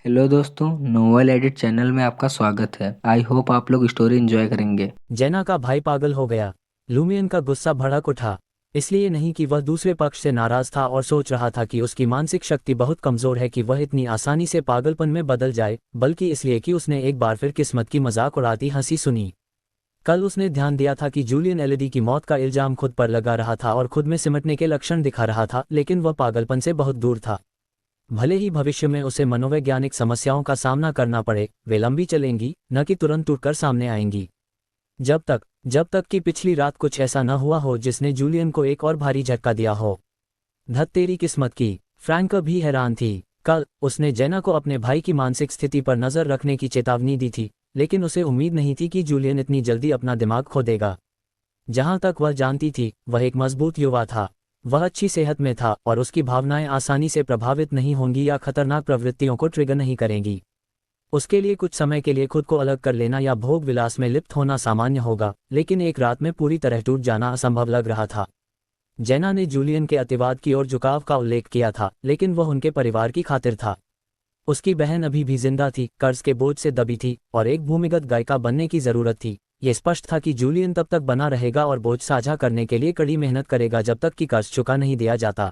Hello दोस्तों, novel edit channel में आपका स्वागत है। आई होप आप लोग स्टोरी एंजॉय करेंगे। जेना का भाई पागल हो गया। लूमियन का गुस्सा भड़क उठा। इसलिए नहीं कि वह दूसरे पक्ष से नाराज था और सोच रहा था कि उसकी मानसिक शक्ति बहुत कमजोर है कि वह इतनी आसानी से पागलपन में बदल जाए, बल्कि इसलिए कि उसने एक बार फिर किस्मत की मजाक उड़ाती हंसी सुनी। कल उसने ध्यान दिया था कि जूलियन एलईडी की मौत का इल्जाम खुद पर लगा रहा था और खुद में सिमटने के लक्षण दिखा रहा था, लेकिन वह पागलपन से बहुत दूर था। भले ही भविष्य में उसे मनोवैज्ञानिक समस्याओं का सामना करना पड़े, वे लंबी चलेंगी, न कि तुरंत टूटकर सामने आएंगी। जब तक कि पिछली रात कुछ ऐसा न हुआ हो जिसने जूलियन को एक और भारी झटका दिया हो। धत तेरी किस्मत की। फ्रैंक भी हैरान थी। कल उसने जेना को अपने भाई की मानसिक स्थिति पर नजर रखने की चेतावनी दी थी, लेकिन उसे उम्मीद नहीं थी कि जूलियन इतनी जल्दी अपना दिमाग खो देगा। जहां तक वह जानती थी, वह एक मजबूत युवा था। वह अच्छी सेहत में था और उसकी भावनाएं आसानी से प्रभावित नहीं होंगी या खतरनाक प्रवृत्तियों को ट्रिगर नहीं करेंगी। उसके लिए कुछ समय के लिए खुद को अलग कर लेना या भोग विलास में लिप्त होना सामान्य होगा, लेकिन एक रात में पूरी तरह टूट जाना असंभव लग रहा था। जेना ने जूलियन के अतिवाद की ओर झुकाव का उल्लेख किया था, लेकिन वह उनके परिवार की खातिर था। उसकी बहन अभी भी जिंदा थी, कर्ज के बोझ से दबी थी और एक भूमिगत गायिका बनने की जरूरत थी। ये स्पष्ट था कि जूलियन तब तक बना रहेगा और बोझ साझा करने के लिए कड़ी मेहनत करेगा जब तक कि कर्ज चुका नहीं दिया जाता।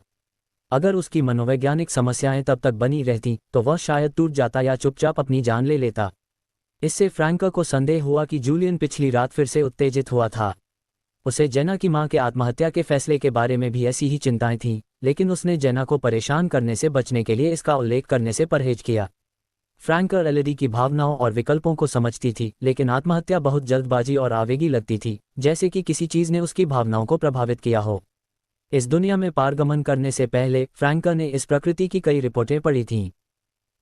अगर उसकी मनोवैज्ञानिक समस्याएं तब तक बनी रहती तो वह शायद टूट जाता या चुपचाप अपनी जान ले लेता। इससे फ्रैंक को संदेह हुआ कि जूलियन पिछली रात फिर से उत्तेजित हुआ था। उसे जेना की मां के आत्महत्या के फैसले के बारे में भी ऐसी ही चिंताएं थीं, लेकिन उसने जेना को परेशान करने से बचने के लिए इसका उल्लेख करने से परहेज किया। फ्रैंक एलडी की भावनाओं और विकल्पों को समझती थी, लेकिन आत्महत्या बहुत जल्दबाजी और आवेगी लगती थी, जैसे कि किसी चीज ने उसकी भावनाओं को प्रभावित किया हो। इस दुनिया में पारगमन करने से पहले फ्रैंक ने इस प्रकृति की कई रिपोर्टें पढ़ी थीं।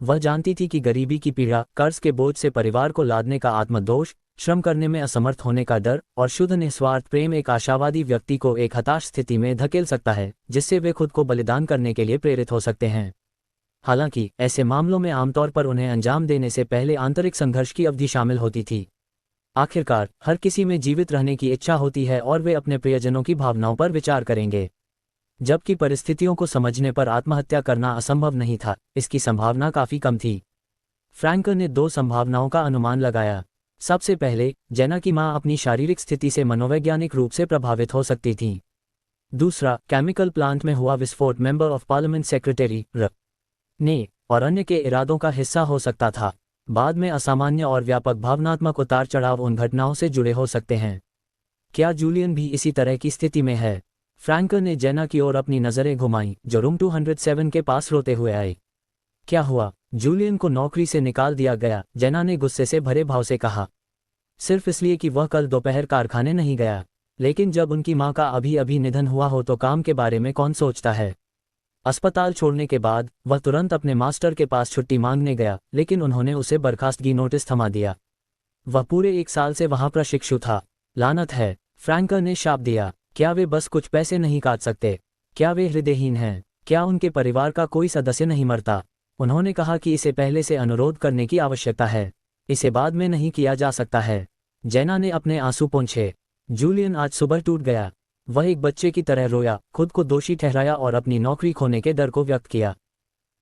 वह जानती थी कि गरीबी की पीड़ा, कर्ज के बोझ से परिवार को लादने का आत्मदोष, श्रम करने में असमर्थ होने का डर और शुद्ध निस्वार्थ प्रेम एक आशावादी व्यक्ति को एक हताश स्थिति में धकेल सकता है, जिससे वे खुद को बलिदान करने के लिए प्रेरित हो सकते हैं। हालांकि ऐसे मामलों में आमतौर पर उन्हें अंजाम देने से पहले आंतरिक संघर्ष की अवधि शामिल होती थी। आखिरकार हर किसी में जीवित रहने की इच्छा होती है और वे अपने प्रियजनों की भावनाओं पर विचार करेंगे। जबकि परिस्थितियों को समझने पर आत्महत्या करना असंभव नहीं था, इसकी संभावना काफी कम थी। फ्रैंक ने दो संभावनाओं का अनुमान लगाया। सबसे पहले, जेना की मां अपनी शारीरिक स्थिति से मनोवैज्ञानिक रूप से प्रभावित हो सकती थीं। दूसरा, केमिकल प्लांट में हुआ विस्फोट मेंबर ऑफ पार्लियामेंट सेक्रेटरी ने और अन्य के इरादों का हिस्सा हो सकता था। बाद में असामान्य और व्यापक भावनात्मक उतार चढ़ाव उन घटनाओं से जुड़े हो सकते हैं। क्या जूलियन भी इसी तरह की स्थिति में है? फ्रैंक ने जेना की ओर अपनी नजरें घुमाईं, जो रूम 207 के पास रोते हुए आई। क्या हुआ? जूलियन को नौकरी से निकाल दिया गया, जेना ने गुस्से से भरे भाव से कहा। सिर्फ इसलिए कि वह कल दोपहर कारखाने नहीं गया। लेकिन जब उनकी मां का अभी अभी निधन हुआ हो तो काम के बारे में कौन सोचता है? अस्पताल छोड़ने के बाद वह तुरंत अपने मास्टर के पास छुट्टी मांगने गया, लेकिन उन्होंने उसे बर्खास्तगी नोटिस थमा दिया। वह पूरे 1 साल से वहां प्रशिक्षु था। लानत है, फ्रैंक ने शाप दिया। क्या वे बस कुछ पैसे नहीं काट सकते? क्या वे हृदयहीन हैं? क्या उनके परिवार का कोई सदस्य नहीं मरता? उन्होंने कहा कि इसे पहले से अनुरोध करने की आवश्यकता है। इसे बाद में नहीं किया जा सकता है। जेना ने अपने आंसू पोंछे। जूलियन आज सुबह टूट गया। वह एक बच्चे की तरह रोया, खुद को दोषी ठहराया और अपनी नौकरी खोने के डर को व्यक्त किया।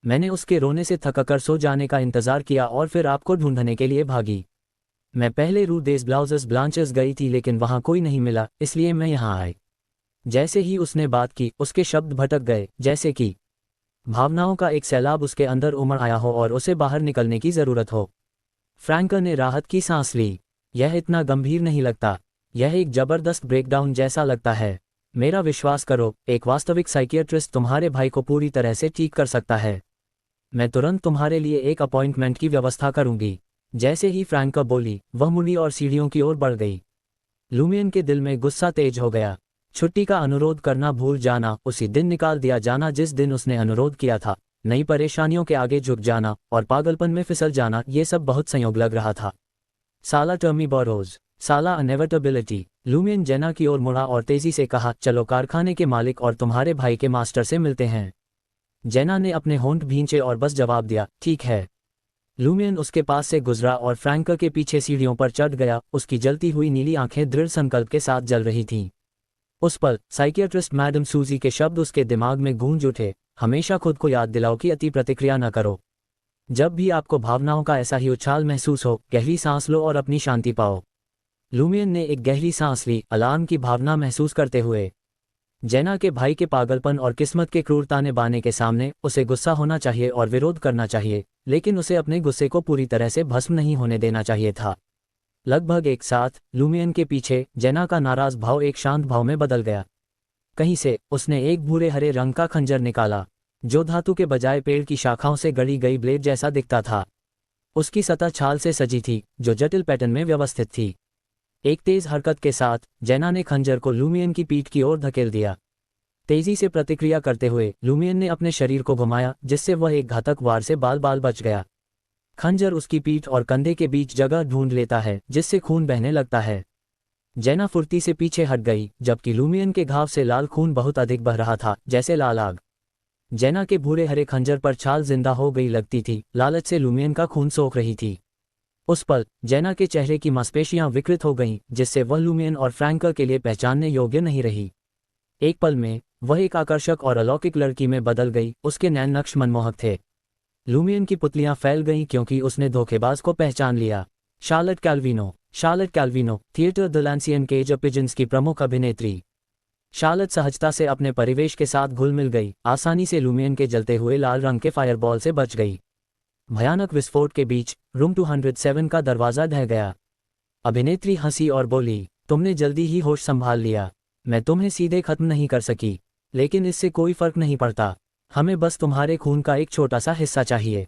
मैंने उसके रोने से थककर सो जाने का इंतजार किया और फिर आपको ढूंढने के लिए भागी। मैं पहले रू देस ब्लाउजेस ब्लांचेस गई थी, लेकिन वहां कोई नहीं मिला, इसलिए मैं यहां आई। जैसे ही उसने बात की, उसके शब्द भटक गए, जैसे कि भावनाओं का एक सैलाब उसके अंदर उमड़ आया हो और उसे बाहर निकलने की जरूरत हो। फ्रैंक ने राहत की सांस ली। यह इतना गंभीर नहीं लगता। यह एक जबरदस्त ब्रेकडाउन जैसा लगता है। मेरा विश्वास करो, एक वास्तविक साइकियाट्रिस्ट तुम्हारे भाई को पूरी तरह से ठीक कर सकता है। मैं तुरंत तुम्हारे लिए एक अपॉइंटमेंट की व्यवस्था करूंगी। जैसे ही फ्रैंक बोली, वह मुड़ी और सीढ़ियों की ओर बढ़ गई। लूमियन के दिल में गुस्सा तेज हो गया। छुट्टी का अनुरोध करना भूल जाना, उसी दिन निकाल दिया जाना जिस दिन उसने अनुरोध किया था, नई परेशानियों के आगे झुक जाना और पागलपन में फिसल जाना, ये सब बहुत संयोग लग रहा था। साला टर्मी बोरोज, साला अनेविटेबिलिटी। लूमियन जेना की ओर मुड़ा और तेजी से कहा, चलो कारखाने के मालिक और तुम्हारे भाई के मास्टर से मिलते हैं। जेना ने अपने होंठ भींचे और बस जवाब दिया, ठीक है। लूमियन उसके पास से गुजरा और फ्रैंक के पीछे सीढ़ियों पर चढ़ गया। उसकी जलती हुई नीली आंखें दृढ़ संकल्प के साथ जल रही थीं। उस पल साइकियाट्रिस्ट मैडम सूजी के शब्द उसके दिमाग में गूंज उठे, हमेशा खुद को याद दिलाओ कि अति प्रतिक्रिया न करो। जब भी आपको भावनाओं का ऐसा ही उछाल महसूस हो, गहरी सांस लो और अपनी शांति पाओ। लूमियन ने एक गहरी सांस ली, अलार्म की भावना महसूस करते हुए। जेना के भाई के पागलपन और किस्मत के क्रूरता ने बाने के सामने उसे गुस्सा होना चाहिए और विरोध करना चाहिए, लेकिन उसे अपने गुस्से को पूरी तरह से भस्म नहीं होने देना चाहिए था। लगभग एक साथ लूमियन के पीछे जेना का नाराज भाव एक शांत भाव में बदल गया। कहीं से उसने एक भूरे हरे रंग का खंजर निकाला, जो धातु के बजाय पेड़ की शाखाओं से गढ़ी गई ब्लेड जैसा दिखता था। उसकी सतह छाल से सजी थी, जो जटिल पैटर्न में व्यवस्थित थी। एक तेज हरकत के साथ जेना ने खंजर को लूमियन की पीठ की ओर धकेल दिया। तेजी से प्रतिक्रिया करते हुए लूमियन ने अपने शरीर को घुमाया, जिससे वह एक घातक वार से बाल बाल बच गया। खंजर उसकी पीठ और कंधे के बीच जगह ढूंढ लेता है, जिससे खून बहने लगता है। जेना फुर्ती से पीछे हट गई, जबकि लूमियन के घाव से लाल खून बहुत अधिक बह रहा था, जैसे लाल आग। जेना के भूरे हरे खंजर पर छाल जिंदा हो गई लगती थी, लालच से लूमियन का खून सोख रही थी। उस पल जेना के चेहरे की मांसपेशियां विकृत हो गईं, जिससे वह लूमियन और फ्रैंकर के लिए पहचानने योग्य नहीं रही। एक पल में वह एक आकर्षक और अलौकिक लड़की में बदल गई। उसके नैन नक्श मनमोहक थे। लूमियन की पुतलियां फैल गईं क्योंकि उसने धोखेबाज को पहचान लिया। Charlotte Calvino, theatre de Lancian cage of pigeons की प्रमुख अभिनेत्री। शार्लेट सहजता से अपने परिवेश के साथ घुल मिल गई, आसानी से लूमियन के जलते हुए लाल रंग के फायरबॉल से बच गई। भयानक विस्फोट के बीच रूम 207 का दरवाजा ढह गया। अभिनेत्री हंसी और बोली, तुमने जल्दी ही होश संभाल लिया। मैं तुम्हें सीधे खत्म नहीं कर सकी, लेकिन इससे कोई फर्क नहीं पड़ता। हमें बस तुम्हारे खून का एक छोटा सा हिस्सा चाहिए।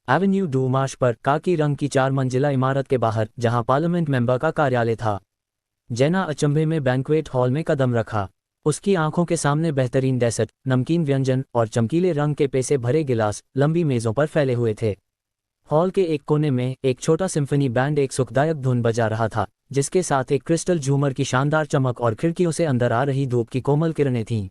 एवेन्यू डू मार्श पर काकी रंग की 4 मंजिला इमारत के बाहर, जहां पार्लियामेंट मेंबर का कार्यालय था, जेना अचंभे में बैंक्वेट हॉल में कदम रखा। उसकी आंखों के सामने बेहतरीन डेसर्ट, नमकीन व्यंजन और चमकीले रंग के पेसे भरे गिलास लंबी मेजों पर फैले हुए थे। हॉल के एक कोने में एक छोटा सिम्फनी बैंड एक सुखदायक धुन बजा रहा था, जिसके साथ एक क्रिस्टल झूमर की शानदार चमक और खिड़कियों से अंदर आ रही धूप की कोमल किरणें थीं।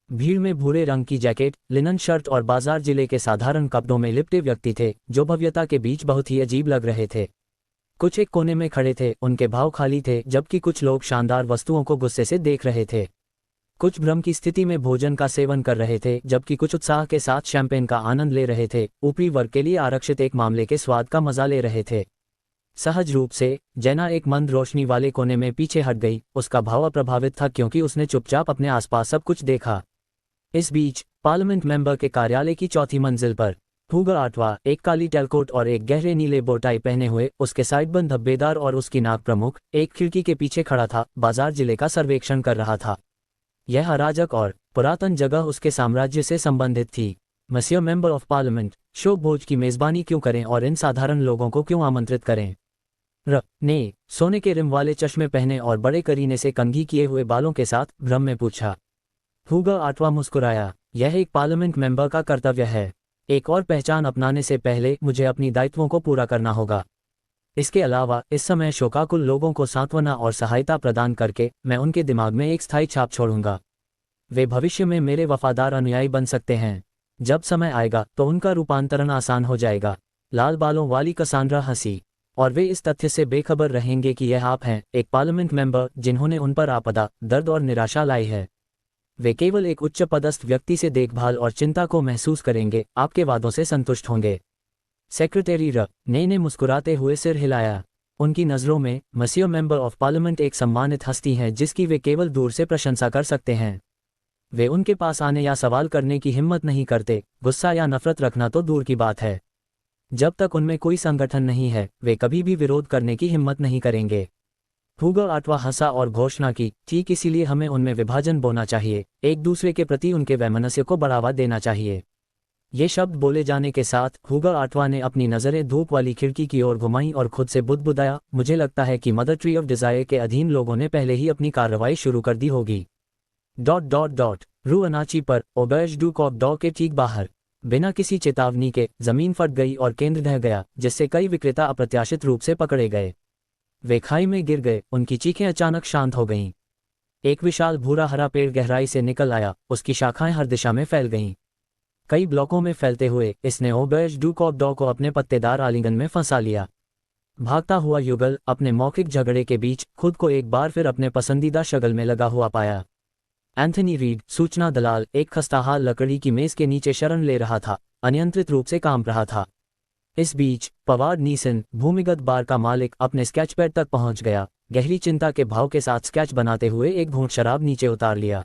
भीड़ में भूरे रंग की जैकेट, लिनन शर्ट और बाजार जिले के साधारण कपड़ों में लिपटे व्यक्ति थे, जो भव्यता के बीच बहुत ही अजीब लग रहे थे। कुछ एक कोने में खड़े थे, उनके भाव खाली थे, जबकि कुछ लोग शानदार वस्तुओं को गुस्से से देख रहे थे। कुछ भ्रम की स्थिति में भोजन का सेवन कर रहे थे, जबकि कुछ उत्साह के साथ शैंपेन का आनंद ले रहे थे। ऊपरी वर्ग के लिए आरक्षित एक मामले के स्वाद का मजा ले रहे थे। सहज रूप से जेना एक मंद रोशनी वाले कोने में पीछे हट गई। उसका भाव अप्रभावित था क्योंकि उसने चुपचाप अपने आसपास सब कुछ देखा। इस बीच पार्लियामेंट मेंबर के कार्यालय की 4थी मंजिल पर हुगर आठवां, एक काली टेलकोट और एक गहरे नीले बोटाई पहने हुए, उसके साइडबंद धब्बेदार और उसकी नाक प्रमुख, एक खिड़की के पीछे खड़ा था, बाजार जिले का सर्वेक्षण कर रहा था। यह अराजक और पुरातन जगह उसके साम्राज्य से संबंधित थी। मसियर मेंबर ऑफ पार्लियामेंट, शोक भोज की मेजबानी क्यों करें और इन साधारण लोगों को क्यों आमंत्रित करें? ने सोने के रिम वाले चश्मे पहने और बड़े करीने से कंघी किए हुए बालों के साथ भ्रम में पूछा। हुगर आठवां मुस्कुराया। यह एक पार्लियामेंट मेंबर का कर्तव्य है। एक और पहचान अपनाने से पहले मुझे अपनी दायित्वों को पूरा करना होगा। इसके अलावा इस समय शोकाकुल लोगों को सांत्वना और सहायता प्रदान करके मैं उनके दिमाग में एक स्थायी छाप छोड़ूंगा। वे भविष्य में मेरे वफादार अनुयायी बन सकते हैं। जब समय आएगा तो उनका रूपांतरण आसान हो जाएगा। लाल बालों वाली कसांड्रा हंसी, और वे इस तथ्य से बेखबर रहेंगे कि यह आप हैं, एक पार्लियामेंट मेंबर जिन्होंने उन पर आपदा, दर्द और निराशा लाई है। वे केवल एक उच्च पदस्थ व्यक्ति से देखभाल और चिंता को महसूस करेंगे, आपके वादों से संतुष्ट होंगे। सेक्रेटरी ने मुस्कुराते हुए सिर हिलाया। उनकी नज़रों में मसियर मेंबर ऑफ पार्लियामेंट एक सम्मानित हस्ती हैं जिसकी वे केवल दूर से प्रशंसा कर सकते हैं। वे उनके पास आने या सवाल करने की हिम्मत नहीं करते, गुस्सा या नफरत रखना तो दूर की बात है। जब तक उनमें कोई संगठन नहीं है, वे कभी भी विरोध करने की हिम्मत नहीं करेंगे। हुगर आठवां हंसा और घोषणा की, ठीक इसीलिए हमें उनमें विभाजन बोना चाहिए, एक दूसरे के प्रति उनके वैमनस्य को बढ़ावा देना चाहिए। ये शब्द बोले जाने के साथ हुगर आठवां ने अपनी नज़रें धूप वाली खिड़की की ओर घुमाई और खुद से बुदबुदाया, मुझे लगता है कि मदर ट्री ऑफ डिजायर के अधीन लोगों ने पहले ही अपनी कार्रवाई शुरू कर दी होगी। रू अनाची पर ओबर्ज डू कॉप डॉ के ठीक बाहर बिना किसी चेतावनी के जमीन फट गई और केंद्र ढह गया, जिससे कई विक्रेता अप्रत्याशित रूप से पकड़े गए। वे खाई में गिर गए, उनकी चीखें अचानक शांत हो गईं। एक विशाल भूरा हरा पेड़ गहराई से निकल आया, उसकी शाखाएं हर दिशा में फैल गईं। कई ब्लॉकों में फैलते हुए इसने ओबर्ज डू कॉप डॉ को अपने पत्तेदार आलिंगन में फंसा लिया। भागता हुआ युगल अपने मौखिक झगड़े के बीच खुद को एक बार फिर अपने पसंदीदा शगल में लगा हुआ पाया। एंथनी रीड, सूचना दलाल, एक खस्ताहाल लकड़ी की मेज के नीचे शरण ले रहा था, अनियंत्रित रूप से कांप रहा था। इस बीच पवार नीसन, भूमिगत बार का मालिक, अपने स्केच पैड तक पहुंच गया। गहरी चिंता के भाव के साथ स्केच बनाते हुए एक घूंट शराब नीचे उतार लिया।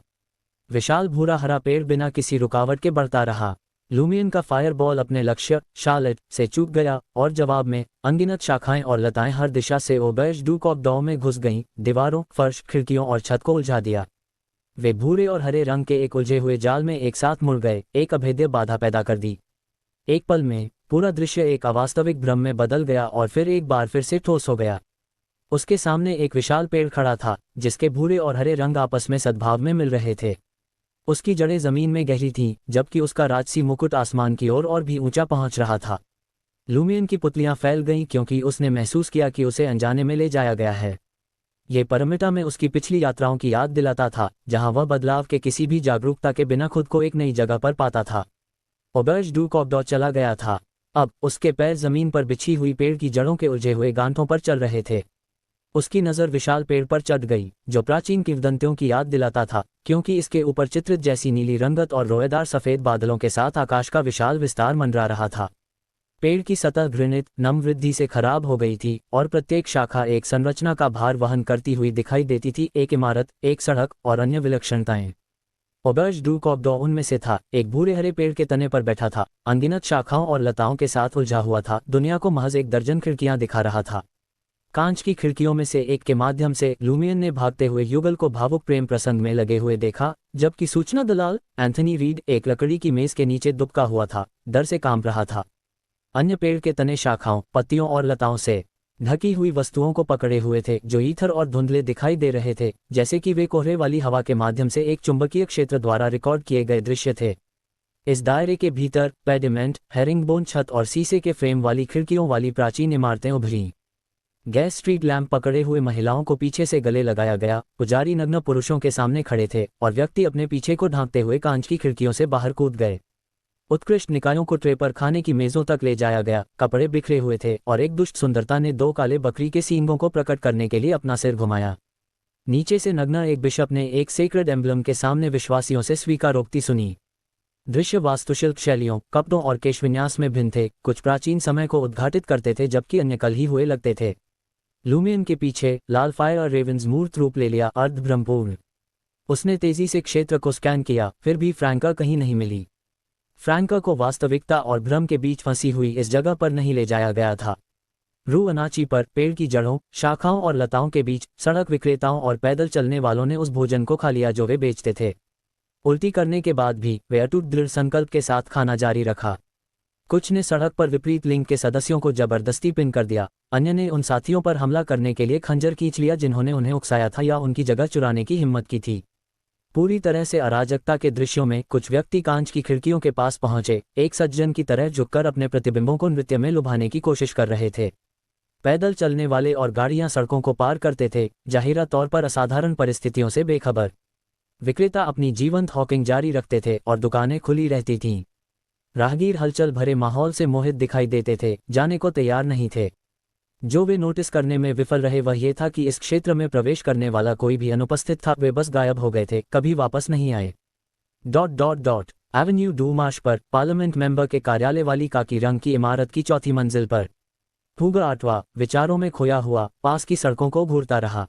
विशाल भूरा हरा पेड़ बिना किसी रुकावट के बढ़ता रहा। लूमियन का फायरबॉल अपने लक्ष्य शार्लेट से चूक गया और जवाब में अनगिनत शाखाएं और लताएं हर दिशा से ओबर्ज डू कॉक डॉ में घुस गईं, दीवारों, फर्श, खिड़कियों और छत को उलझा दिया। वे भूरे और हरे रंग के एक उलझे हुए जाल में एक साथ मुड़ गए, एक अभेद्य बाधा पैदा कर दी। एक पल में पूरा दृश्य एक अवास्तविक भ्रम में बदल गया और फिर एक बार फिर से ठोस हो गया। उसके सामने एक विशाल पेड़ खड़ा था, जिसके भूरे और हरे रंग आपस में सद्भाव में मिल रहे थे। उसकी जड़ें जमीन में गहरी थीं, जबकि उसका राजसी मुकुट आसमान की ओर और भी ऊंचा पहुंच रहा था। लूमियन की पुतलियां फैल गईं क्योंकि उसने महसूस किया कि उसे अनजाने में ले जाया गया है। ये परमिटा में उसकी पिछली यात्राओं की याद दिलाता था, जहां वह बदलाव के किसी भी जागरूकता के बिना खुद को एक नई जगह पर पाता था। ओबर्ज डू कॉक डॉ चला गया था। अब उसके पैर जमीन पर बिछी हुई पेड़ की जड़ों के उलझे हुए गांठों पर चल रहे थे। उसकी नज़र विशाल पेड़ पर चढ़ गई, जो प्राचीन किंवदंतियों की याद दिलाता था, क्योंकि इसके ऊपर चित्रित जैसी नीली रंगत और रोएदार सफ़ेद बादलों के साथ आकाश का विशाल विस्तार मंडरा रहा था। पेड़ की सतह घृणित नम वृद्धि से खराब हो गई थी और प्रत्येक शाखा एक संरचना का भार वहन करती हुई दिखाई देती थी, एक इमारत, एक सड़क और अन्य विलक्षणताएं। ओबर्ज डू कॉक डॉ उनमें से था। एक भूरे हरे पेड़ के तने पर बैठा था, अनगिनत शाखाओं और लताओं के साथ उलझा हुआ था, दुनिया को महज एक दर्जन खिड़कियां दिखा रहा था। कांच की खिड़कियों में से एक के माध्यम से लूमियन ने भागते हुए युगल को भावुक प्रेम प्रसंग में लगे हुए देखा, जबकि सूचना दलाल एंथनी रीड एक लकड़ी की मेज के नीचे दुबका हुआ था, डर से कांप रहा था। अन्य पेड़ के तने शाखाओं, पत्तियों और लताओं से ढकी हुई वस्तुओं को पकड़े हुए थे, जो ईथर और धुंधले दिखाई दे रहे थे, जैसे कि वे कोहरे वाली हवा के माध्यम से एक चुंबकीय क्षेत्र द्वारा रिकॉर्ड किए गए दृश्य थे। इस दायरे के भीतर पेडिमेंट, हेरिंगबोन छत और शीशे के फ्रेम वाली खिड़कियों वाली प्राचीन इमारतें उभरीं। गैस स्ट्रीट लैंप पकड़े हुए महिलाओं को पीछे से गले लगाया गया, पुजारी नग्न पुरुषों के सामने खड़े थे और व्यक्ति अपने पीछे को ढांकते हुए कांच की खिड़कियों से बाहर कूद गए। उत्कृष्ट निकायों को ट्रे पर खाने की मेजों तक ले जाया गया, कपड़े बिखरे हुए थे और एक दुष्ट सुंदरता ने दो काले बकरी के सींगों को प्रकट करने के लिए अपना सिर घुमाया। नीचे से नग्न एक बिशप ने एक सेक्रेड एम्बलम के सामने विश्वासियों से स्वीकारोक्ति सुनी। दृश्य वास्तुशिल्प शैलियों, कपड़ों और केशविन्यास में भिन्न थे, कुछ प्राचीन समय को उद्घाटित करते थे जबकि अन्य कल ही हुए लगते थे। लूमियन के पीछे लाल फायर और रेवेंस मूर्त रूप ले लिया, अर्धभ्रमपूर्ण। उसने तेजी से क्षेत्र को स्कैन किया, फिर भी फ्रैंका कहीं नहीं मिली। फ्रैंका को वास्तविकता और भ्रम के बीच फंसी हुई इस जगह पर नहीं ले जाया गया था। रू अनाची पर, पेड़ की जड़ों, शाखाओं और लताओं के बीच, सड़क विक्रेताओं और पैदल चलने वालों ने उस भोजन को खा लिया जो वे बेचते थे। उल्टी करने के बाद भी वे अटूट दृढ़ संकल्प के साथ खाना जारी रखा। कुछ ने सड़क पर विपरीत लिंग के सदस्यों को जबरदस्ती पिन कर दिया, अन्य ने उन साथियों पर हमला करने के लिए खंजर खींच लिया जिन्होंने उन्हें उकसाया था या उनकी जगह चुराने की हिम्मत की थी। पूरी तरह से अराजकता के दृश्यों में कुछ व्यक्ति कांच की खिड़कियों के पास पहुंचे, एक सज्जन की तरह झुककर अपने प्रतिबिंबों को नृत्य में लुभाने की कोशिश कर रहे थे। पैदल चलने वाले और गाड़ियां सड़कों को पार करते थे, जाहिरा तौर पर असाधारण परिस्थितियों से बेखबर। विक्रेता अपनी जीवंत हॉकिंग जारी रखते थे और दुकानें खुली रहती थीं। राहगीर हलचल भरे माहौल से मोहित दिखाई देते थे, जाने को तैयार नहीं थे। जो वे नोटिस करने में विफल रहे वह ये था कि इस क्षेत्र में प्रवेश करने वाला कोई भी अनुपस्थित था, वे बस गायब हो गए थे, कभी वापस नहीं आए। एवेन्यू डू मार्श पर, पार्लियामेंट मेंबर के कार्यालय वाली काकी रंग की इमारत की चौथी मंजिल पर हुगा आटवा विचारों में खोया हुआ पास की सड़कों को घूरता रहा।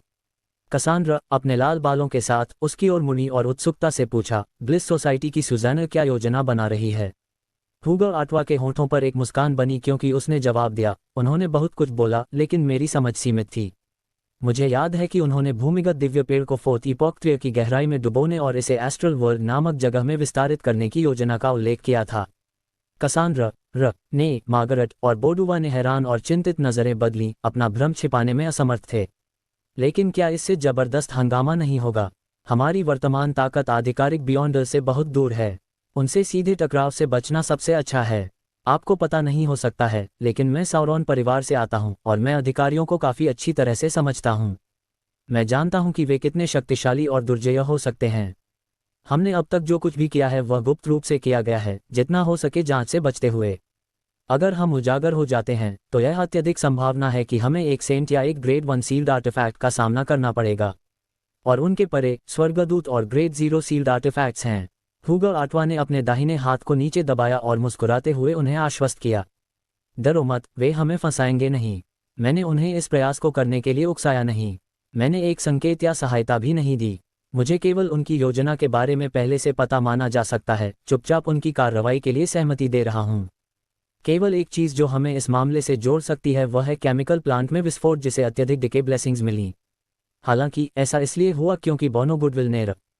कसांड्रा अपने लाल बालों के साथ उसकी ओर मुड़ी और उत्सुकता से पूछा, ब्लिस सोसाइटी की सुज़ैना क्या योजना बना रही है? हुगा आटवा के होठों पर एक मुस्कान बनी क्योंकि उसने जवाब दिया, उन्होंने बहुत कुछ बोला लेकिन मेरी समझ सीमित थी। मुझे याद है कि उन्होंने भूमिगत दिव्य पेड़ को फोर्थ इपॉक ट्री की गहराई में डुबोने और इसे एस्ट्रल वर्ल्ड नामक जगह में विस्तारित करने की योजना का उल्लेख किया था। कसांड्रा ने, मार्गरेट और बोडुवा ने हैरान और चिंतित नजरें बदलीं, अपना भ्रम छिपाने में असमर्थ थे। लेकिन क्या इससे जबरदस्त हंगामा नहीं होगा? हमारी वर्तमान ताकत आधिकारिक बियॉन्डर से बहुत दूर है। उनसे सीधे टकराव से बचना सबसे अच्छा है। आपको पता नहीं हो सकता है, लेकिन मैं साउरॉन परिवार से आता हूं और मैं अधिकारियों को काफी अच्छी तरह से समझता हूं। मैं जानता हूं कि वे कितने शक्तिशाली और दुर्जय हो सकते हैं। हमने अब तक जो कुछ भी किया है वह गुप्त रूप से किया गया है, जितना हो सके जांच से बचते हुए। अगर हम उजागर हो जाते हैं तो यह अत्यधिक संभावना है कि हमें एक सेंट या एक ग्रेड 1 सील्ड आर्टिफैक्ट का सामना करना पड़ेगा। और उनके परे स्वर्गदूत और ग्रेड 0 सील्ड आर्टिफैक्ट्स हैं। हुगो आटवा ने अपने दाहिने हाथ को नीचे दबाया और मुस्कुराते हुए उन्हें आश्वस्त किया। डरो मत, वे हमें फंसाएंगे नहीं। मैंने उन्हें इस प्रयास को करने के लिए उकसाया नहीं। मैंने एक संकेत या सहायता भी नहीं दी। मुझे केवल उनकी योजना के बारे में पहले से पता माना जा सकता है, चुपचाप उनकी कार्रवाई के लिए सहमति दे रहा हूँ। केवल एक चीज़ जो हमें इस मामले से जोड़ सकती है वह है केमिकल प्लांट में विस्फोट जिसे अत्यधिक डिके ब्लेसिंग्स मिली। हालांकि ऐसा इसलिए हुआ क्योंकि बोनो गुडविल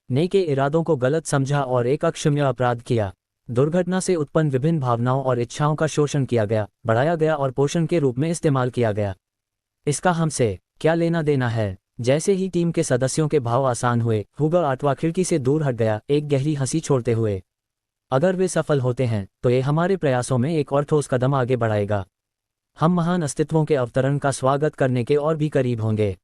ने के इरादों को गलत समझा और एक अक्षम्य अपराध किया। दुर्घटना से उत्पन्न विभिन्न भावनाओं और इच्छाओं का शोषण किया गया, बढ़ाया गया और पोषण के रूप में इस्तेमाल किया गया। इसका हमसे क्या लेना देना है? जैसे ही टीम के सदस्यों के भाव आसान हुए, हुगो आटवा खिड़की से दूर हट गया, एक गहरी हंसी छोड़ते हुए। अगर वे सफल होते हैं तो ये हमारे प्रयासों में एक और ठोस कदम आगे बढ़ाएगा। हम महान अस्तित्वों के अवतरण का स्वागत करने के और भी करीब होंगे।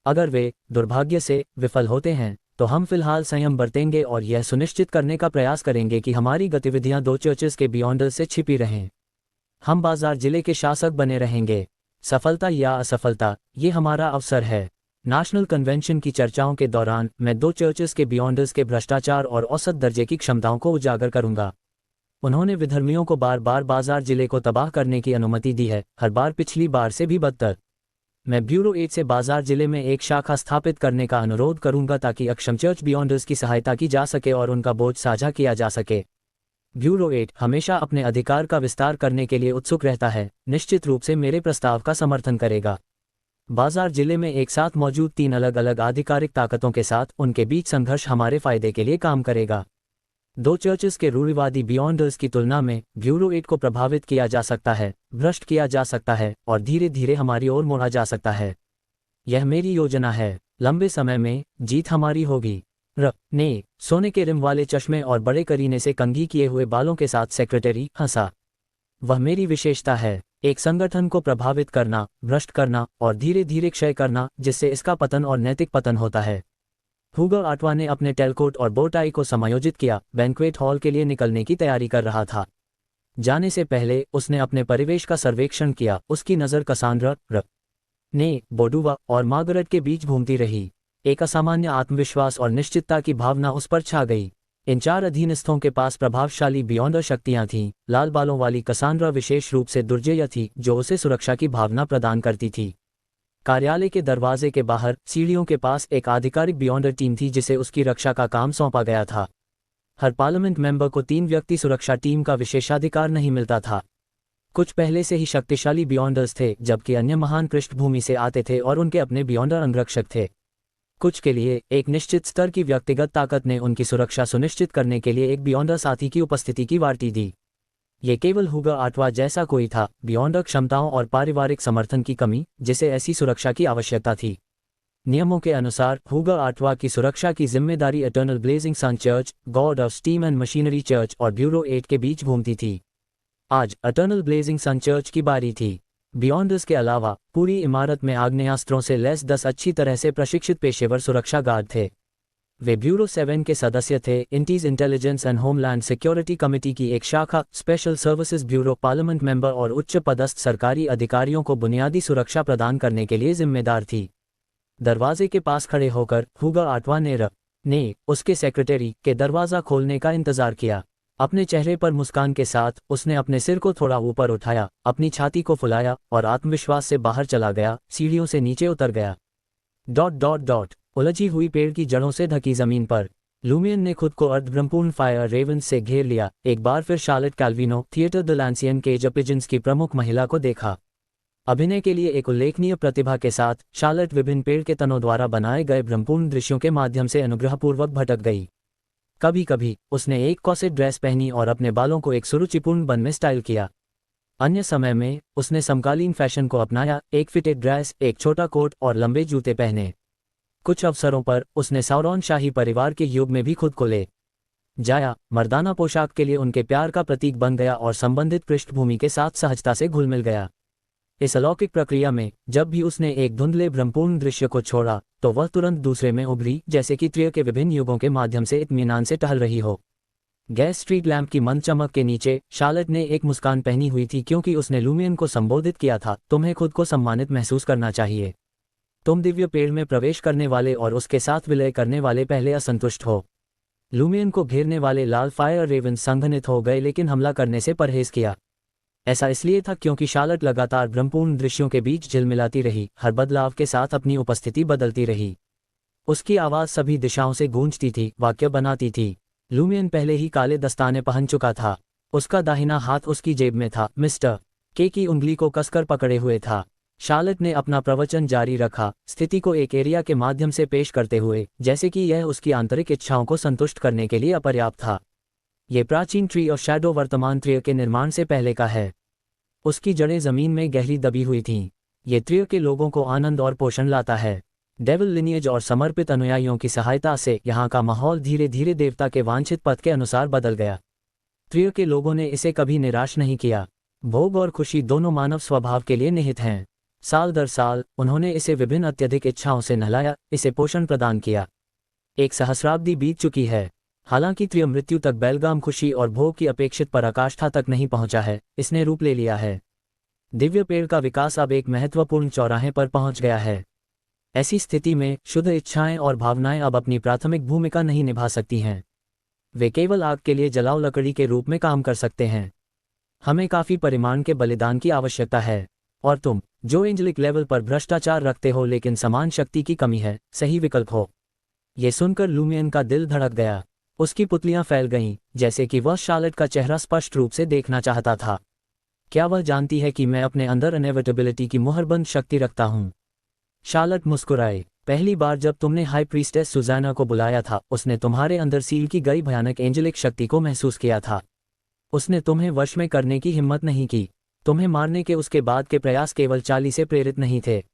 अगर वे दुर्भाग्य से विफल होते हैं तो हम फिलहाल संयम बरतेंगे और यह सुनिश्चित करने का प्रयास करेंगे कि हमारी गतिविधियां दो चर्चेस के बियॉन्डर से छिपी रहें। हम बाजार जिले के शासक बने रहेंगे। सफलता या असफलता, ये हमारा अवसर है। नेशनल कन्वेंशन की चर्चाओं के दौरान मैं दो चर्चेस के बियॉन्डर्स के भ्रष्टाचार और औसत दर्जे की क्षमताओं को उजागर करूंगा। उन्होंने विधर्मियों को बार बार बाजार जिले को तबाह करने की अनुमति दी है, हर बार पिछली बार से भी बदतर। मैं ब्यूरो 8 से बाजार जिले में एक शाखा स्थापित करने का अनुरोध करूंगा ताकि अक्षम चर्च बियॉन्डर्स की सहायता की जा सके और उनका बोझ साझा किया जा सके। ब्यूरो 8 हमेशा अपने अधिकार का विस्तार करने के लिए उत्सुक रहता है, निश्चित रूप से मेरे प्रस्ताव का समर्थन करेगा। बाजार जिले में एक साथ मौजूद 3 अलग अलग आधिकारिक ताकतों के साथ उनके बीच संघर्ष हमारे फायदे के लिए काम करेगा। दो चर्चेस के रूढ़िवादी बियॉन्डर्स की तुलना में ब्यूरो 8 को प्रभावित किया जा सकता है, भ्रष्ट किया जा सकता है और धीरे धीरे हमारी ओर मोड़ा जा सकता है। यह मेरी योजना है। लंबे समय में जीत हमारी होगी। ने सोने के रिम वाले चश्मे और बड़े करीने से कंघी किए हुए बालों के साथ सेक्रेटरी हंसा। वह मेरी विशेषता है, एक संगठन को प्रभावित करना, भ्रष्ट करना और धीरे धीरे क्षय करना जिससे इसका पतन और नैतिक पतन होता है। हुगो आटवा ने अपने टेलकोट और बोटाई को समायोजित किया, बैंक्वेट हॉल के लिए निकलने की तैयारी कर रहा था। जाने से पहले उसने अपने परिवेश का सर्वेक्षण किया। उसकी नज़र कसांड्रा ने बोडुवा और मार्गरेट के बीच घूमती रही। एक असामान्य आत्मविश्वास और निश्चितता की भावना उस पर छा गई। इन 4 अधीनस्थों के पास प्रभावशाली बियॉन्डर शक्तियां थीं। लाल बालों वाली कसांड्रा विशेष रूप से दुर्जय थी जो उसे सुरक्षा की भावना प्रदान करती थी। कार्यालय के दरवाजे के बाहर सीढ़ियों के पास एक आधिकारिक बियॉन्डर टीम थी जिसे उसकी रक्षा का काम सौंपा गया था। हर पार्लियामेंट मेंबर को 3 व्यक्ति सुरक्षा टीम का विशेषाधिकार नहीं मिलता था। कुछ पहले से ही शक्तिशाली बियॉन्डर्स थे जबकि अन्य महान पृष्ठभूमि से आते थे और उनके अपने बियॉन्डर अंगरक्षक थे। कुछ के लिए एक निश्चित स्तर की व्यक्तिगत ताकत ने उनकी सुरक्षा सुनिश्चित करने के लिए एक बियॉन्डर साथी की उपस्थिति की वार्ता दी। ये केवल हुगो आटवा जैसा कोई था, बियॉन्डर क्षमताओं और पारिवारिक समर्थन की कमी जिसे ऐसी सुरक्षा की आवश्यकता थी। नियमों के अनुसार हुगो आटवा की सुरक्षा की जिम्मेदारी eternal blazing sun church, god of steam and machinery church और ब्यूरो 8 के बीच घूमती थी। आज इटर्नल ब्लेजिंग सन चर्च की बारी थी। बियॉन्डर्स के अलावा पूरी इमारत में आग्नेयास्त्रों से लैस 10 अच्छी तरह से प्रशिक्षित पेशेवर सुरक्षा गार्ड थे। वे ब्यूरो 7 के सदस्य थे। इंटीज intelligence and homeland security committee की एक शाखा, special services bureau parliament member और उच्च पदस्थ सरकारी अधिकारियों को बुनियादी सुरक्षा प्रदान करने के लिए जिम्मेदार थी। दरवाजे के पास खड़े होकर हुगो आटवा ने उसके सेक्रेटरी के दरवाज़ा खोलने का इंतजार किया। अपने चेहरे पर मुस्कान के साथ उसने अपने सिर को थोड़ा ऊपर उठाया, अपनी छाती को फुलाया और आत्मविश्वास से बाहर चला गया, सीढ़ियों से नीचे उतर गया। उलझी हुई पेड़ की जड़ों से ढकी जमीन पर लूमियन ने खुद को अर्धब्रह्मपूर्ण फायर रेवन से घेर लिया। एक बार फिर शार्लेट कैल्विनो थिएटर द लैंसियन के जपिजन्स की प्रमुख महिला को देखा। अभिनय के लिए एक उल्लेखनीय प्रतिभा के साथ शार्लेट विभिन्न पेड़ के तनों द्वारा बनाए गए ब्रह्मपूर्ण दृश्यों के माध्यम से अनुग्रहपूर्वक भटक गई। कभी कभी उसने एक कॉसेट ड्रेस पहनी और अपने बालों को एक सुरुचिपूर्ण बन में स्टाइल किया। अन्य समय में उसने समकालीन फैशन को अपनाया, एक फिटेड ड्रेस, एक छोटा कोट और लंबे जूते पहने। कुछ अवसरों पर उसने साउरॉन शाही परिवार के युग में भी खुद को ले जाया, मर्दाना पोशाक के लिए उनके प्यार का प्रतीक बन गया और संबंधित पृष्ठभूमि के साथ सहजता से घुल मिल गया। इस अलौकिक प्रक्रिया में जब भी उसने एक धुंधले ब्रह्मपूर्ण दृश्य को छोड़ा तो वह तुरंत दूसरे में उभरी, जैसे कि त्रिय के विभिन्न युगों के माध्यम से इत्मीनान से टहल रही हो। गैस स्ट्रीट लैंप की मंद चमक के नीचे शार्लेट ने एक मुस्कान पहनी हुई थी क्योंकि उसने लूमियन को संबोधित किया था, तुम्हें खुद को सम्मानित महसूस करना चाहिए। तुम दिव्य पेड़ में प्रवेश करने वाले और उसके साथ विलय करने वाले पहले असंतुष्ट हो। लूमियन को घेरने वाले लाल फायर रेवंस संघनित हो गए लेकिन हमला करने से परहेज किया। ऐसा इसलिए था क्योंकि शार्लट लगातार भ्रमपूर्ण दृश्यों के बीच झिलमिलाती रही, हर बदलाव के साथ अपनी उपस्थिति बदलती रही। उसकी आवाज़ सभी दिशाओं से गूंजती थी, वाक्य बनाती थी। लूमियन पहले ही काले दस्ताने पहन चुका था। उसका दाहिना हाथ उसकी जेब में था, मिस्टर के की उंगली को कसकर पकड़े हुए था। शार्लट ने अपना प्रवचन जारी रखा, स्थिति को एक एरिया के माध्यम से पेश करते हुए, जैसे कि यह उसकी आंतरिक इच्छाओं को संतुष्ट करने के लिए अपर्याप्त था। ये प्राचीन ट्री ऑफ शैडो वर्तमान त्रिय के निर्माण से पहले का है। उसकी जड़ें जमीन में गहरी दबी हुई थीं। ये त्रिय के लोगों को आनंद और पोषण लाता है। डेविल लिनिएज और समर्पित अनुयायियों की सहायता से यहाँ का माहौल धीरे धीरे देवता के वांछित पथ के अनुसार बदल गया। त्रिय के लोगों ने इसे कभी निराश नहीं किया। भोग और खुशी दोनों मानव स्वभाव के लिए निहित हैं। साल दर साल उन्होंने इसे विभिन्न अत्यधिक इच्छाओं से नहलाया, इसे पोषण प्रदान किया। एक सहस्राब्दी बीत चुकी है। हालांकि त्रिय मृत्यु तक बेलगाम खुशी और भोग की अपेक्षित पराकाष्ठा तक नहीं पहुंचा है, इसने रूप ले लिया है। दिव्य पेड़ का विकास अब एक महत्वपूर्ण चौराहे पर पहुंच गया है। ऐसी स्थिति में शुद्ध इच्छाएं और भावनाएं अब अपनी प्राथमिक भूमिका नहीं निभा सकती हैं। वे केवल आग के लिए जलाऊ लकड़ी के रूप में काम कर सकते हैं। हमें काफी परिमाण के बलिदान की आवश्यकता है। और तुम, जो एंजेलिक लेवल पर भ्रष्टाचार रखते हो लेकिन समान शक्ति की कमी है, सही विकल्प हो। ये सुनकर लूमियन का दिल धड़क गया। उसकी पुतलियां फैल गईं, जैसे कि वह शार्लट का चेहरा स्पष्ट रूप से देखना चाहता था। क्या वह जानती है कि मैं अपने अंदर इनेविटेबिलिटी की मुहरबंद शक्ति रखता हूं? शार्लट मुस्कुराए। पहली बार जब तुमने हाई प्रीस्टेस सुज़ैना को बुलाया था, उसने तुम्हारे अंदर सील की गई भयानक एंजेलिक शक्ति को महसूस किया था। उसने तुम्हें वश में करने की हिम्मत नहीं की। तुम्हें मारने के उसके बाद के प्रयास केवल चाली से प्रेरित नहीं थे।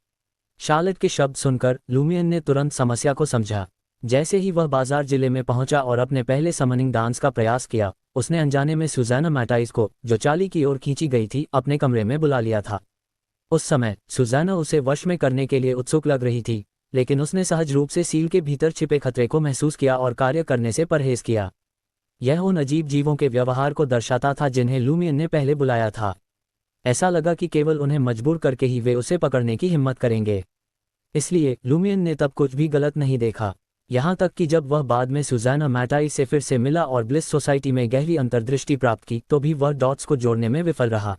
शार्लट के शब्द सुनकर लूमियन ने तुरंत समस्या को समझा। जैसे ही वह बाजार जिले में पहुंचा और अपने पहले समनिंग डांस का प्रयास किया, उसने अनजाने में सुज़ैना मैटाइस को, जो चाली की ओर खींची गई थी, अपने कमरे में बुला लिया था। उस समय सुज़ैना उसे वश में करने के लिए उत्सुक लग रही थी, लेकिन उसने सहज रूप से सील के भीतर छिपे खतरे को महसूस किया और कार्य करने से परहेज किया। यह उन अजीब जीवों के व्यवहार को दर्शाता था जिन्हें लूमियन ने पहले बुलाया था। ऐसा लगा कि केवल उन्हें मजबूर करके ही वे उसे पकड़ने की हिम्मत करेंगे। इसलिए लूमियन ने तब कुछ भी गलत नहीं देखा, यहाँ तक कि जब वह बाद में सुज़ैना मैटाइस से फिर से मिला और ब्लिस सोसाइटी में गहरी अंतर्दृष्टि प्राप्त की, तो भी वह डॉट्स को जोड़ने में विफल रहा।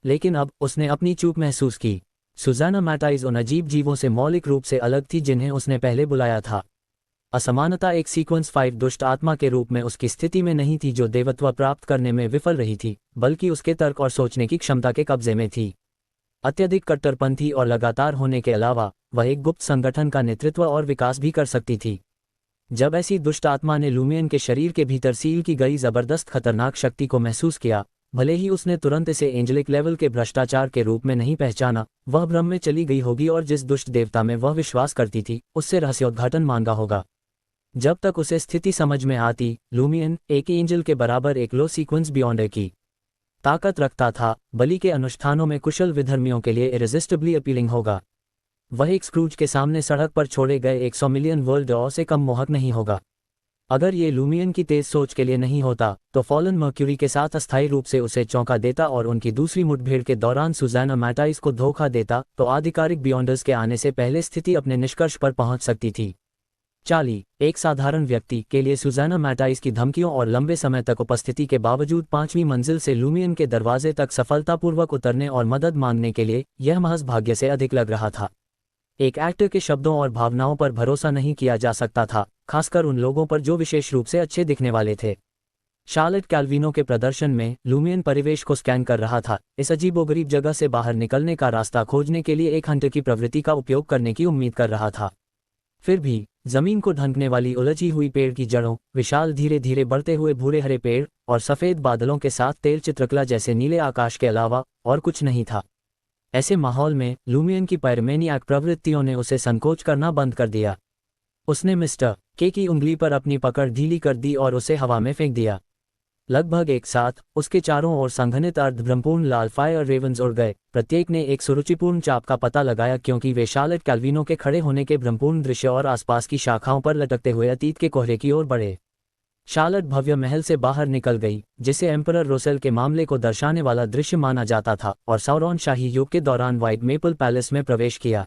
लेकिन अब उसने अपनी चूक महसूस की। सुज़ैना मैटाइस उन अजीब जीवों से मौलिक रूप से अलग थी जिन्हें उसने पहले बुलाया था। असमानता एक सीक्वेंस 5 दुष्ट आत्मा के रूप में उसकी स्थिति में नहीं थी जो देवत्व प्राप्त करने में विफल रही थी, बल्कि उसके तर्क और सोचने की क्षमता के कब्जे में थी। अत्यधिक कट्टरपंथी और लगातार होने के अलावा वह एक गुप्त संगठन का नेतृत्व और विकास भी कर सकती थी। जब ऐसी दुष्ट आत्मा ने लूमियन के शरीर के भीतर सील की गई जबरदस्त खतरनाक शक्ति को महसूस किया, भले ही उसने तुरंत इसे एंजेलिक लेवल के भ्रष्टाचार के रूप में नहीं पहचाना, वह भ्रम में चली गई होगी और जिस दुष्ट देवता में वह विश्वास करती थी, उससे रहस्योद्घाटन मांगा होगा। जब तक उसे स्थिति समझ में आती, लूमियन एक एंजल के बराबर एक लो सीक्वेंस बियॉन्डर की ताकत रखता था, बलि के अनुष्ठानों में कुशल विधर्मियों के लिए इरेजिस्टिबली अपीलिंग होगा। वह एक स्क्रूज के सामने सड़क पर छोड़े गए 100 मिलियन वर्ल्ड ऑ से कम मोहक नहीं होगा। अगर ये लूमियन की तेज सोच के लिए नहीं होता, तो फॉलन मर्क्यूरी के साथ अस्थायी रूप से उसे चौंका देता और उनकी दूसरी मुठभेड़ के दौरान सुज़ैना मैटाइस को धोखा देता, तो आधिकारिक बियॉन्डर्स के आने से पहले स्थिति अपने निष्कर्ष पर पहुंच सकती थी। चाली, एक साधारण व्यक्ति के लिए सुज़ैना मैटाइस की धमकियों और लंबे समय तक उपस्थिति के बावजूद 5वीं मंजिल से लूमियन के दरवाजे तक सफलतापूर्वक उतरने और मदद मांगने के लिए यह महज भाग्य से अधिक लग रहा था। एक एक्टर के शब्दों और भावनाओं पर भरोसा नहीं किया जा सकता था, खासकर उन लोगों पर जो विशेष रूप से अच्छे दिखने वाले थे। शार्लट कैल्विनो के प्रदर्शन में लूमियन परिवेश को स्कैन कर रहा था, इस अजीबोगरीब जगह से बाहर निकलने का रास्ता खोजने के लिए एक हंटर की प्रवृत्ति का उपयोग करने की उम्मीद कर रहा था। फिर भी जमीन को ढंकने वाली उलझी हुई पेड़ की जड़ों, विशाल धीरे धीरे बढ़ते हुए भूरे हरे पेड़ और सफ़ेद बादलों के साथ तेल चित्रकला जैसे नीले आकाश के अलावा और कुछ नहीं था। ऐसे माहौल में लूमियन की पायरोमैनियाक प्रवृत्तियों ने उसे संकोच करना बंद कर दिया। उसने मिस्टर के की उंगली पर अपनी पकड़ ढीली कर दी और उसे हवा में फेंक दिया। लगभग एक साथ उसके चारों ओर संघनित अर्धभ्रमपूर्ण लाल फायर रेवंस उड़ गए। प्रत्येक ने एक सुरुचिपूर्ण चाप का पता लगाया, क्योंकि वे शार्लट कैल्विनो के खड़े होने के भ्रमपूर्ण दृश्य और आसपास की शाखाओं पर लटकते हुए अतीत के कोहरे की ओर बढ़े। शार्लट भव्य महल से बाहर निकल गई, जिसे एम्परर रोसेल के मामले को दर्शाने वाला दृश्य माना जाता था, और साउरॉन शाही युग के दौरान व्हाइट मेपल पैलेस में प्रवेश किया।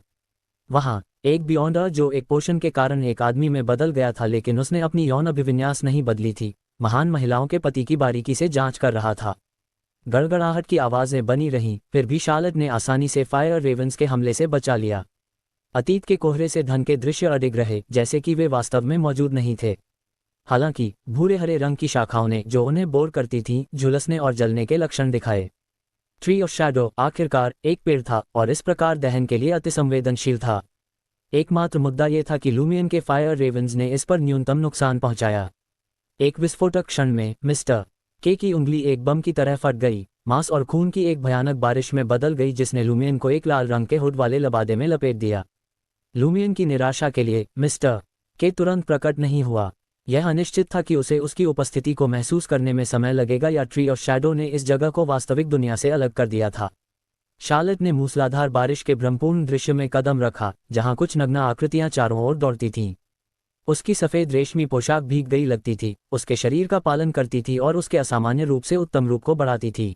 वहां एक बियॉन्डर जो एक पोषण के कारण एक आदमी में बदल गया था, लेकिन उसने अपनी यौन अभिविन्यास नहीं बदली थी, महान महिलाओं के पति की बारीकी से जांच कर रहा था। गड़गड़ाहट की आवाज़ें बनी रहीं, फिर भी शार्लेट ने आसानी से फायर रेवंस के हमले से बचा लिया। अतीत के कोहरे से धन के दृश्य अडिग रहे, जैसे कि वे वास्तव में मौजूद नहीं थे। हालांकि भूरे हरे रंग की शाखाओं ने, जो उन्हें बोर करती थीं, झुलसने और जलने के लक्षण दिखाए। ट्री ऑफ शैडो आखिरकार एक पेड़ था और इस प्रकार दहन के लिए अतिसंवेदनशील था। एकमात्र मुद्दा यह था कि लूमियन के फायर रेवंस ने इस पर न्यूनतम नुकसान पहुंचाया। एक विस्फोटक क्षण में मिस्टर के की उंगली एक बम की तरह फट गई, मांस और खून की एक भयानक बारिश में बदल गई जिसने लूमियन को एक लाल रंग के हुड वाले लबादे में लपेट दिया। लूमियन की निराशा के लिए मिस्टर के तुरंत प्रकट नहीं हुआ। यह अनिश्चित था कि उसे उसकी उपस्थिति को महसूस करने में समय लगेगा या ट्री ऑफ शैडो ने इस जगह को वास्तविक दुनिया से अलग कर दिया था। शार्लेट ने मूसलाधार बारिश के भ्रमपूर्ण दृश्य में कदम रखा, जहां कुछ नग्न आकृतियां चारों ओर दौड़ती थीं। उसकी सफ़ेद रेशमी पोशाक भीग गई लगती थी, उसके शरीर का पालन करती थी और उसके असामान्य रूप से उत्तम रूप को बढ़ाती थी।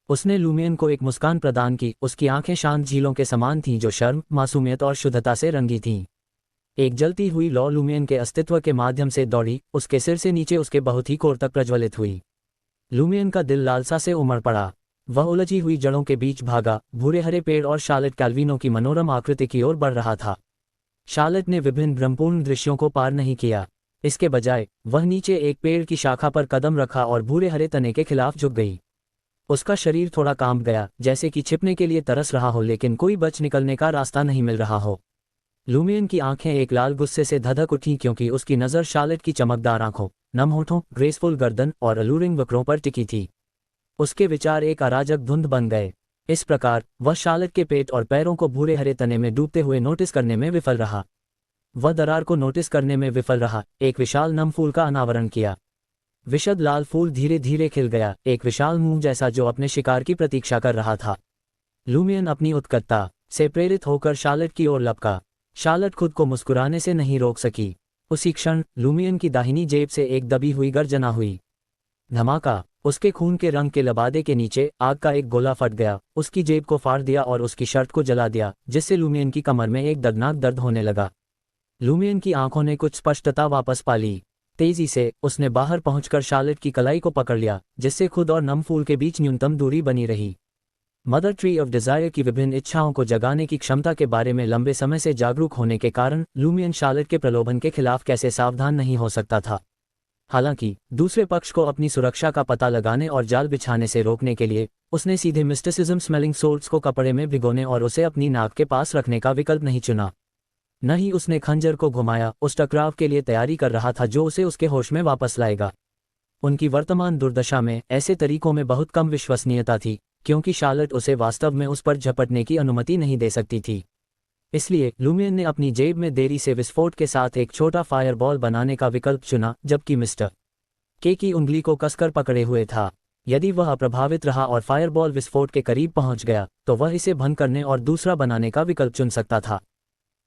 उसने लूमियन को एक मुस्कान प्रदान की, उसकी आंखें शांत झीलों के समान थीं जो शर्म, मासूमियत और शुद्धता से रंगी थीं। एक जलती हुई लौ लूमियन के अस्तित्व के माध्यम से दौड़ी, उसके सिर से नीचे उसके बहुत ही कोर तक प्रज्वलित हुई। लूमियन का दिल लालसा से उमड़ पड़ा। वह उलझी हुई जड़ों के बीच भागा, भूरे हरे पेड़ और शार्लेट कैल्विनो की मनोरम आकृति की ओर बढ़ रहा था। शार्लेट ने विभिन्न भ्रमपूर्ण दृश्यों को पार नहीं किया। इसके बजाय वह नीचे एक पेड़ की शाखा पर कदम रखा और भूरे हरे तने के खिलाफ झुक गई। उसका शरीर थोड़ा कांप गया, जैसे कि छिपने के लिए तरस रहा हो लेकिन कोई बच निकलने का रास्ता नहीं मिल रहा हो। लूमियन की आंखें एक लाल गुस्से से धधक उठीं क्योंकि उसकी नज़र शार्लेट की चमकदार आंखों, नम होठों, ग्रेसफुल गर्दन और अलूरिंग वक्रों पर टिकी थी। उसके विचार एक अराजक धुंध बन गए। इस प्रकार वह शार्लेट के पेट और पैरों को भूरे हरे तने में डूबते हुए नोटिस करने में विफल रहा। वह दरार को नोटिस करने में विफल रहा, एक विशाल नम फूल का अनावरण किया। विशद लाल फूल धीरे धीरे खिल गया, एक विशाल मुंह जैसा जो अपने शिकार की प्रतीक्षा कर रहा था। लूमियन अपनी उत्कटता से प्रेरित होकर शार्लेट की ओर लपका। शार्लेट खुद को मुस्कुराने से नहीं रोक सकी। उसी क्षण लूमियन की दाहिनी जेब से एक दबी हुई गर्जना हुई। धमाका! उसके खून के रंग के लबादे के नीचे आग का एक गोला फट गया, उसकी जेब को फाड़ दिया और उसकी शर्ट को जला दिया, जिससे लूमियन की कमर में एक दर्दनाक दर्द होने लगा। लूमियन की आंखों ने कुछ स्पष्टता वापस पा ली। तेजी से उसने बाहर पहुंचकर शार्लेट की कलाई को पकड़ लिया, जिससे खुद और नम फूल के बीच न्यूनतम दूरी बनी रही। मदर ट्री ऑफ डिजायर की विभिन्न इच्छाओं को जगाने की क्षमता के बारे में लंबे समय से जागरूक होने के कारण लूमियन शार्लेट के प्रलोभन के खिलाफ कैसे सावधान नहीं हो सकता था। हालांकि दूसरे पक्ष को अपनी सुरक्षा का पता लगाने और जाल बिछाने से रोकने के लिए उसने सीधे मिस्टिसिज्म स्मेलिंग सोल्ट्स को कपड़े में भिगोने और उसे अपनी नाक के पास रखने का विकल्प नहीं चुना। न ही उसने खंजर को घुमाया, उस टकराव के लिए तैयारी कर रहा था जो उसे उसके होश में वापस लाएगा। उनकी वर्तमान दुर्दशा में ऐसे तरीकों में बहुत कम विश्वसनीयता थी, क्योंकि शार्लेट उसे वास्तव में उस पर झपटने की अनुमति नहीं दे सकती थी। इसलिए लूमियन ने अपनी जेब में देरी से विस्फोट के साथ एक छोटा फायरबॉल बनाने का विकल्प चुना, जबकि मिस्टर के की उंगली को कसकर पकड़े हुए था। यदि वह अप्रभावित रहा और फायरबॉल विस्फोट के करीब पहुंच गया, तो वह इसे भंग करने और दूसरा बनाने का विकल्प चुन सकता था।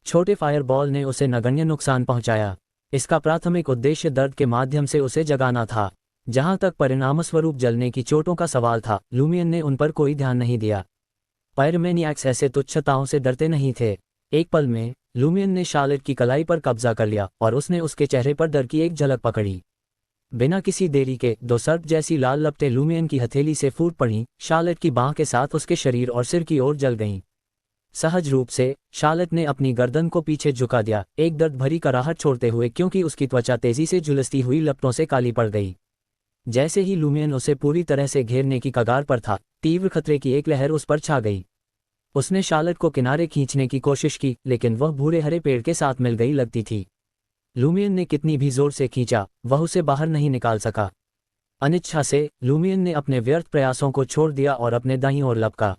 छोटे फायरबॉल ने उसे नगण्य नुकसान पहुंचाया। इसका प्राथमिक उद्देश्य दर्द के माध्यम से उसे जगाना था। जहां तक परिणामस्वरूप जलने की चोटों का सवाल था, लूमियन ने उन पर कोई ध्यान नहीं दिया। पायरोमैनियाक्स ऐसे तुच्छताओं से डरते नहीं थे। एक पल में लूमियन ने शार्लेट की कलाई पर कब्जा कर लिया और उसने उसके चेहरे पर डर की एक झलक पकड़ी। बिना किसी देरी के दो सर्प जैसी लाल लपटें लूमियन की हथेली से फूट पड़ीं, शार्लेट की बांह के साथ उसके शरीर और सिर की ओर जल गईं। सहज रूप से शार्लेट ने अपनी गर्दन को पीछे झुका दिया, एक दर्द भरी कराहट छोड़ते हुए, क्योंकि उसकी त्वचा तेजी से झुलसती हुई लपटों से काली पड़ गई। जैसे ही लूमियन उसे पूरी तरह से घेरने की कगार पर था, तीव्र खतरे की एक लहर उस पर छा गई। उसने शार्लेट को किनारे खींचने की कोशिश की, लेकिन वह भूरे हरे पेड़ के साथ मिल गई लगती थी। लूमियन ने कितनी भी जोर से खींचा, वह उसे बाहर नहीं निकाल सका। अनिच्छा से लूमियन ने अपने व्यर्थ प्रयासों को छोड़ दिया और अपने दाईं ओर लपका।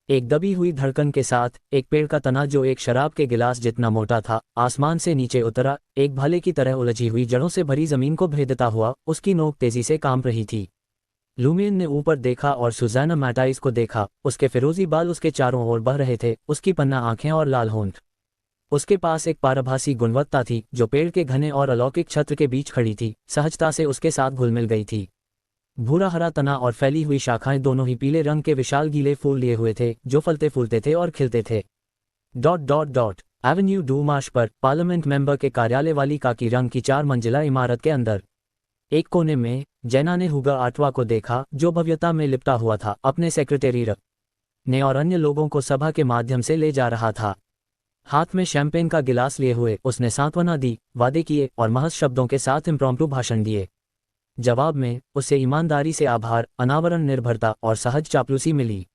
एक दबी हुई धड़कन के साथ एक पेड़ का तना जो एक शराब के गिलास जितना मोटा था, आसमान से नीचे उतरा। एक भाले की तरह उलझी हुई जड़ों से भरी जमीन को भेदता हुआ उसकी नोक तेजी से कांप रही थी। लूमियन ने ऊपर देखा और सुज़ैना मैटाइस को देखा। उसके फिरोजी बाल उसके चारों ओर बह रहे थे, उसकी पन्ना आंखें और लाल होंठ। उसके पास एक पारभासी गुणवत्ता थी जो पेड़ के घने और अलौकिक छत्र के बीच खड़ी थी, सहजता से उसके साथ घुल मिल गई थी। भूरा हरा तना और फैली हुई शाखाएं दोनों ही पीले रंग के विशाल गीले फूल लिए हुए थे, जो फलते फूलते थे और खिलते थे। Dot dot dot Avenue do Marsh पर पार्लियामेंट मेंबर के कार्यालय वाली काकी रंग की 4 मंजिला इमारत के अंदर एक कोने में जैना ने हुगा आठवा को देखा, जो भव्यता में लिपटा हुआ था, अपने सेक्रेटरी रख ने और अन्य लोगों को सभा के माध्यम से ले जा रहा था। हाथ में शैंपेन का गिलास लिए हुए उसने सांत्वना दी, वादे किए और महज शब्दों के साथ इम्प्रॉम्प्टू भाषण दिए। जवाब में उसे ईमानदारी से आभार, अनावरण निर्भरता और सहज चापलूसी मिली।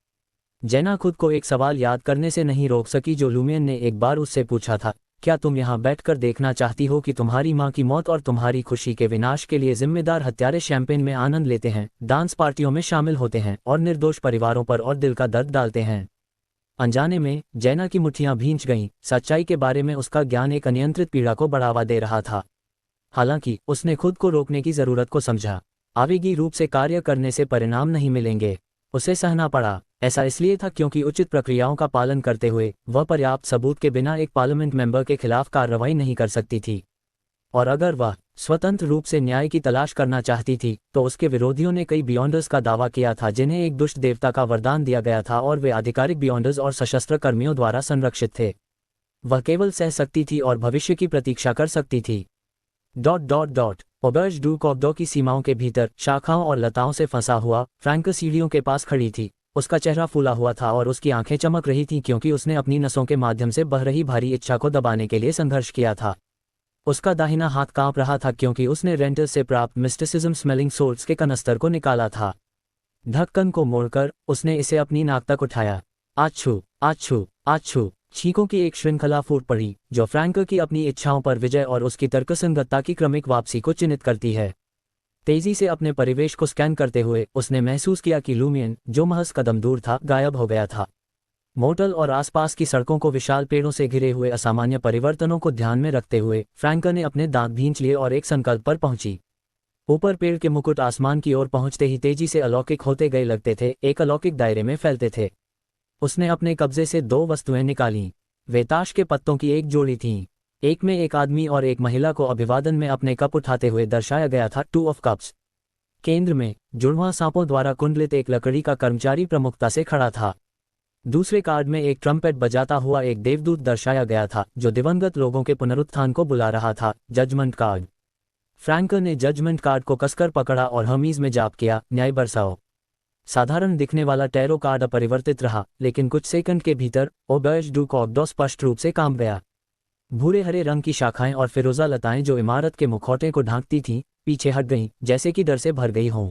जैना खुद को एक सवाल याद करने से नहीं रोक सकी जो लुमियन ने एक बार उससे पूछा था, क्या तुम यहाँ बैठकर देखना चाहती हो कि तुम्हारी माँ की मौत और तुम्हारी खुशी के विनाश के लिए जिम्मेदार हत्यारे शैंपेन में आनंद लेते हैं, डांस पार्टियों में शामिल होते हैं और निर्दोष परिवारों पर और दिल का दर्द डालते हैं। अनजाने में जैना की मुट्ठियां भींच गईं। सच्चाई के बारे में उसका ज्ञान एक अनियंत्रित पीड़ा को बढ़ावा दे रहा था। हालांकि उसने खुद को रोकने की जरूरत को समझा। आवेगी रूप से कार्य करने से परिणाम नहीं मिलेंगे। उसे सहना पड़ा। ऐसा इसलिए था क्योंकि उचित प्रक्रियाओं का पालन करते हुए वह पर्याप्त सबूत के बिना एक पार्लियामेंट मेंबर के खिलाफ कार्रवाई नहीं कर सकती थी। और अगर वह स्वतंत्र रूप से न्याय की तलाश करना चाहती थी तो उसके विरोधियों ने कई बियॉन्डर्स का दावा किया था जिन्हें एक दुष्ट देवता का वरदान दिया गया था और वे आधिकारिक बियॉन्डर्स और सशस्त्र कर्मियों द्वारा संरक्षित थे। वह केवल सह सकती थी और भविष्य की प्रतीक्षा कर सकती थी। ऑबर्ज डू कॉब्डो की सीमाओं के भीतर शाखाओं और लताओं से फंसा हुआ फ्रैंक सीढ़ियों के पास खड़ी थी। उसका चेहरा फूला हुआ था और उसकी आंखें चमक रही थीं क्योंकि उसने अपनी नसों के माध्यम से बह रही भारी इच्छा को दबाने के लिए संघर्ष किया था। उसका दाहिना हाथ कांप रहा था क्योंकि उसने रेंटल से प्राप्त मिस्टिसिज्म स्मेलिंग सोल्ट्स के कनस्तर को निकाला था। ढक्कन को मोड़कर उसने इसे अपनी नाक तक उठाया। आछू आछू आछू। छींकों की एक श्रृंखला फूट पड़ी जो फ्रैंक की अपनी इच्छाओं पर विजय और उसकी तर्कसंगतता की क्रमिक वापसी को चिन्हित करती है। तेजी से अपने परिवेश को स्कैन करते हुए उसने महसूस किया कि लुमियन, जो महज कदम दूर था, गायब हो गया था। मोटल और आसपास की सड़कों को विशाल पेड़ों से घिरे हुए असामान्य परिवर्तनों को ध्यान में रखते हुए फ्रैंक ने अपने दांत भींच लिए और एक संकल्प पर पहुंची। ऊपर पेड़ के मुकुट आसमान की ओर पहुंचते ही तेजी से अलौकिक होते गए लगते थे, एक अलौकिक दायरे में फैलते थे। उसने अपने कब्जे से 2 वस्तुएं निकालीं। वे ताश के पत्तों की एक जोड़ी थीं। एक में एक आदमी और एक महिला को अभिवादन में अपने कप उठाते हुए दर्शाया गया था, 2 ऑफ कप्स। केंद्र में जुड़वां सांपों द्वारा कुंडलित एक लकड़ी का कर्मचारी प्रमुखता से खड़ा था। दूसरे कार्ड में एक ट्रम्पेट बजाता हुआ एक देवदूत दर्शाया गया था जो दिवंगत लोगों के पुनरुत्थान को बुला रहा था, जजमेंट कार्ड। फ्रैंक ने जजमेंट कार्ड को कसकर पकड़ा और हमीज में जाप किया, न्याय बरसाओ। साधारण दिखने वाला टैरो कार्ड अपरिवर्तित रहा, लेकिन कुछ सेकंड के भीतर ऑबर्ज डू कॉब्डो स्पष्ट रूप से कांप गया। भूरे हरे रंग की शाखाएं और फिरोजा लताएं जो इमारत के मुखौटे को ढांकती थीं, पीछे हट गईं, जैसे कि डर से भर गई हों।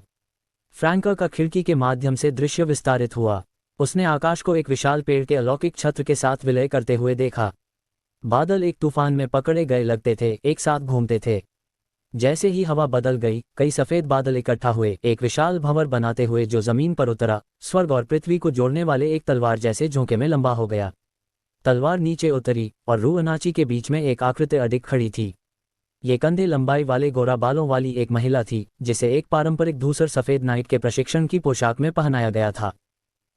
फ्रैंक का खिड़की के माध्यम से दृश्य विस्तारित हुआ। उसने आकाश को एक विशाल पेड़ के अलौकिक छत्र के साथ विलय करते हुए देखा। बादल एक तूफान में पकड़े गए लगते थे, एक साथ घूमते थे। जैसे ही हवा बदल गई, कई सफेद बादल इकट्ठा हुए, एक विशाल भंवर बनाते हुए जो जमीन पर उतरा, स्वर्ग और पृथ्वी को जोड़ने वाले एक तलवार जैसे झोंके में लंबा हो गया। तलवार नीचे उतरी और रूअनाची के बीच में एक आकृति अडिग खड़ी थी। ये कंधे लंबाई वाले गोरा बालों वाली एक महिला थी जिसे एक पारंपरिक धूसर सफेद नाइट के प्रशिक्षण की पोशाक में पहनाया गया था।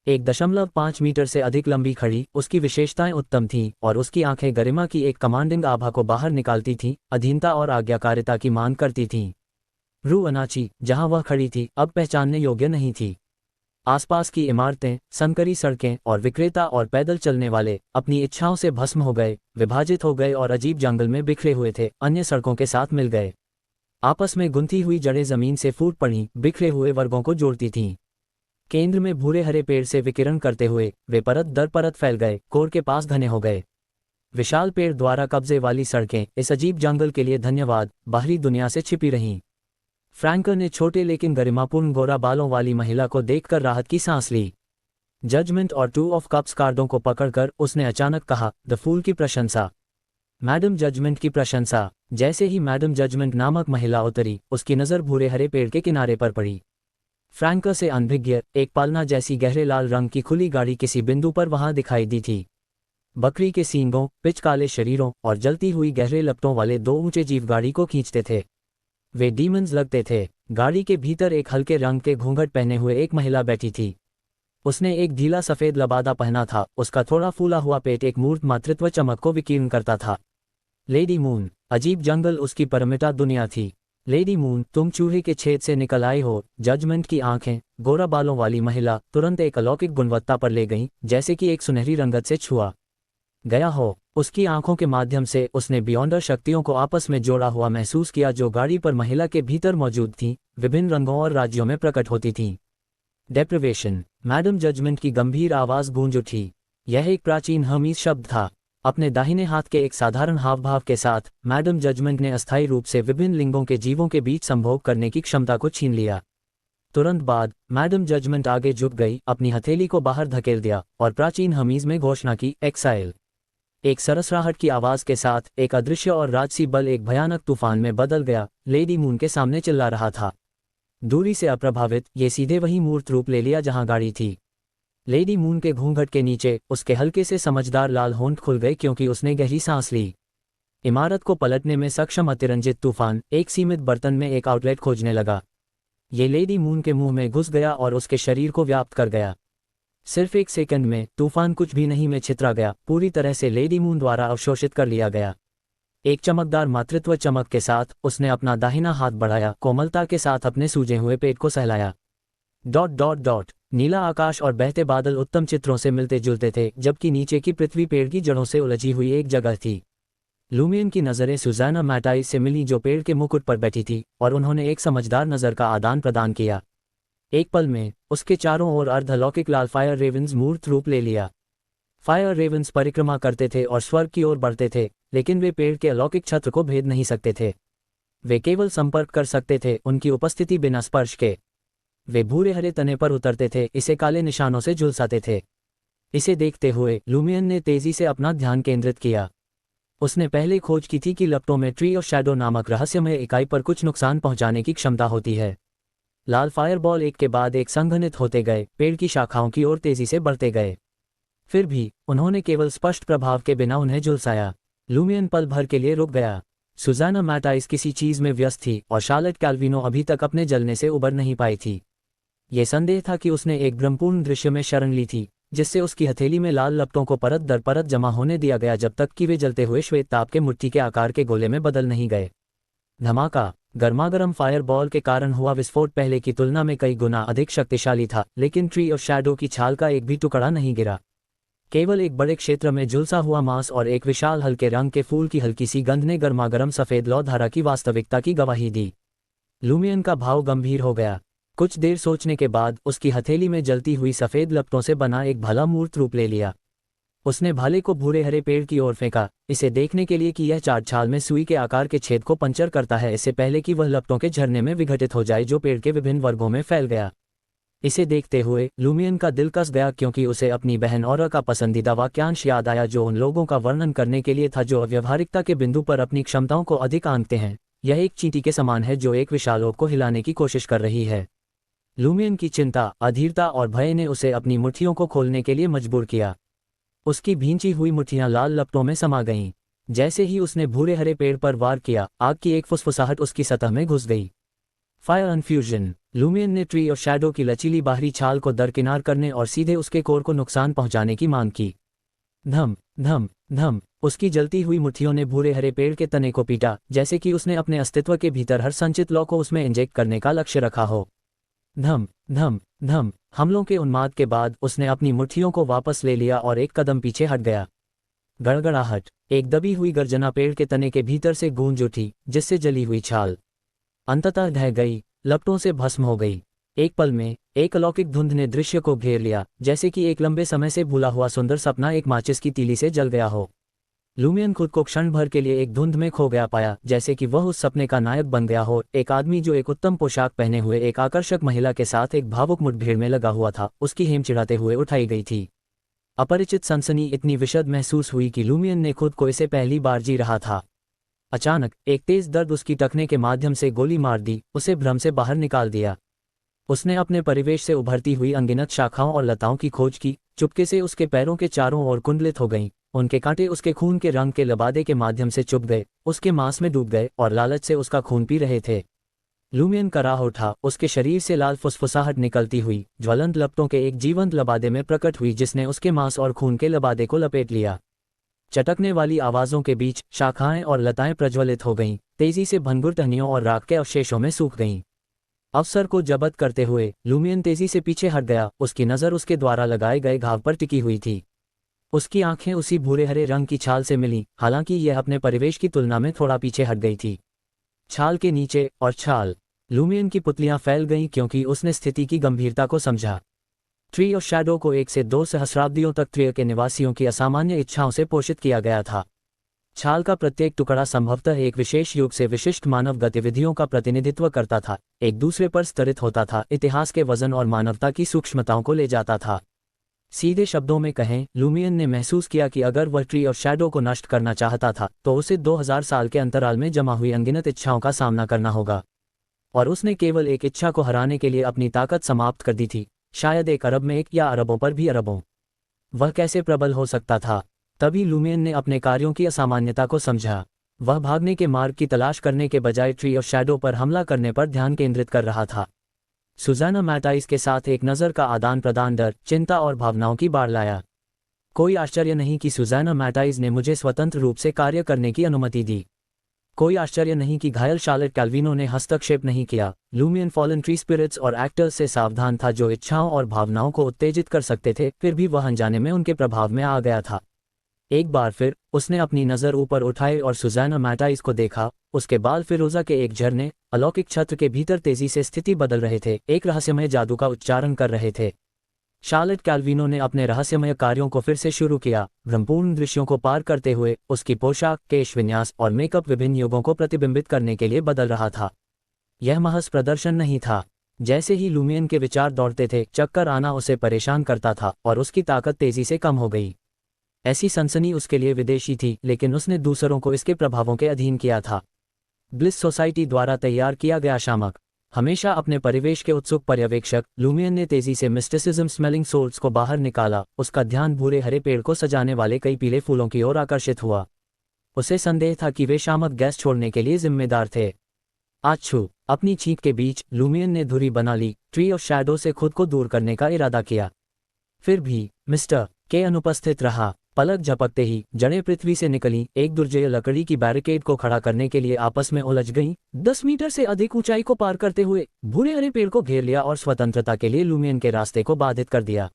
1.5 मीटर से अधिक लंबी खड़ी, उसकी विशेषताएं उत्तम थीं और उसकी आंखें गरिमा की एक कमांडिंग आभा को बाहर निकालती थीं, अधीनता और आज्ञाकारिता की मांग करती थीं। रूअनाची, जहां वह खड़ी थी, अब पहचानने योग्य नहीं थी। आसपास की इमारतें, संकरी सड़कें और विक्रेता और पैदल चलने वाले अपनी इच्छाओं से भस्म हो गए, विभाजित हो गए और अजीब जंगल में बिखरे हुए थे, अन्य सड़कों के साथ मिल गए। आपस में गुंथी हुई जड़ें जमीन से फूट पड़ी, बिखरे हुए वर्गों को जोड़ती थीं। केंद्र में भूरे हरे पेड़ से विकिरण करते हुए वे परत दर परत फैल गए, कोर के पास घने हो गए। विशाल पेड़ द्वारा कब्जे वाली सड़कें इस अजीब जंगल के लिए धन्यवाद बाहरी दुनिया से छिपी रहीं। फ्रैंक ने छोटे लेकिन गरिमापूर्ण गोरा बालों वाली महिला को देखकर राहत की सांस ली। जजमेंट और 2 ऑफ कप्स कार्डों को पकड़कर उसने अचानक कहा, द फूल की प्रशंसा। मैडम जजमेंट की प्रशंसा। जैसे ही मैडम जजमेंट नामक महिला उतरी, उसकी नज़र भूरे हरे पेड़ के किनारे पर पड़ी। फ्रैंक से अनभिज्ञ एक पालना जैसी गहरे लाल रंग की खुली गाड़ी किसी बिंदु पर वहां दिखाई दी थी। बकरी के सींगों, पिच काले शरीरों और जलती हुई गहरे लपटों वाले 2 ऊंचे जीव गाड़ी को खींचते थे। वे डीमंस लगते थे। गाड़ी के भीतर एक हल्के रंग के घूंघट पहने हुए एक महिला बैठी थी। उसने एक ढीला सफेद लबादा पहना था, उसका थोड़ा फूला हुआ पेट एक मूर्त मातृत्व चमक को विकीर्ण करता था। Lady moon. अजीब जंगल उसकी परमिता दुनिया थी। लेडी मून, तुम चूहे के छेद से निकल आई हो। जजमेंट की आंखें गोरा बालों वाली महिला तुरंत एक अलौकिक गुणवत्ता पर ले गईं, जैसे कि एक सुनहरी रंगत से छुआ गया हो। उसकी आंखों के माध्यम से उसने बियॉन्डर शक्तियों को आपस में जोड़ा हुआ महसूस किया जो गाड़ी पर महिला के भीतर मौजूद थीं, विभिन्न रंगों और राज्यों में प्रकट होती थीं। डेप्रिवेशन। मैडम जजमेंट की गंभीर आवाज गूंज उठी। यह एक प्राचीन हर्मीज शब्द था। अपने दाहिने हाथ के एक साधारण हावभाव के साथ मैडम जजमेंट ने अस्थायी रूप से विभिन्न लिंगों के जीवों के बीच संभोग करने की क्षमता को छीन लिया। तुरंत बाद मैडम जजमेंट आगे झुक गई, अपनी हथेली को बाहर धकेल दिया और प्राचीन हमीज में घोषणा की, एक्साइल। एक सरसराहट की आवाज के साथ एक अदृश्य और राजसी बल एक भयानक तूफान में बदल गया, लेडी मून के सामने चिल्ला रहा था। दूरी से अप्रभावित ये सीधे वही मूर्त रूप ले लिया जहां गाड़ी थी। लेडी मून के घूंघट के नीचे उसके हल्के से समझदार लाल होंठ खुल गए क्योंकि उसने गहरी सांस ली। इमारत को पलटने में सक्षम अतिरंजित तूफान एक सीमित बर्तन में एक आउटलेट खोजने लगा। ये लेडी मून के मुंह में घुस गया और उसके शरीर को व्याप्त कर गया। सिर्फ एक सेकंड में तूफान कुछ भी नहीं में छितरा गया, पूरी तरह से लेडी मून द्वारा अवशोषित कर लिया गया। एक चमकदार मातृत्व चमक के साथ उसने अपना दाहिना हाथ बढ़ाया, कोमलता के साथ अपने सूजे हुए पेट को सहलाया। Dot dot dot. नीला आकाश और बहते बादल उत्तम चित्रों से मिलते जुलते थे, जबकि नीचे की पृथ्वी पेड़ की जड़ों से उलझी हुई एक जगह थी। लूमियन की नज़रें सुज़ैना मैटाइस से मिली जो पेड़ के मुकुट पर बैठी थी, और उन्होंने एक समझदार नज़र का आदान प्रदान किया। एक पल में उसके चारों ओर अर्धलौकिक लाल फायर रेवंस मूर्त रूप ले लिया। फायर रेवंस परिक्रमा करते थे और स्वर्ग की ओर बढ़ते थे, लेकिन वे पेड़ के अलौकिक छत्र को भेद नहीं सकते थे। वे केवल संपर्क कर सकते थे, उनकी उपस्थिति बिना स्पर्श के। वे भूरे हरे तने पर उतरते थे, इसे काले निशानों से झुलसाते थे। इसे देखते हुए लूमियन ने तेजी से अपना ध्यान केंद्रित किया। उसने पहले खोज की थी कि लपटों में ट्री ऑफ शैडो नामक रहस्यमय इकाई पर कुछ नुकसान पहुंचाने की क्षमता होती है। लाल फायरबॉल एक के बाद एक संघनित होते गए, पेड़ की शाखाओं की ओर तेजी से बढ़ते गए। फिर भी उन्होंने केवल स्पष्ट प्रभाव के बिना उन्हें झुलसाया। लूमियन पल भर के लिए रुक गया। सुज़ैना मैटाइस किसी चीज में व्यस्त थी और शार्लेट कैल्विनो अभी तक अपने जलने से उबर नहीं पाई थी। ये संदेह था कि उसने एक भ्रमपूर्ण दृश्य में शरण ली थी, जिससे उसकी हथेली में लाल लपटों को परत दर परत जमा होने दिया गया जब तक कि वे जलते हुए श्वेत ताप के मुट्ठी के आकार के गोले में बदल नहीं गए। धमाका। गर्मागर्म फायरबॉल के कारण हुआ विस्फोट पहले की तुलना में कई गुना अधिक शक्तिशाली था, लेकिन ट्री ऑफ शैडो की छाल का एक भी टुकड़ा नहीं गिरा। केवल एक बड़े क्षेत्र में झुलसा हुआ मांस और एक विशाल हल्के रंग के फूल की हल्की सी गंध ने गर्मागर्म सफेद लौ धारा की वास्तविकता की गवाही दी। लूमियन का भाव गंभीर हो गया। कुछ देर सोचने के बाद उसकी हथेली में जलती हुई सफेद लपटों से बना एक भाला मूर्त रूप ले लिया। उसने भाले को भूरे हरे पेड़ की ओर फेंका, इसे देखने के लिए कि यह चार छाल में सुई के आकार के छेद को पंचर करता है, इससे पहले कि वह लपटों के झरने में विघटित हो जाए जो पेड़ के विभिन्न वर्गों में फैल गया। इसे देखते हुए लूमियन का दिल कस गया, क्योंकि उसे अपनी बहन औरा का पसंदीदा वाक्यांश याद आया जो उन लोगों का वर्णन करने के लिए था जो अव्यवहारिकता के बिंदु पर अपनी क्षमताओं को अधिक आंकते हैं। यह एक चींटी के समान है जो एक विशाल ओक को हिलाने की कोशिश कर रही है। लूमियन की चिंता, अधीरता और भय ने उसे अपनी मुट्ठियों को खोलने के लिए मजबूर किया। उसकी भींची हुई मुट्ठियां लाल लपटों में समा गईं। जैसे ही उसने भूरे हरे पेड़ पर वार किया, आग की एक फुसफुसाहट उसकी सतह में घुस गई। Fire infusion. लूमियन ने ट्री और शैडो की लचीली बाहरी छाल को दरकिनार करने और सीधे उसके कोर को नुकसान पहुंचाने की मांग की। धम धम धम। उसकी जलती हुई मुट्ठियों ने भूरे हरे पेड़ के तने को पीटा, जैसे कि उसने अपने अस्तित्व के भीतर हर संचित लौ को उसमें इंजेक्ट करने का लक्ष्य रखा हो। धम धम धम। हमलों के उन्माद के बाद उसने अपनी मुट्ठियों को वापस ले लिया और एक कदम पीछे हट गया। गड़गड़ाहट। एक दबी हुई गर्जना पेड़ के तने के भीतर से गूंज उठी, जिससे जली हुई छाल अंततः ढह गई, लपटों से भस्म हो गई। एक पल में एक अलौकिक धुंध ने दृश्य को घेर लिया, जैसे कि एक लंबे समय से भूला हुआ सुंदर सपना एक माचिस की तीली से जल गया हो। लूमियन खुद को क्षण भर के लिए एक धुंध में खो गया पाया, जैसे कि वह उस सपने का नायक बन गया हो। एक आदमी जो एक उत्तम पोशाक पहने हुए एक आकर्षक महिला के साथ एक भावुक मुठभेड़ में लगा हुआ था, उसकी हेम चिढ़ाते हुए उठाई गई थी। अपरिचित सनसनी इतनी विशद महसूस हुई कि लूमियन ने खुद को इसे पहली बार जी रहा था। अचानक एक तेज दर्द उसकी टखने के माध्यम से गोली मार दी, उसे भ्रम से बाहर निकाल दिया। उसने अपने परिवेश से उभरती हुई अनगिनत शाखाओं और लताओं की खोज की। चुपके से उसके पैरों के चारों ओर कुंडलित हो गईं। उनके कांटे उसके खून के रंग के लबादे के माध्यम से चुभ गए, उसके मांस में डूब गए और लालच से उसका खून पी रहे थे। लूमियन कराह उठा, उसके शरीर से लाल फुसफुसाहट निकलती हुई ज्वलंत लपटों के एक जीवंत लबादे में प्रकट हुई, जिसने उसके मांस और खून के लबादे को लपेट लिया। चटकने वाली आवाजों के बीच शाखाएं और लताएं प्रज्वलित हो गईं, तेजी से भंगुर टहनियों और राख के अवशेषों में सूख गईं। अवसर को जब्त करते हुए लूमियन तेजी से पीछे हट गया, उसकी नज़र उसके द्वारा लगाए गए घाव पर टिकी हुई थी। उसकी आंखें उसी भूरे हरे रंग की छाल से मिलीं, हालांकि यह अपने परिवेश की तुलना में थोड़ा पीछे हट गई थी। छाल के नीचे और छाल लूमियन की पुतलियां फैल गईं क्योंकि उसने स्थिति की गंभीरता को समझा। ट्री ऑफ शैडो को 1 से 2 सहस्राब्दियों तक ट्री के निवासियों की असामान्य इच्छाओं से पोषित किया गया था। छाल का प्रत्येक टुकड़ा संभवतः एक विशेष युग से विशिष्ट मानव गतिविधियों का प्रतिनिधित्व करता था, एक दूसरे पर स्तरित होता था, इतिहास के वजन और मानवता की सूक्ष्मताओं को ले जाता था। सीधे शब्दों में कहें, लूमियन ने महसूस किया कि अगर वह ट्री ऑफ शैडो को नष्ट करना चाहता था तो उसे 2000 साल के अंतराल में जमा हुई अनगिनत इच्छाओं का सामना करना होगा। और उसने केवल एक इच्छा को हराने के लिए अपनी ताकत समाप्त कर दी थी, शायद 1 अरब में एक या अरबों पर भी अरबों। वह कैसे प्रबल हो सकता था? तभी लूमियन ने अपने कार्यों की असामान्यता को समझा। वह भागने के मार्ग की तलाश करने के बजाय ट्री ऑफ शैडो पर हमला करने पर ध्यान केंद्रित कर रहा था। सुज़ाना मैटाइस के साथ एक नज़र का आदान प्रदान डर, चिंता और भावनाओं की बाढ़ लाया। कोई आश्चर्य नहीं कि सुज़ाना मैटाइस ने मुझे स्वतंत्र रूप से कार्य करने की अनुमति दी। कोई आश्चर्य नहीं कि घायल शार्लेट कैल्विनो ने हस्तक्षेप नहीं किया। लूमियन फॉलन ट्री स्पिरिट्स और एक्टर्स से सावधान था जो इच्छाओं और भावनाओं को उत्तेजित कर सकते थे, फिर भी वह अनजाने में उनके प्रभाव में आ गया था। एक बार फिर उसने अपनी नज़र ऊपर उठाई और सुज़ाना मैटाइस को देखा। उसके बाल फिरोजा के एक झरने अलौकिक छत्र के भीतर तेजी से स्थिति बदल रहे थे, एक रहस्यमय जादू का उच्चारण कर रहे थे। शार्लेट कैल्विनो ने अपने रहस्यमय कार्यों को फिर से शुरू किया, भ्रमपूर्ण दृश्यों को पार करते हुए। उसकी पोशाक, केश विन्यास और मेकअप विभिन्न युगों को प्रतिबिंबित करने के लिए बदल रहा था। यह महज प्रदर्शन नहीं था। जैसे ही लूमियन के विचार दौड़ते थे, चक्कर आना उसे परेशान करता था और उसकी ताकत तेजी से कम हो गई। ऐसी सनसनी उसके लिए विदेशी थी, लेकिन उसने दूसरों को इसके प्रभावों के अधीन किया था। ब्लिस सोसाइटी द्वारा तैयार किया गया शामक। हमेशा अपने परिवेश के उत्सुक पर्यवेक्षक, लूमियन ने तेजी से मिस्टिसिज्म स्मेलिंग सोल्स को बाहर निकाला। उसका ध्यान भूरे हरे पेड़ को सजाने वाले कई पीले फूलों की ओर आकर्षित हुआ। उसे संदेह था कि वे शामक गैस छोड़ने के लिए जिम्मेदार थे। आच्छू! अपनी छींक के बीच लूमियन ने धुरी बना ली, ट्री ऑफ शैडो से खुद को दूर करने का इरादा किया। फिर भी मिस्टर के अनुपस्थित रहा। पलक झपकते ही जड़ें पृथ्वी से निकलीं, एक दुर्जय लकड़ी की बैरिकेड को खड़ा करने के लिए आपस में उलझ गईं। 10 मीटर से अधिक ऊंचाई को पार करते हुए भूरे हरे पेड़ को घेर लिया और स्वतंत्रता के लिए लूमियन के रास्ते को बाधित कर दिया।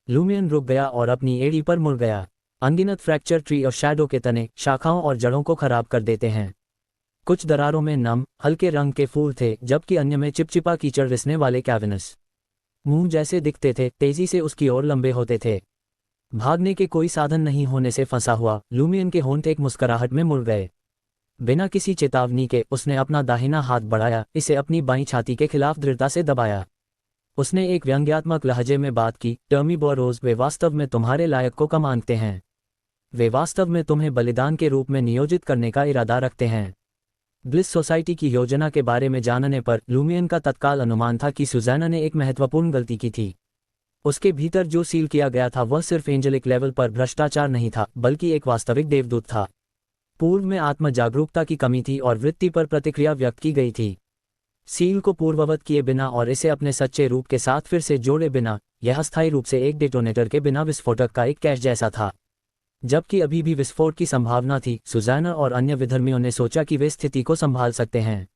लूमियन रुक गया और अपनी एड़ी पर मुड़ गया। अनगिनत फ्रैक्चर ट्री ऑफ शैडो के तने, शाखाओं और जड़ों को खराब कर देते हैं। कुछ दरारों में नम, हल्के रंग के फूल थे, जबकि अन्य में चिपचिपा कीचड़ रिसने वाले कैविनस मुंह जैसे दिखते थे, तेजी से उसकी ओर लंबे होते थे। भागने के कोई साधन नहीं होने से फंसा हुआ लूमियन के होंठ एक मुस्कुराहट में मुड़ गए। बिना किसी चेतावनी के उसने अपना दाहिना हाथ बढ़ाया, इसे अपनी बाईं छाती के खिलाफ दृढ़ता से दबाया। उसने एक व्यंग्यात्मक लहजे में बात की, टर्मी बोरोज, वे वास्तव में तुम्हारे लायक को कम आंकते हैं। वे वास्तव में तुम्हें बलिदान के रूप में नियोजित करने का इरादा रखते हैं। ब्लिस सोसाइटी की योजना के बारे में जानने पर लूमियन का तत्काल अनुमान था कि सुज़ाना ने एक महत्वपूर्ण गलती की थी। उसके भीतर जो सील किया गया था वह सिर्फ एंजेलिक लेवल पर भ्रष्टाचार नहीं था, बल्कि एक वास्तविक देवदूत था। पूर्व में आत्म जागरूकता की कमी थी और वृत्ति पर प्रतिक्रिया व्यक्त की गई थी। सील को पूर्ववत किए बिना और इसे अपने सच्चे रूप के साथ फिर से जोड़े बिना, यह अस्थायी रूप से एक डेटोनेटर के बिना विस्फोटक का एक कैश जैसा था। जबकि अभी भी विस्फोट की संभावना थी, सुज़ाना और अन्य विधर्मियों ने सोचा कि वे स्थिति को संभाल सकते हैं।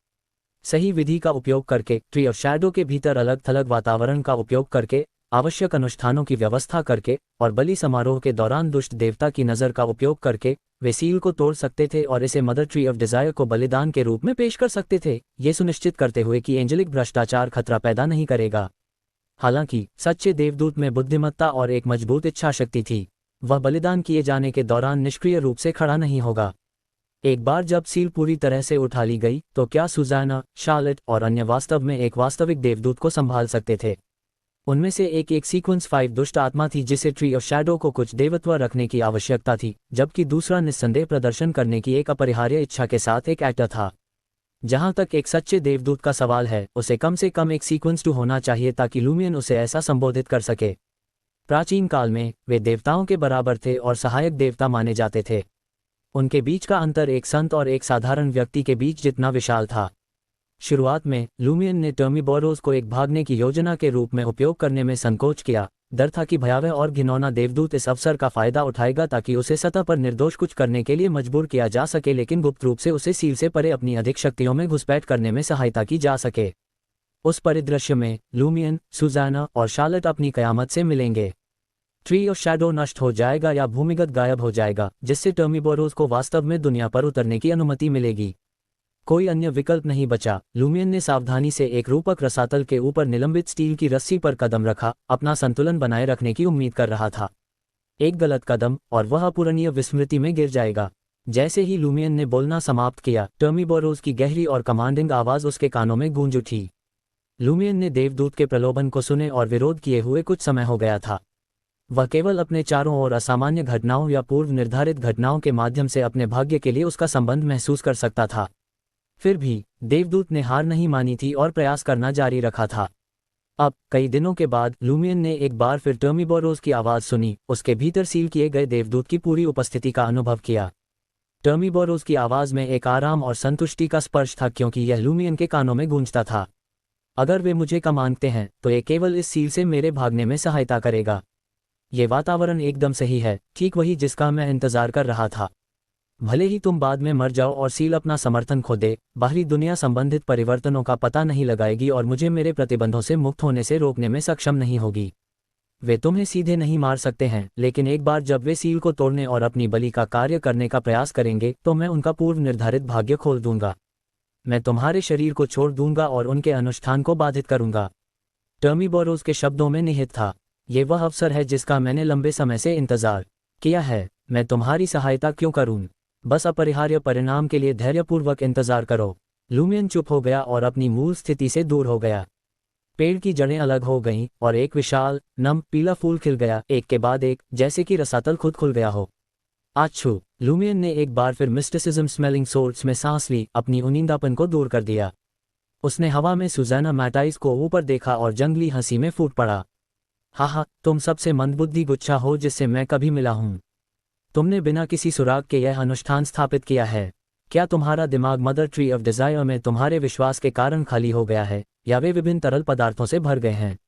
सही विधि का उपयोग करके, ट्री ऑफ शैडो के भीतर अलग थलग वातावरण का उपयोग करके, आवश्यक अनुष्ठानों की व्यवस्था करके और बलि समारोह के दौरान दुष्ट देवता की नज़र का उपयोग करके, वे सील को तोड़ सकते थे और इसे मदर ट्री ऑफ डिजायर को बलिदान के रूप में पेश कर सकते थे, ये सुनिश्चित करते हुए कि एंजेलिक भ्रष्टाचार खतरा पैदा नहीं करेगा। हालांकि सच्चे देवदूत में बुद्धिमत्ता और एक मजबूत इच्छा शक्ति थी। वह बलिदान किए जाने के दौरान निष्क्रिय रूप से खड़ा नहीं होगा। एक बार जब सील पूरी तरह से उठा ली गई, तो क्या सुज़ाना, शार्लेट और अन्य वास्तव में एक वास्तविक देवदूत को संभाल सकते थे? उनमें से एक सीक्वेंस 5 दुष्ट आत्मा थी जिसे ट्री ऑफ शैडो को कुछ देवत्व रखने की आवश्यकता थी, जबकि दूसरा निस्संदेह प्रदर्शन करने की एक अपरिहार्य इच्छा के साथ एक एक्टर था। जहां तक एक सच्चे देवदूत का सवाल है, उसे कम से कम एक सीक्वेंस 2 होना चाहिए ताकि लूमियन उसे ऐसा संबोधित कर सके। प्राचीन काल में वे देवताओं के बराबर थे और सहायक देवता माने जाते थे। उनके बीच का अंतर एक संत और एक साधारण व्यक्ति के बीच जितना विशाल था। शुरुआत में लूमियन ने टर्मी बोरोज को एक भागने की योजना के रूप में उपयोग करने में संकोच किया। डर था कि भयावह और घिनौना देवदूत इस अवसर का फायदा उठाएगा ताकि उसे सतह पर निर्दोष कुछ करने के लिए मजबूर किया जा सके, लेकिन गुप्त रूप से उसे सील से परे अपनी अधिक शक्तियों में घुसपैठ करने में सहायता की जा सके। उस परिदृश्य में लूमियन, सुज़ाना और शार्लेट अपनी कयामत से मिलेंगे। ट्री ऑफ शैडो नष्ट हो जाएगा या भूमिगत गायब हो जाएगा, जिससे टर्मीबोरोस को वास्तव में दुनिया पर उतरने की अनुमति मिलेगी। कोई अन्य विकल्प नहीं बचा। लूमियन ने सावधानी से एक रूपक रसातल के ऊपर निलंबित स्टील की रस्सी पर कदम रखा, अपना संतुलन बनाए रखने की उम्मीद कर रहा था। एक गलत कदम और वह अपूरणीय विस्मृति में गिर जाएगा। जैसे ही लूमियन ने बोलना समाप्त किया, टर्मीबोरोस की गहरी और कमांडिंग आवाज उसके कानों में गूंज उठी। लूमियन ने देवदूत के प्रलोभन को सुने और विरोध किए हुए कुछ समय हो गया था। वह केवल अपने चारों ओर असामान्य घटनाओं या पूर्व निर्धारित घटनाओं के माध्यम से अपने भाग्य के लिए उसका संबंध महसूस कर सकता था। फिर भी देवदूत ने हार नहीं मानी थी और प्रयास करना जारी रखा था। अब कई दिनों के बाद लूमियन ने एक बार फिर टर्मीबोरोस की आवाज़ सुनी, उसके भीतर सील किए गए देवदूत की पूरी उपस्थिति का अनुभव किया। टर्मीबोरोस की आवाज़ में एक आराम और संतुष्टि का स्पर्श था, क्योंकि यह लूमियन के कानों में गूंजता था। अगर वे मुझे मांगते हैं तो ये केवल इस सील से मेरे भागने में सहायता करेगा। ये वातावरण एकदम सही है, ठीक वही जिसका मैं इंतजार कर रहा था। भले ही तुम बाद में मर जाओ और सील अपना समर्थन खो दे, बाहरी दुनिया संबंधित परिवर्तनों का पता नहीं लगाएगी और मुझे मेरे प्रतिबंधों से मुक्त होने से रोकने में सक्षम नहीं होगी। वे तुम्हें सीधे नहीं मार सकते हैं, लेकिन एक बार जब वे सील को तोड़ने और अपनी बलि का कार्य करने का प्रयास करेंगे तो मैं उनका पूर्व निर्धारित भाग्य खोल दूंगा। मैं तुम्हारे शरीर को छोड़ दूंगा और उनके अनुष्ठान को बाधित करूंगा। टर्मीबोरोस के शब्दों में निहित था, ये वह अवसर है जिसका मैंने लंबे समय से इंतजार किया है। मैं तुम्हारी सहायता क्यों करूं? बस अपरिहार्य परिणाम के लिए धैर्यपूर्वक इंतजार करो। लूमियन चुप हो गया और अपनी मूल स्थिति से दूर हो गया। पेड़ की जड़ें अलग हो गईं और एक विशाल नम पीला फूल खिल गया, एक के बाद एक, जैसे कि रसातल खुद खुल गया हो। आच्छू! लूमियन ने एक बार फिर मिस्टिसिज्म स्मेलिंग सोर्ट्स में सांस ली, अपनी उनींदापन को दूर कर दिया। उसने हवा में सुज़ैना मैटाइस को ऊपर देखा और जंगली हंसी में फूट पड़ा। हा, तुम सबसे मंदबुद्धि गुच्छा हो जिससे मैं कभी मिला हूं। तुमने बिना किसी सुराग के यह अनुष्ठान स्थापित किया है। क्या तुम्हारा दिमाग मदर ट्री ऑफ डिजायर में तुम्हारे विश्वास के कारण खाली हो गया है, या वे विभिन्न तरल पदार्थों से भर गए हैं?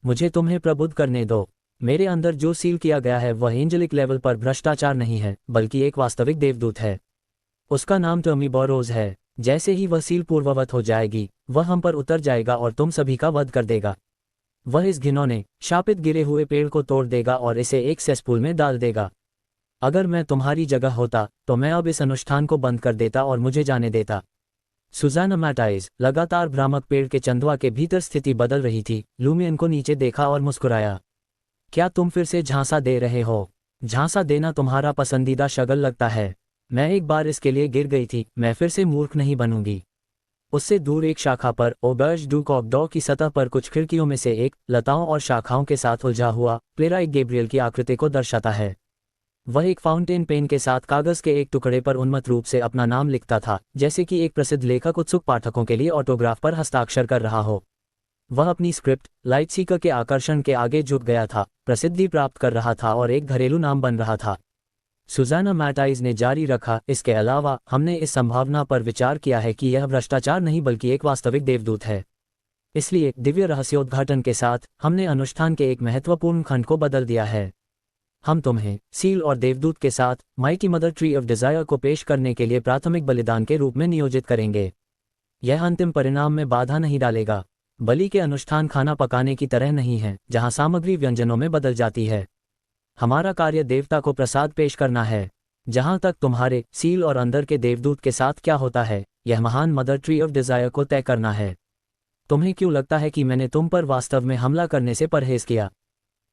मुझे तुम्हें प्रबुद्ध करने दो। मेरे अंदर जो सील किया गया है वह एंजेलिक लेवल पर भ्रष्टाचार नहीं है, बल्कि एक वास्तविक देवदूत है। उसका नाम टर्मीबोरोस है। जैसे ही वह सील पूर्ववत हो जाएगी, वह हम पर उतर जाएगा और तुम सभी का वध कर देगा। वह इस घिनौने शापित गिरे हुए पेड़ को तोड़ देगा और इसे एक सेसपूल में डाल देगा। अगर मैं तुम्हारी जगह होता तो मैं अब इस अनुष्ठान को बंद कर देता और मुझे जाने देता। सुज़ैना मैटाइस लगातार भ्रामक पेड़ के चंदवा के भीतर स्थिति बदल रही थी। लूमियन को नीचे देखा और मुस्कुराया। क्या तुम फिर से झांसा दे रहे हो? झांसा देना तुम्हारा पसंदीदा शगल लगता है। मैं एक बार इसके लिए गिर गई थी, मैं फिर से मूर्ख नहीं बनूंगी। उससे दूर एक शाखा पर ओबर्ज डू कॉकडॉ की सतह पर कुछ खिड़कियों में से एक, लताओं और शाखाओं के साथ उलझा हुआ प्लेराइट गैब्रियल की आकृति को दर्शाता है। वह एक फाउंटेन पेन के साथ कागज के एक टुकड़े पर उन्मत्त रूप से अपना नाम लिखता था, जैसे कि एक प्रसिद्ध लेखक उत्सुक पाठकों के लिए ऑटोग्राफ पर हस्ताक्षर कर रहा हो। वह अपनी स्क्रिप्ट लाइट सीकर के आकर्षण के आगे झुक गया था, प्रसिद्धि प्राप्त कर रहा था और एक घरेलू नाम बन रहा था। सुज़ैना मैटाइस ने जारी रखा, इसके अलावा हमने इस संभावना पर विचार किया है कि यह भ्रष्टाचार नहीं बल्कि एक वास्तविक देवदूत है। इसलिए दिव्य रहस्योद्घाटन के साथ हमने अनुष्ठान के एक महत्वपूर्ण खंड को बदल दिया है। हम तुम्हें सील और देवदूत के साथ mighty mother tree of desire को पेश करने के लिए प्राथमिक बलिदान के रूप में नियोजित करेंगे। यह अंतिम परिणाम में बाधा नहीं डालेगा। बलि के अनुष्ठान खाना पकाने की तरह नहीं है, जहां सामग्री व्यंजनों में बदल जाती है। हमारा कार्य देवता को प्रसाद पेश करना है। जहां तक तुम्हारे सील और अंदर के देवदूत के साथ क्या होता है, यह महान मदर ट्री ऑफ डिजायर को तय करना है। तुम्हें क्यों लगता है कि मैंने तुम पर वास्तव में हमला करने से परहेज किया?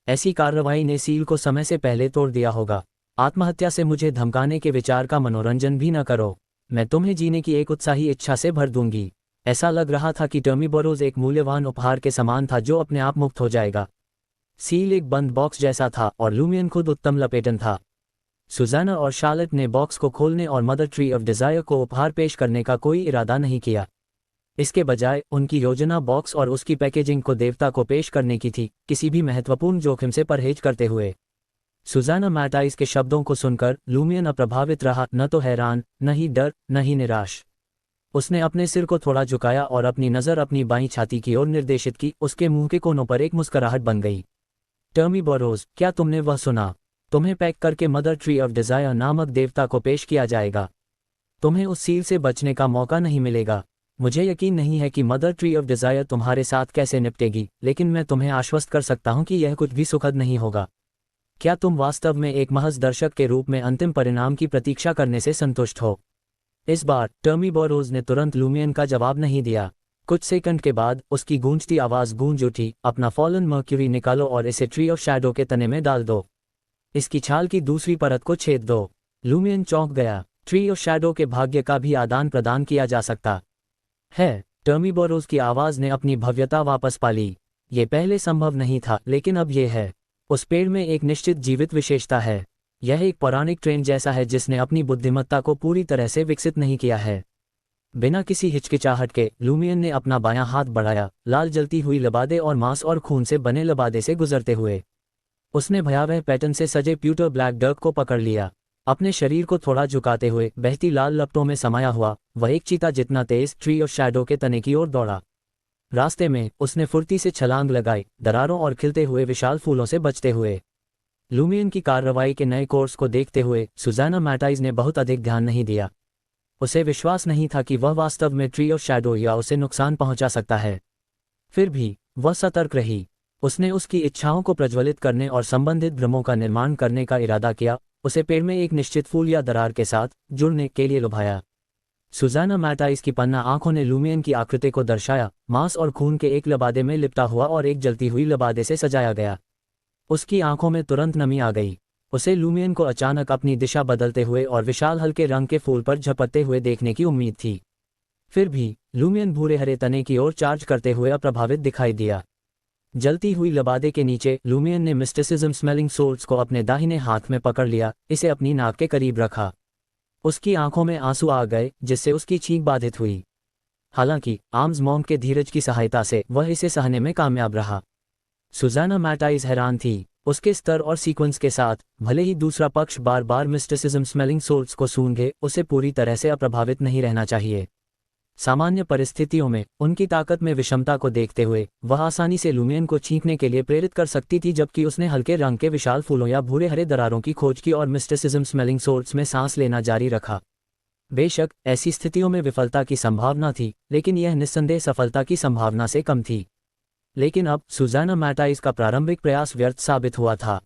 ऐसी कार्रवाई ने सील को समय से पहले तोड़ दिया होगा। आत्महत्या से मुझे धमकाने के विचार का मनोरंजन भी न करो। मैं तुम्हें जीने की एक उत्साही इच्छा से भर दूंगी। ऐसा लग रहा था कि टर्मीबोरोस एक मूल्यवान उपहार के समान था जो अपने आप मुक्त हो जाएगा। सील एक बंद बॉक्स जैसा था और लूमियन खुद उत्तम लपेटन था। सुज़ैना और शार्लेट ने बॉक्स को खोलने और मदर ट्री ऑफ डिजायर को उपहार पेश करने का कोई इरादा नहीं किया। इसके बजाय उनकी योजना बॉक्स और उसकी पैकेजिंग को देवता को पेश करने की थी, किसी भी महत्वपूर्ण जोखिम से परहेज करते हुए। सुज़ैना मैटाइस के शब्दों को सुनकर लूमियन अप्रभावित रहा, न तो हैरान, न ही डर, न ही निराश। उसने अपने सिर को थोड़ा झुकाया और अपनी नज़र अपनी बाईं छाती की ओर निर्देशित की। उसके मुंह के कोनों पर एक मुस्कुराहट बन गई। टर्मीबोरोस, क्या तुमने वह सुना? तुम्हें पैक करके मदर ट्री ऑफ डिजायर नामक देवता को पेश किया जाएगा। तुम्हें उस सील से बचने का मौका नहीं मिलेगा। मुझे यकीन नहीं है कि मदर ट्री ऑफ डिजायर तुम्हारे साथ कैसे निपटेगी, लेकिन मैं तुम्हें आश्वस्त कर सकता हूं कि यह कुछ भी सुखद नहीं होगा। क्या तुम वास्तव में एक महज दर्शक के रूप में अंतिम परिणाम की प्रतीक्षा करने से संतुष्ट हो? इस बार टर्मी बोरोज ने तुरंत लूमियन का जवाब नहीं दिया। कुछ सेकंड के बाद उसकी गूंजती आवाज गूंज उठी, अपना फॉलन मर्क्यूरी निकालो और इसे ट्री ऑफ शैडो के तने में डाल दो। इसकी छाल की दूसरी परत को छेद दो। लूमियन चौंक गया। ट्री ऑफ शैडो के भाग्य का भी आदान प्रदान किया जा सकता है। टर्मी बोरोज की आवाज ने अपनी भव्यता वापस पा ली। ये पहले संभव नहीं था, लेकिन अब ये है। उस पेड़ में एक निश्चित जीवित विशेषता है। यह एक पौराणिक ट्रेन जैसा है जिसने अपनी बुद्धिमत्ता को पूरी तरह से विकसित नहीं किया है। बिना किसी हिचकिचाहट के लूमियन ने अपना बायां हाथ बढ़ाया, लाल जलती हुई लबादे और मांस और खून से बने लबादे से गुजरते हुए। उसने भयावह पैटर्न से सजे प्यूटर ब्लैक डर्क को पकड़ लिया। अपने शरीर को थोड़ा झुकाते हुए बहती लाल लपटों में समाया हुआ वह एक चीता जितना तेज ट्री ऑफ शैडो के तने की ओर दौड़ा। रास्ते में उसने फुर्ती से छलांग लगाई, दरारों और खिलते हुए विशाल फूलों से बचते हुए। लूमियन की कार्रवाई के नए कोर्स को देखते हुए सुज़ैना मैटाइज ने बहुत अधिक ध्यान नहीं दिया। उसे विश्वास नहीं था कि वह वास्तव में ट्री ऑफ शैडो या उसे नुकसान पहुंचा सकता है। फिर भी वह सतर्क रही। उसने उसकी इच्छाओं को प्रज्वलित करने और संबंधित भ्रमों का निर्माण करने का इरादा किया, उसे पेड़ में एक निश्चित फूल या दरार के साथ जुड़ने के लिए लुभाया। सुज़ैना मैटाइज की पन्ना आंखों ने लूमियन की आकृति को दर्शाया, मांस और खून के एक लबादे में लिपटा हुआ और एक जलती हुई लबादे से सजाया गया। उसकी आंखों में तुरंत नमी आ गई। उसे लूमियन को अचानक अपनी दिशा बदलते हुए और विशाल हल्के रंग के फूल पर झपटते हुए देखने की उम्मीद थी। फिर भी लूमियन भूरे हरे तने की ओर चार्ज करते हुए अप्रभावित दिखाई दिया। जलती हुई लबादे के नीचे लूमियन ने मिस्टिसिज्म स्मेलिंग सोल्स को अपने दाहिने हाथ में पकड़ लिया, इसे अपनी नाक के करीब रखा। उसकी आंखों में आंसू आ गए जिससे उसकी चीख बाधित हुई। हालांकि आर्म्स मॉन्क के धीरज की सहायता से वह इसे सहने में कामयाब रहा। सुज़ैना मैटाइज हैरान थी। उसके स्तर और सीक्वेंस के साथ, भले ही दूसरा पक्ष बार बार मिस्टिसिज्म स्मेलिंग सोल्स को सूंघे, उसे पूरी तरह से अप्रभावित नहीं रहना चाहिए। सामान्य परिस्थितियों में उनकी ताकत में विषमता को देखते हुए वह आसानी से लूमियन को छींकने के लिए प्रेरित कर सकती थी, जबकि उसने हल्के रंग के विशाल फूलों या भूरे हरे दरारों की खोज की और मिस्टिसिज्म स्मेलिंग सोल्स में सांस लेना जारी रखा। बेशक ऐसी स्थितियों में विफलता की संभावना थी, लेकिन यह निस्संदेह सफलता की संभावना से कम थी। लेकिन अब सुज़ैना मैटाइज का प्रारंभिक प्रयास व्यर्थ साबित हुआ था।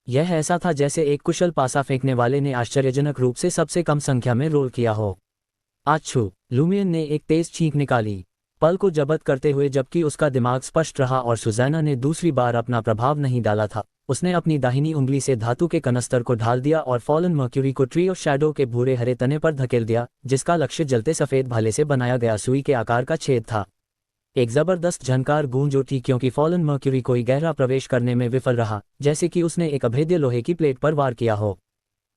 यह ऐसा था जैसे एक कुशल पासा फेंकने वाले ने आश्चर्यजनक रूप से सबसे कम संख्या में रोल किया हो। आच्छू! लूमियन ने एक तेज छींक निकाली, पल को जब्त करते हुए, जबकि उसका दिमाग स्पष्ट रहा और सुज़ैना ने दूसरी बार अपना प्रभाव नहीं डाला था। उसने अपनी दाहिनी उंगली से धातु के कनस्तर को ढाल दिया और फॉलन मर्क्यूरी को ट्री ऑफ शैडो के भूरे हरे तने पर धकेल दिया, जिसका लक्ष्य जलते सफेद भाले से बनाया गया सुई के आकार का छेद था। एक जबरदस्त झनकार गूंज उठी क्योंकि फॉलन मर्क्यूरी कोई गहरा प्रवेश करने में विफल रहा, जैसे कि उसने एक अभेद्य लोहे की प्लेट पर वार किया हो।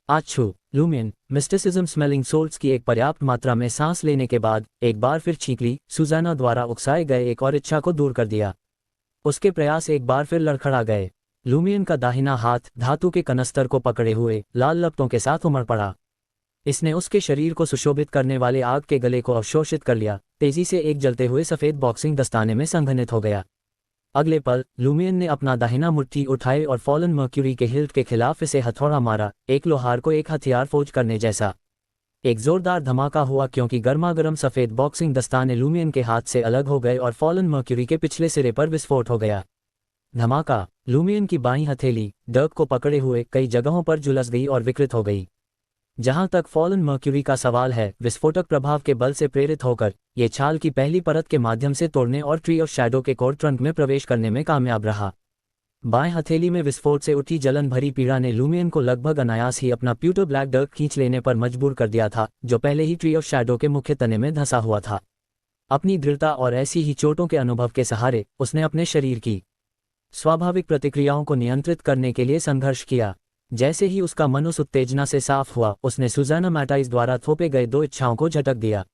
आच्छू! लूमियन मिस्टिसिज्म स्मेलिंग सोल्स की एक पर्याप्त मात्रा में सांस लेने के बाद एक बार फिर छींक ली। सुज़ैना द्वारा उकसाए गए एक और इच्छा को दूर कर दिया। उसके प्रयास एक बार फिर लड़खड़ा गए। लूमियन का दाहिना हाथ धातु के कनस्तर को पकड़े हुए लाल लपटों के साथ उमड़ पड़ा। इसने उसके शरीर को सुशोभित करने वाले आग के गले को अवशोषित कर लिया, तेजी से एक जलते हुए सफेद बॉक्सिंग दस्ताने में संघनित हो गया। अगले पल लूमियन ने अपना दाहिना मुट्ठी उठाए और फॉलन मर्क्यूरी के हिल्ट के खिलाफ इसे हथौड़ा मारा, एक लोहार को एक हथियार फोज करने जैसा। एक जोरदार धमाका हुआ क्योंकि गर्मागर्म सफेद बॉक्सिंग दस्ताने लूमियन के हाथ से अलग हो गए और फॉलन मर्क्यूरी के पिछले सिरे पर विस्फोट हो गया। धमाका! लूमियन की बाईं हथेली डर्क को पकड़े हुए कई जगहों पर झुलस गई और विकृत हो गई। जहां तक फॉलन मर्क्यूरी का सवाल है, विस्फोटक प्रभाव के बल से प्रेरित होकर ये छाल की पहली परत के माध्यम से तोड़ने और ट्री ऑफ शैडो के कोर ट्रंक में प्रवेश करने में कामयाब रहा। बाएं हथेली में विस्फोट से उठी जलन भरी पीड़ा ने लूमियन को लगभग अनायास ही अपना प्यूटर ब्लैक डर्क खींच लेने पर मजबूर कर दिया था, जो पहले ही ट्री ऑफ शैडो के मुख्य तने में धंसा हुआ था। अपनी दृढ़ता और ऐसी ही चोटों के अनुभव के सहारे उसने अपने शरीर की स्वाभाविक प्रतिक्रियाओं को नियंत्रित करने के लिए संघर्ष किया। जैसे ही उसका मन उस उत्तेजना से साफ हुआ, उसने सुज़ैना मैटाइज द्वारा थोपे गए दो इच्छाओं को झटक दिया।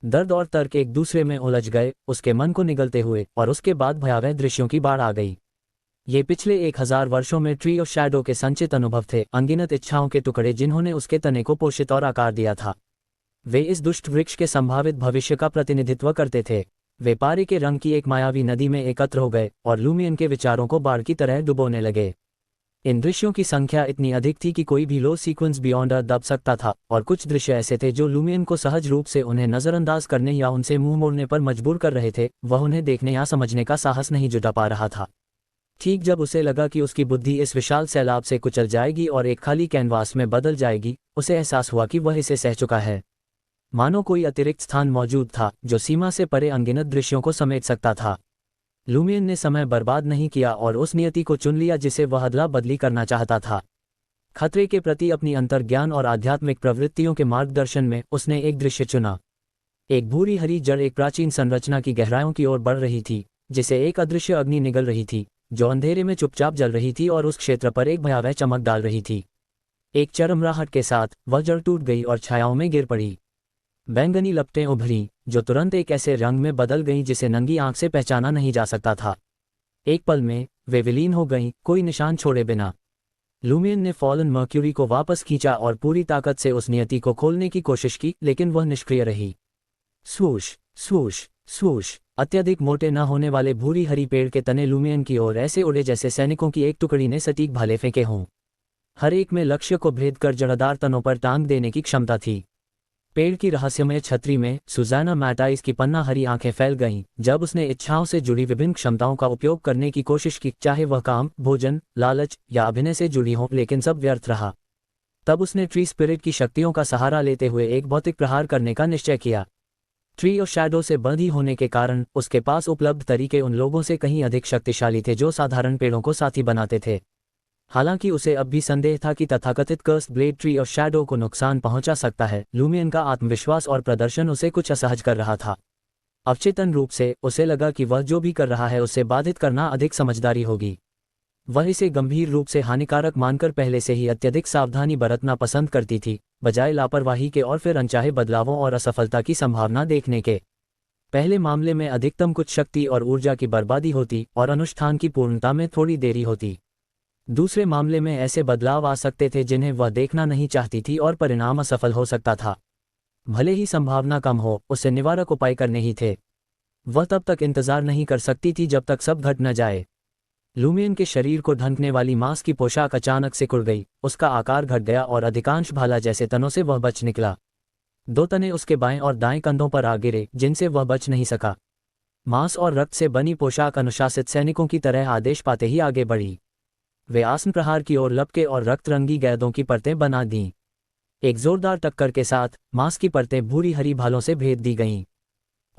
दर्द और तर्क एक दूसरे में उलझ गए, उसके मन को निगलते हुए, और उसके बाद भयावह दृश्यों की बाढ़ आ गई। ये पिछले 1000 वर्षों में ट्री ऑफ शैडो के संचित अनुभव थे, अनगिनत इच्छाओं के टुकड़े जिन्होंने उसके तने को पोषित और आकार दिया था। वे इस दुष्ट वृक्ष के संभावित भविष्य का प्रतिनिधित्व करते थे। वे पारे के रंग की एक मायावी नदी में एकत्र हो गए और लूमियन के विचारों को बाढ़ की तरह डुबोने लगे। इन दृश्यों की संख्या इतनी अधिक थी कि कोई भी लो सीक्वेंस बियॉन्ड दब सकता था, और कुछ दृश्य ऐसे थे जो लूमियन को सहज रूप से उन्हें नज़रअंदाज करने या उनसे मुंह मोड़ने पर मजबूर कर रहे थे। वह उन्हें देखने या समझने का साहस नहीं जुटा पा रहा था। ठीक जब उसे लगा कि उसकी बुद्धि इस विशाल सैलाब से कुचल जाएगी और एक खाली कैनवास में बदल जाएगी, उसे एहसास हुआ कि वह इसे सह चुका है। मानो कोई अतिरिक्त स्थान मौजूद था जो सीमा से परे अनगिनत दृश्यों को समेट सकता था। लूमियन ने समय बर्बाद नहीं किया और उस नियति को चुन लिया जिसे वह अदला बदली करना चाहता था। खतरे के प्रति अपनी अंतर्ज्ञान और आध्यात्मिक प्रवृत्तियों के मार्गदर्शन में उसने एक दृश्य चुना। एक भूरी हरी जड़ एक प्राचीन संरचना की गहराइयों की ओर बढ़ रही थी, जिसे एक अदृश्य अग्नि निगल रही थी, जो अंधेरे में चुपचाप जल रही थी और उस क्षेत्र पर एक भयावह चमक डाल रही थी। एक चरमराहट के साथ वह जड़ टूट गई और छायाओं में गिर पड़ी। बैंगनी लपटें उभरी, जो तुरंत एक ऐसे रंग में बदल गईं जिसे नंगी आंख से पहचाना नहीं जा सकता था। एक पल में वे विलीन हो गईं, कोई निशान छोड़े बिना। लूमियन ने फॉलन मर्क्यूरी को वापस खींचा और पूरी ताकत से उस नियति को खोलने की कोशिश की, लेकिन वह निष्क्रिय रही। स्वूश स्वूश स्वूश। अत्यधिक मोटे न होने वाले भूरी हरी पेड़ के तने लूमियन की ओर ऐसे उड़े जैसे सैनिकों की एक टुकड़ी ने सटीक भाले फेंके हों। हर एक में लक्ष्य को भेद कर जड़दार तनों पर टांग देने की क्षमता थी। पेड़ की रहस्यमय छतरी में सुज़ैना मैटाइस की पन्ना हरी आंखें फैल गईं जब उसने इच्छाओं से जुड़ी विभिन्न क्षमताओं का उपयोग करने की कोशिश की, चाहे वह काम, भोजन, लालच या अभिनय से जुड़ी हो, लेकिन सब व्यर्थ रहा। तब उसने ट्री स्पिरिट की शक्तियों का सहारा लेते हुए एक भौतिक प्रहार करने का निश्चय किया। ट्री और शैडो से बंधी होने के कारण उसके पास उपलब्ध तरीके उन लोगों से कहीं अधिक शक्तिशाली थे जो साधारण पेड़ों को साथी बनाते थे। हालांकि उसे अब भी संदेह था कि तथाकथित कर्स्ड ब्लेड ट्री और शैडो को नुकसान पहुंचा सकता है, लूमियन का आत्मविश्वास और प्रदर्शन उसे कुछ असहज कर रहा था। अवचेतन रूप से उसे लगा कि वह जो भी कर रहा है उसे बाधित करना अधिक समझदारी होगी। वह इसे गंभीर रूप से हानिकारक मानकर पहले से ही अत्यधिक सावधानी बरतना पसंद करती थी, बजाय लापरवाही के और फिर अनचाहे बदलावों और असफलता की संभावना देखने के। पहले मामले में अधिकतम कुछ शक्ति और ऊर्जा की बर्बादी होती और अनुष्ठान की पूर्णता में थोड़ी देरी होती। दूसरे मामले में ऐसे बदलाव आ सकते थे जिन्हें वह देखना नहीं चाहती थी और परिणाम असफल हो सकता था। भले ही संभावना कम हो, उसे निवारक उपाय करने ही थे। वह तब तक इंतजार नहीं कर सकती थी जब तक सब घट न जाए। लूमियन के शरीर को ढंकने वाली मांस की पोशाक अचानक सिकुड़ गई, उसका आकार घट गया और अधिकांश भाला जैसे तनों से वह बच निकला। 2 तने उसके बाएं और दाएं कंधों पर आ गिरे जिनसे वह बच नहीं सका। मांस और रक्त से बनी पोशाक अनुशासित सैनिकों की तरह आदेश पाते ही आगे बढ़ी। वे आसन प्रहार की ओर लपके और रक्त रंगी गेंदों की परतें बना दीं। एक जोरदार टक्कर के साथ मांस की परतें भूरी हरी भालों से भेद दी गईं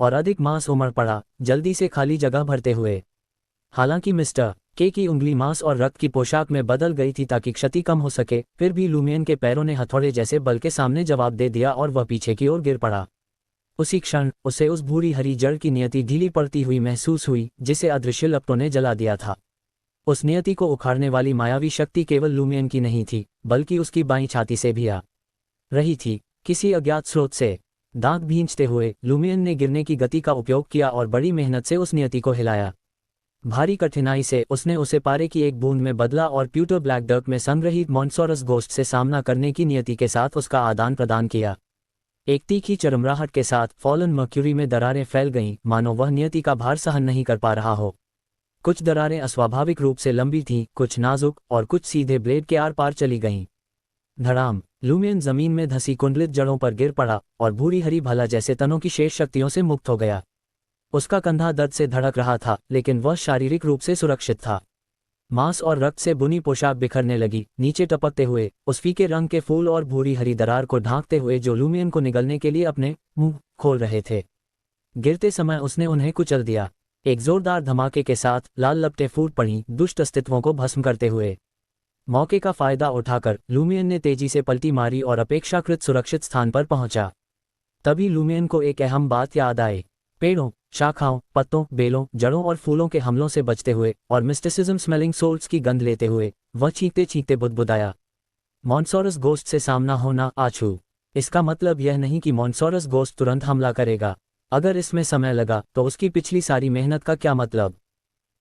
और अधिक मांस उमड़ पड़ा, जल्दी से खाली जगह भरते हुए। हालांकि मिस्टर के की उंगली मांस और रक्त की पोशाक में बदल गई थी ताकि क्षति कम हो सके, फिर भी लूमियन के पैरों ने हथौड़े जैसे बल के सामने जवाब दे दिया और वह पीछे की ओर गिर पड़ा। उसी क्षण उसे उस भूरी हरी जड़ की नियति ढीली पड़ती हुई महसूस हुई जिसे अदृश्य लपटों ने जला दिया था। उस नियति को उखाड़ने वाली मायावी शक्ति केवल लूमियन की नहीं थी, बल्कि उसकी बाईं छाती से भी आ रही थी, किसी अज्ञात स्रोत से। दांत भींचते हुए लूमियन ने गिरने की गति का उपयोग किया और बड़ी मेहनत से उस नियति को हिलाया। भारी कठिनाई से उसने उसे पारे की एक बूंद में बदला और प्यूटर ब्लैक डर्क में संग्रहित मॉन्सोरस गोस्ट से सामना करने की नियति के साथ उसका आदान प्रदान किया। एक तीखी चरमराहट के साथ फॉलन मर्क्यूरी में दरारें फैल गईं, मानो वह नियति का भार सहन नहीं कर पा रहा हो। कुछ दरारें अस्वाभाविक रूप से लंबी थीं, कुछ नाजुक और कुछ सीधे ब्लेड के आर पार चली गईं। धड़ाम, लूमियन जमीन में धसी कुंडलित जड़ों पर गिर पड़ा और भूरी हरी भाला जैसे तनों की शेष शक्तियों से मुक्त हो गया। उसका कंधा दर्द से धड़क रहा था, लेकिन वह शारीरिक रूप से सुरक्षित था। मांस और रक्त से बुनी पोशाक बिखरने लगी, नीचे टपकते हुए, उस फीके रंग के फूल और भूरी हरी दरार को ढांकते हुए जो लूमियन को निगलने के लिए अपने मुंह खोल रहे थे। गिरते समय उसने उन्हें कुचल दिया। एक जोरदार धमाके के साथ लाल लपटें फूट पड़ीं, दुष्ट अस्तित्वों को भस्म करते हुए। मौके का फायदा उठाकर लूमियन ने तेजी से पलटी मारी और अपेक्षाकृत सुरक्षित स्थान पर पहुंचा। तभी लूमियन को एक अहम बात याद आई। पेड़ों, शाखाओं, पत्तों, बेलों, जड़ों और फूलों के हमलों से बचते हुए और मिस्टिसिज्म स्मेलिंग सोल्ट्स की गंध लेते हुए वह चीखते चीखते बुदबुदाया, मॉन्सोरस गोस्ट से सामना होना आछू। इसका मतलब यह नहीं कि मॉन्सोरस गोस्ट तुरंत हमला करेगा। अगर इसमें समय लगा तो उसकी पिछली सारी मेहनत का क्या मतलब।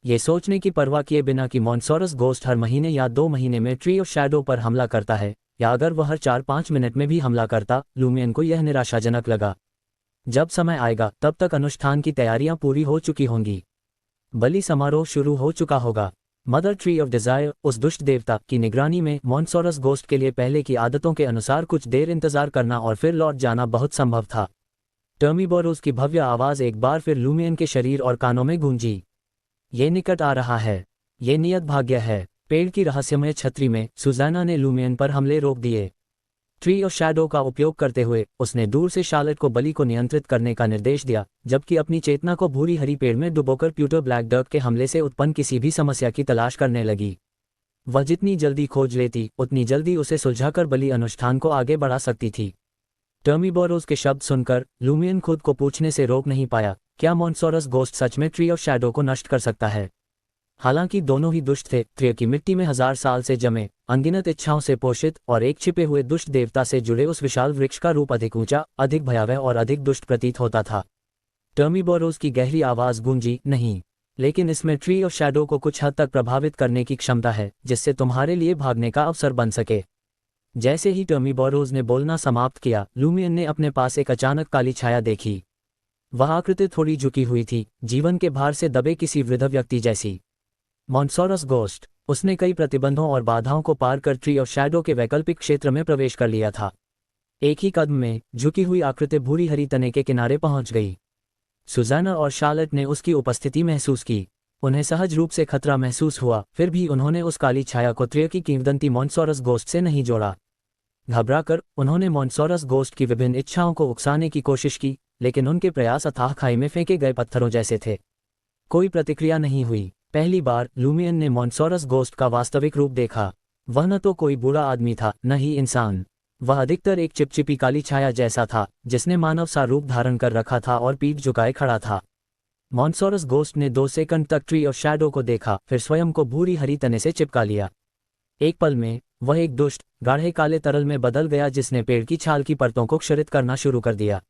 ये सोचने की परवाह किए बिना कि मॉन्सोरस गोस्ट हर महीने या 2 महीने में ट्री और शैडो पर हमला करता है, या अगर वह हर 4-5 मिनट में भी हमला करता, लूमियन को यह निराशाजनक लगा। जब समय आएगा तब तक अनुष्ठान की तैयारियां पूरी हो चुकी होंगी, बलि समारोह शुरू हो चुका होगा। मदर ट्री ऑफ डिजायर, उस दुष्ट देवता की निगरानी में मॉन्सोरस गोस्ट के लिए पहले की आदतों के अनुसार कुछ देर इंतजार करना और फिर लौट जाना बहुत संभव था। टर्मीबोरोस की भव्य आवाज एक बार फिर लूमियन के शरीर और कानों में गूंजी। ये निकट आ रहा है। ये नियत भाग्य है। पेड़ की रहस्यमय छतरी में सुज़ैना ने लूमियन पर हमले रोक दिए। ट्री ऑफ शैडो का उपयोग करते हुए उसने दूर से शार्लेट को बलि को नियंत्रित करने का निर्देश दिया, जबकि अपनी चेतना को भूरी हरी पेड़ में डुबोकर प्यूटर ब्लैक डक के हमले से उत्पन्न किसी भी समस्या की तलाश करने लगी। वह जितनी जल्दी खोज लेती उतनी जल्दी उसे सुलझाकर बलि अनुष्ठान को आगे बढ़ा सकती थी। टर्मीबोरोस के शब्द सुनकर लूमियन खुद को पूछने से रोक नहीं पाया, क्या मॉन्सोरस घोस्ट सच में ट्री ऑफ शैडो को नष्ट कर सकता है? हालांकि दोनों ही दुष्ट थे, त्रिय की मिट्टी में 1000 साल से जमे, अनगिनत इच्छाओं से पोषित और एक छिपे हुए दुष्ट देवता से जुड़े उस विशाल वृक्ष का रूप अधिक ऊंचा, अधिक भयावह और अधिक दुष्ट प्रतीत होता था। टर्मीबोरोस की गहरी आवाज गूंजी, नहीं, लेकिन इसमें ट्री ऑफ शैडो को कुछ हद तक प्रभावित करने की क्षमता है, जिससे तुम्हारे लिए भागने का अवसर बन सके। जैसे ही टर्मीबोरोस ने बोलना समाप्त किया, लूमियन ने अपने पास एक अचानक काली छाया देखी। वह आकृति थोड़ी झुकी हुई थी, जीवन के भार से दबे किसी वृद्ध व्यक्ति जैसी। मॉन्सोरस घोस्ट। उसने कई प्रतिबंधों और बाधाओं को पार कर ट्री ऑफ शैडो के वैकल्पिक क्षेत्र में प्रवेश कर लिया था। एक ही कदम में झुकी हुई आकृति भूरी हरी तने के किनारे पहुंच गई। सुज़ैना और शार्लेट ने उसकी उपस्थिति महसूस की। उन्हें सहज रूप से खतरा महसूस हुआ, फिर भी उन्होंने उस काली छाया को त्रिय की किंवदंती मॉन्सोरस घोस्ट से नहीं जोड़ा। घबराकर उन्होंने मॉन्सोरस घोस्ट की विभिन्न इच्छाओं को उकसाने की कोशिश की, लेकिन उनके प्रयास अथाह खाई में फेंके गए पत्थरों जैसे थे। कोई प्रतिक्रिया नहीं हुई। पहली बार लूमियन ने मॉन्सोरस घोस्ट का वास्तविक रूप देखा। वह न तो कोई बुरा आदमी था, न ही इंसान। वह अधिकतर एक चिपचिपी काली छाया जैसा था, जिसने मानव सा रूप धारण कर रखा था और पीठ झुकाए खड़ा था। मॉन्सोरस घोस्ट ने 2 सेकंड तक ट्री ऑफ शैडो को देखा, फिर स्वयं को भूरी हरी तने से चिपका लिया। एक पल में वह एक दुष्ट, गाढ़े काले तरल में बदल गया, जिसने पेड़ की छाल की परतों को क्षरित करना शुरू कर दिया।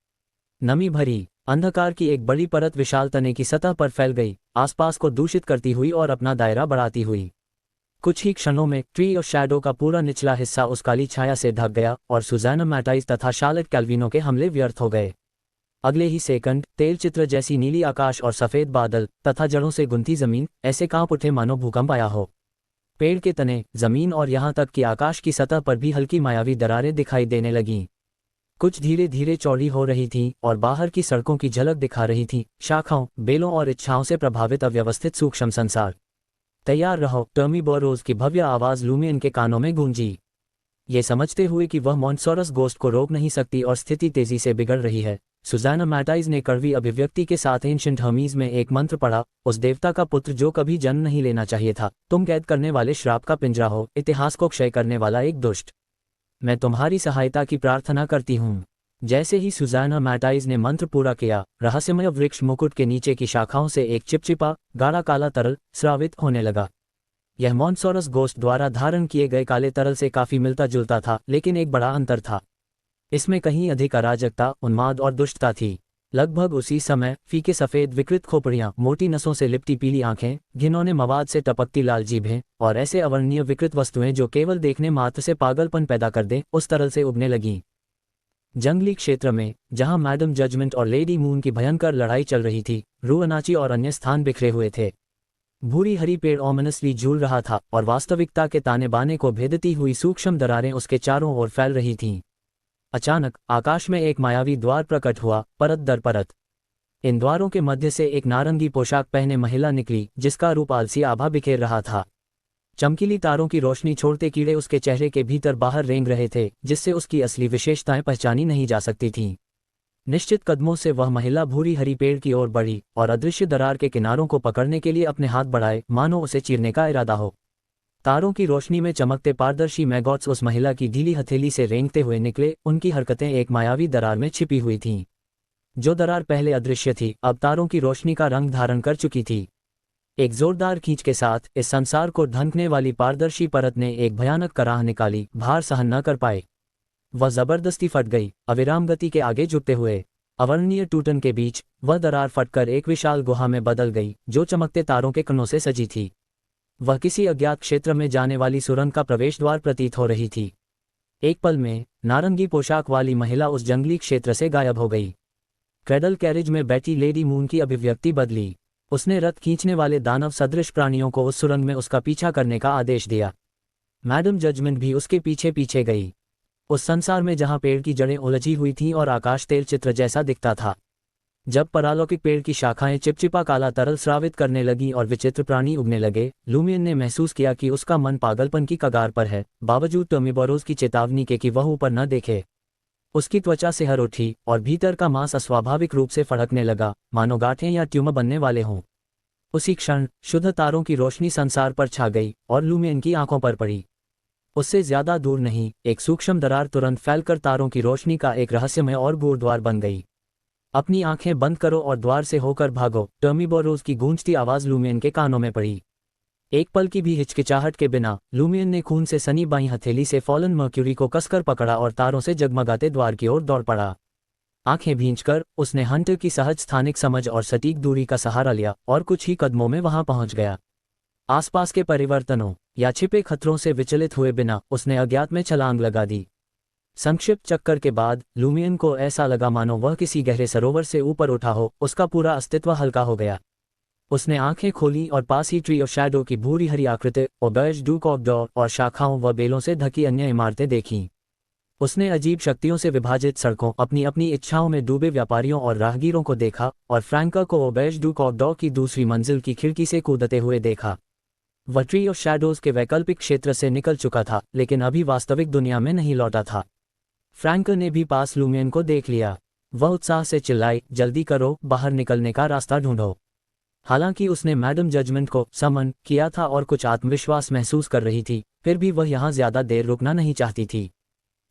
नमी भरी अंधकार की एक बड़ी परत विशाल तने की सतह पर फैल गई, आसपास को दूषित करती हुई और अपना दायरा बढ़ाती हुई। कुछ ही क्षणों में ट्री ऑफ शैडो का पूरा निचला हिस्सा उस काली छाया से ढक गया और सुज़ैना मैटाइस तथा शार्लेट कैल्विनो के हमले व्यर्थ हो गए। अगले ही सेकंड तेल चित्र जैसी नीली आकाश और सफेद बादल तथा जड़ों से गुंथी जमीन ऐसे कांप उठे मानो भूकंप आया हो। पेड़ के तने, जमीन और यहाँ तक कि आकाश की सतह पर भी हल्की मायावी दरारें दिखाई देने लगीं। कुछ धीरे धीरे चौड़ी हो रही थीं और बाहर की सड़कों की झलक दिखा रही थीं, शाखाओं, बेलों और इच्छाओं से प्रभावित अव्यवस्थित सूक्ष्म संसार। तैयार रहो, टर्मीबोरोस की भव्य आवाज लूमियन के कानों में गूंजी। ये समझते हुए कि वह मॉन्सोरस घोस्ट को रोक नहीं सकती और स्थिति तेजी से बिगड़ रही है, सुज़ैना मैटाइस ने कड़वी अभिव्यक्ति के साथ एंशिएंट हर्मीज में एक मंत्र पढ़ा। उस देवता का पुत्र जो कभी जन्म नहीं लेना चाहिए था, तुम कैद करने वाले श्राप का पिंजरा हो, इतिहास को क्षय करने वाला एक दुष्ट, मैं तुम्हारी सहायता की प्रार्थना करती हूँ। जैसे ही सुज़ैना मैटाइस ने मंत्र पूरा किया, रहस्यमय वृक्ष मुकुट के नीचे की शाखाओं से एक चिपचिपा गाढ़ा काला तरल स्रावित होने लगा। यह मॉन्सोरस घोस्ट द्वारा धारण किए गए काले तरल से काफी मिलता जुलता था, लेकिन एक बड़ा अंतर था। इसमें कहीं अधिक अराजकता, उन्माद और दुष्टता थी। लगभग उसी समय फीके सफेद विकृत खोपड़ियां, मोटी नसों से लिपटी पीली आंखें, घिनौने मवाद से टपकती लाल जीभें और ऐसे अवर्णनीय विकृत वस्तुएं जो केवल देखने मात्र से पागलपन पैदा कर दें, उस तरल से उगने लगीं। जंगली क्षेत्र में, जहां मैडम जजमेंट और लेडी मून की भयंकर लड़ाई चल रही थी, रूअनाची और अन्य स्थान बिखरे हुए थे। भूरी हरी पेड़ ओमिनसली झूल रहा था और वास्तविकता के ताने बाने को भेदती हुई सूक्ष्म दरारें उसके चारों ओर फैल रही थीं। अचानक आकाश में एक मायावी द्वार प्रकट हुआ, परत दर परत। इन द्वारों के मध्य से एक नारंगी पोशाक पहने महिला निकली, जिसका रूप आलसी आभा बिखेर रहा था। चमकीली तारों की रोशनी छोड़ते कीड़े उसके चेहरे के भीतर बाहर रेंग रहे थे, जिससे उसकी असली विशेषताएं पहचानी नहीं जा सकती थीं। निश्चित कदमों से वह महिला भूरी हरी पेड़ की ओर बढ़ी और अदृश्य दरार के किनारों को पकड़ने के लिए अपने हाथ बढ़ाए, मानो उसे चीरने का इरादा हो। तारों की रोशनी में चमकते पारदर्शी मैगॉट्स उस महिला की ढीली हथेली से रेंगते हुए निकले। उनकी हरकतें एक मायावी दरार में छिपी हुई थीं। जो दरार पहले अदृश्य थी, अब तारों की रोशनी का रंग धारण कर चुकी थी। एक जोरदार खींच के साथ इस संसार को ढंकने वाली पारदर्शी परत ने एक भयानक कराह निकाली, भार सहन न कर पाए। वह जबरदस्ती फट गई, अविराम गति के आगे झुकते हुए। अवर्णनीय टूटन के बीच वह दरार फटकर एक विशाल गुहा में बदल गई, जो चमकते तारों के कणों से सजी थी। वह किसी अज्ञात क्षेत्र में जाने वाली सुरंग का प्रवेश द्वार प्रतीत हो रही थी। एक पल में नारंगी पोशाक वाली महिला उस जंगली क्षेत्र से गायब हो गई। क्रेडल कैरिज में बैठी लेडी मून की अभिव्यक्ति बदली। उसने रथ खींचने वाले दानव सदृश प्राणियों को उस सुरंग में उसका पीछा करने का आदेश दिया। मैडम जजमेंट भी उसके पीछे पीछे गई, उस संसार में जहां पेड़ की जड़ें उलझी हुई थीं और आकाश तेल चित्र जैसा दिखता था। जब परालौकिक पेड़ की शाखाएं चिपचिपा काला तरल स्रावित करने लगी और विचित्र प्राणी उगने लगे, लूमियन ने महसूस किया कि उसका मन पागलपन की कगार पर है, बावजूद टर्मिबोरोस की चेतावनी के कि वह ऊपर न देखे। उसकी त्वचा सिहर उठी और भीतर का मांस अस्वाभाविक रूप से फड़कने लगा, मानो गांठें या ट्यूमर बनने वाले हों। उसी क्षण शुद्ध तारों की रोशनी संसार पर छा गई और लूमियन की आंखों पर पड़ी। उससे ज्यादा दूर नहीं, एक सूक्ष्म दरार तुरंत फैलकर तारों की रोशनी का एक रहस्यमय और गूढ़ द्वार बन गई। अपनी आंखें बंद करो और द्वार से होकर भागो, टर्मिबोरोस की गूंजती आवाज लूमियन के कानों में पड़ी। एक पल की भी हिचकिचाहट के बिना लूमियन ने खून से सनी बाईं हथेली से फॉलन मर्क्यूरी को कसकर पकड़ा और तारों से जगमगाते द्वार की ओर दौड़ पड़ा। आंखें भींचकर उसने हंटर की सहज स्थानिक समझ और सटीक दूरी का सहारा लिया और कुछ ही कदमों में वहां पहुंच गया। आसपास के परिवर्तनों या छिपे खतरों से विचलित हुए बिना उसने अज्ञात में छलांग लगा दी। संक्षिप्त चक्कर के बाद लूमियन को ऐसा लगा मानो वह किसी गहरे सरोवर से ऊपर उठा हो, उसका पूरा अस्तित्व हल्का हो गया। उसने आंखें खोली और पास ही ट्री ऑफ शैडो की भूरी हरी आकृति, ऑबर्ज डूक ऑफ डॉर और शाखाओं व बेलों से ढकी अन्य इमारतें देखीं। उसने अजीब शक्तियों से विभाजित सड़कों, अपनी अपनी इच्छाओं में डूबे व्यापारियों और राहगीरों को देखा और फ्रैंका को ऑबर्ज डूक ऑफ डॉर की दूसरी मंजिल की खिड़की से कूदते हुए देखा। वह ट्री ऑफ शैडोज के वैकल्पिक क्षेत्र से निकल चुका था, लेकिन अभी वास्तविक दुनिया में नहीं लौटा था। फ्रैंका ने भी पास लूमियन को देख लिया। वह उत्साह से चिल्लाई, जल्दी करो, बाहर निकलने का रास्ता ढूंढो। हालांकि उसने मैडम जजमेंट को समन किया था और कुछ आत्मविश्वास महसूस कर रही थी, फिर भी वह यहाँ ज्यादा देर रुकना नहीं चाहती थी।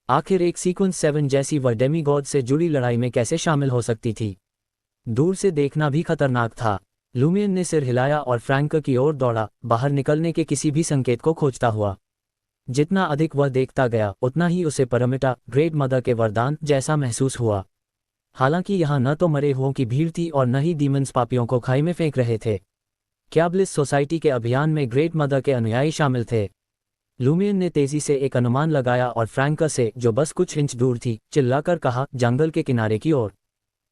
आखिर एक सीक्वेंस 7 जैसी वह डेमीगॉड से जुड़ी लड़ाई में कैसे शामिल हो सकती थी? दूर से देखना भी खतरनाक था। लूमियन ने सिर हिलाया और फ्रैंका की ओर दौड़ा, बाहर निकलने के किसी भी संकेत को खोजता हुआ। जितना अधिक वह देखता गया, उतना ही उसे परमिटा ग्रेट मदर के वरदान जैसा महसूस हुआ। हालांकि यहाँ न तो मरे हुओं की भीड़ थी और न ही डीमंस पापियों को खाई में फेंक रहे थे। क्या ब्लिस सोसाइटी के अभियान में ग्रेट मदर के अनुयायी शामिल थे? लूमियन ने तेजी से एक अनुमान लगाया और फ्रैंका से, जो बस कुछ इंच दूर थी, चिल्लाकर कहा, जंगल के किनारे की ओर।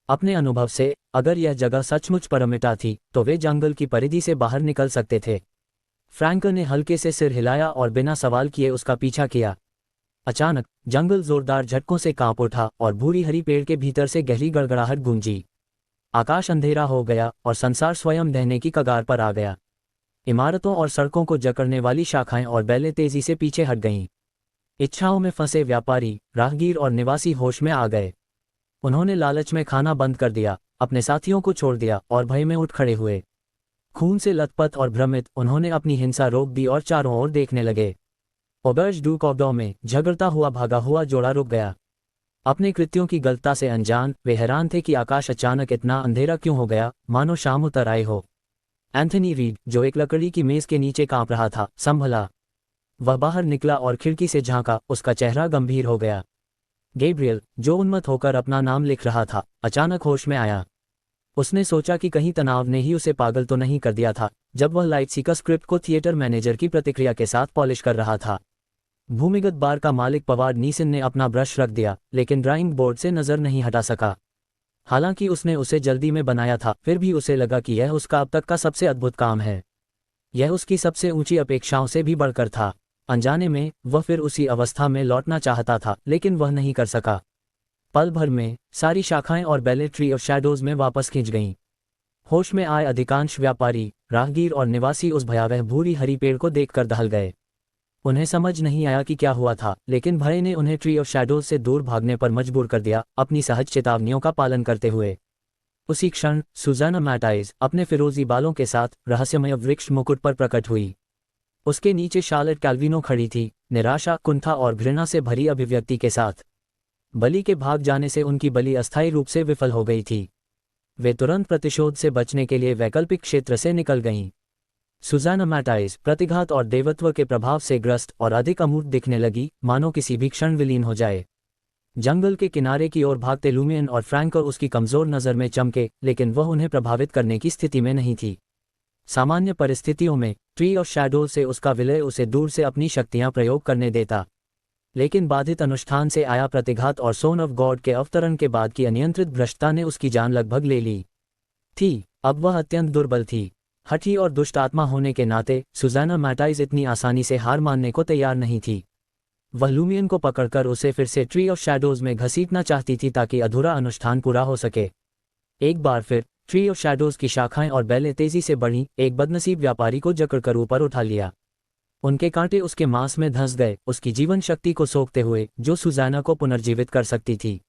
अपने अनुभव से, अगर यह जगह सचमुच परमिटा थी तो वे जंगल की परिधि से बाहर निकल सकते थे। फ्रैंका ने हल्के से सिर हिलाया और बिना सवाल किए उसका पीछा किया। अचानक जंगल जोरदार झटकों से कांप उठा और भूरी हरी पेड़ के भीतर से गहरी गड़गड़ाहट गूंजी। आकाश अंधेरा हो गया और संसार स्वयं ढहने की कगार पर आ गया। इमारतों और सड़कों को जकड़ने वाली शाखाएं और बेलें तेजी से पीछे हट गईं। इच्छाओं में फंसे व्यापारी, राहगीर और निवासी होश में आ गए। उन्होंने लालच में खाना बंद कर दिया, अपने साथियों को छोड़ दिया और भय में उठ खड़े हुए। खून से लथपथ और भ्रमित उन्होंने अपनी हिंसा रोक दी और चारों ओर देखने लगे। ऑबर्ज डूक ऑफ डॉर में झगड़ता हुआ भागा हुआ जोड़ा रुक गया। अपने कृत्यों की गलता से अनजान वे हैरान थे कि आकाश अचानक इतना अंधेरा क्यों हो गया, मानो शाम उतर आए हो। एंथनी रीड, जो एक लकड़ी की मेज के नीचे कांप रहा था, संभला। वह बाहर निकला और खिड़की से झांका, उसका चेहरा गंभीर हो गया। गैब्रियल, जो उन्मत्त होकर अपना नाम लिख रहा था, अचानक होश में आया। उसने सोचा कि कहीं तनाव ने ही उसे पागल तो नहीं कर दिया था, जब वह लाइटसीका स्क्रिप्ट को थिएटर मैनेजर की प्रतिक्रिया के साथ पॉलिश कर रहा था। भूमिगत बार का मालिक पवार्ड नीसन ने अपना ब्रश रख दिया, लेकिन ड्राइंग बोर्ड से नजर नहीं हटा सका। हालांकि उसने उसे जल्दी में बनाया था, फिर भी उसे लगा कि यह उसका अब तक का सबसे अद्भुत काम है। यह उसकी सबसे ऊंची अपेक्षाओं से भी बढ़कर था। अनजाने में वह फिर उसी अवस्था में लौटना चाहता था, लेकिन वह नहीं कर सका। पल भर में सारी शाखाएं और बेले ट्री ऑफ शैडोज में वापस खींच गईं। होश में आए अधिकांश व्यापारी, राहगीर और निवासी उस भयावह भूरी हरी पेड़ को देखकर दहल गए। उन्हें समझ नहीं आया कि क्या हुआ था, लेकिन भय ने उन्हें ट्री ऑफ शैडोज से दूर भागने पर मजबूर कर दिया, अपनी सहज चेतावनियों का पालन करते हुए। उसी क्षण सुजाना मैटाइज अपने फिरोजी बालों के साथ रहस्यमय वृक्ष मुकुट पर प्रकट हुई। उसके नीचे शार्लेट कैल्विनो खड़ी थी, निराशा, कुंठा और घृणा से भरी अभिव्यक्ति के साथ। बलि के भाग जाने से उनकी बलि अस्थायी रूप से विफल हो गई थी। वे तुरंत प्रतिशोध से बचने के लिए वैकल्पिक क्षेत्र से निकल गईं। सुजाना मैटाइज प्रतिघात और देवत्व के प्रभाव से ग्रस्त और अधिक अमूर्त दिखने लगी, मानो किसी भी क्षण विलीन हो जाए। जंगल के किनारे की ओर भागते लूमियन और फ्रैंक उसकी कमजोर नजर में चमके, लेकिन वह उन्हें प्रभावित करने की स्थिति में नहीं थी। सामान्य परिस्थितियों में ट्री ऑफ शैडो से उसका विलय उसे दूर से अपनी शक्तियां प्रयोग करने देता, लेकिन बाधित अनुष्ठान से आया प्रतिघात और सोन ऑफ गॉड के अवतरण के बाद की अनियंत्रित भ्रष्टता ने उसकी जान लगभग ले ली थी। अब वह अत्यंत दुर्बल थी। हठी और दुष्ट आत्मा होने के नाते सुजाना मैटाइज इतनी आसानी से हार मानने को तैयार नहीं थी। वह लूमियन को पकड़कर उसे फिर से ट्री ऑफ शैडोज में घसीटना चाहती थी ताकि अधूरा अनुष्ठान पूरा हो सके। एक बार फिर ट्री ऑफ शैडोज की शाखाएं और बेलें तेजी से बढ़ीं, एक बदनसीब व्यापारी को जकड़कर ऊपर उठा लिया। उनके कांटे उसके मांस में धंस गए, उसकी जीवन शक्ति को सोखते हुए, जो सुजाना को पुनर्जीवित कर सकती थी।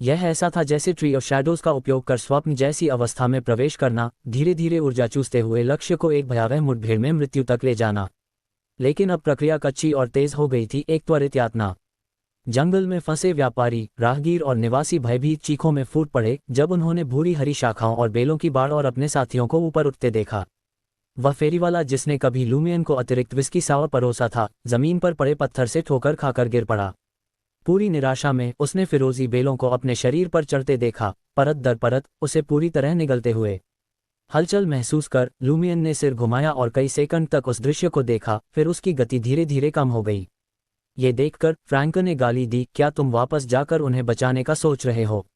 यह ऐसा था जैसे ट्री ऑफ शैडोज का उपयोग कर स्वप्न जैसी अवस्था में प्रवेश करना, धीरे धीरे ऊर्जा चूसते हुए लक्ष्य को एक भयावह मुठभेड़ में मृत्यु तक ले जाना। लेकिन अब प्रक्रिया कच्ची और तेज हो गई थी, एक त्वरित यातना। जंगल में फंसे व्यापारी, राहगीर और निवासी भयभीत चीखों में फूट पड़े जब उन्होंने भूरी हरी शाखाओं और बेलों की बाढ़ और अपने साथियों को ऊपर उठते देखा। वह फेरीवाला जिसने कभी लूमियन को अतिरिक्त विस्की सावा परोसा था, जमीन पर पड़े पत्थर से ठोकर खाकर गिर पड़ा। पूरी निराशा में उसने फिरोजी बेलों को अपने शरीर पर चढ़ते देखा, परत दर परत, उसे पूरी तरह निगलते हुए। हलचल महसूस कर लूमियन ने सिर घुमाया और कई सेकंड तक उस दृश्य को देखा, फिर उसकी गति धीरे धीरे कम हो गई। ये देखकर फ्रैंक ने गाली दी, क्या तुम वापस जाकर उन्हें बचाने का सोच रहे हो?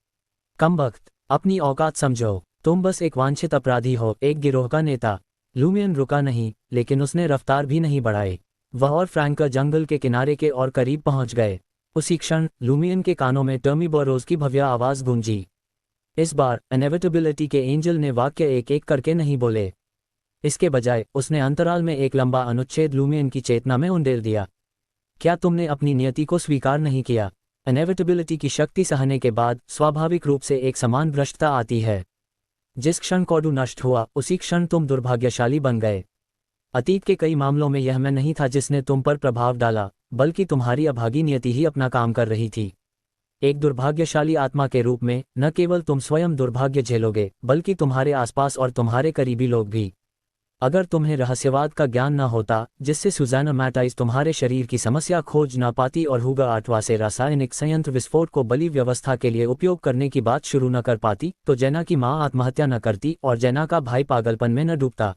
कमबख्त, अपनी औकात समझो, तुम बस एक वांछित अपराधी हो, एक गिरोह का नेता। लूमियन रुका नहीं, लेकिन उसने रफ्तार भी नहीं बढ़ाई। वह और फ्रैंक जंगल के किनारे के और करीब पहुंच गए। उसी क्षण लूमियन के कानों में टर्मी बोरोज की भव्य आवाज गूंजी। इस बार इनएविटेबिलिटी के एंजल ने वाक्य एक एक करके नहीं बोले। इसके बजाय उसने अंतराल में एक लंबा अनुच्छेद लूमियन की चेतना में उंडेल दिया। क्या तुमने अपनी नियति को स्वीकार नहीं किया? इनएविटेबिलिटी की शक्ति सहने के बाद स्वाभाविक रूप से एक समान भ्रष्टता आती है। जिस क्षण कौडू नष्ट हुआ, उसी क्षण तुम दुर्भाग्यशाली बन गए। अतीत के कई मामलों में यह मैं नहीं था जिसने तुम पर प्रभाव डाला, बल्कि तुम्हारी अभागी नियति ही अपना काम कर रही थी। एक दुर्भाग्यशाली आत्मा के रूप में न केवल तुम स्वयं दुर्भाग्य झेलोगे, बल्कि तुम्हारे आसपास और तुम्हारे करीबी लोग भी। अगर तुम्हें रहस्यवाद का ज्ञान न होता, जिससे सुजाना मैटाइस तुम्हारे शरीर की समस्या खोज न पाती और हुगा आठवा से रासायनिक संयंत्र विस्फोट को बलि व्यवस्था के लिए उपयोग करने की बात शुरू न कर पाती, तो जेना की माँ आत्महत्या न करती और जेना का भाई पागलपन में न डूबता।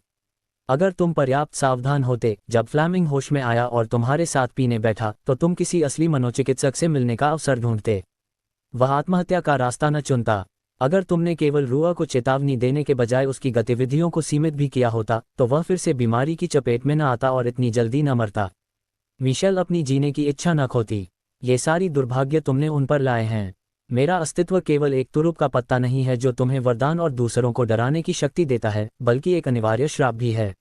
अगर तुम पर्याप्त सावधान होते, जब फ्लैमिंग होश में आया और तुम्हारे साथ पीने बैठा, तो तुम किसी असली मनोचिकित्सक से मिलने का अवसर ढूंढते। वह आत्महत्या का रास्ता न चुनता। अगर तुमने केवल रुआ को चेतावनी देने के बजाय उसकी गतिविधियों को सीमित भी किया होता, तो वह फिर से बीमारी की चपेट में न आता और इतनी जल्दी न मरता। मिशेल अपनी जीने की इच्छा न खोती। ये सारी दुर्भाग्य तुमने उन पर लाए हैं। मेरा अस्तित्व केवल एक तुरुप का पत्ता नहीं है जो तुम्हें वरदान और दूसरों को डराने की शक्ति देता है, बल्कि एक अनिवार्य श्राप भी है।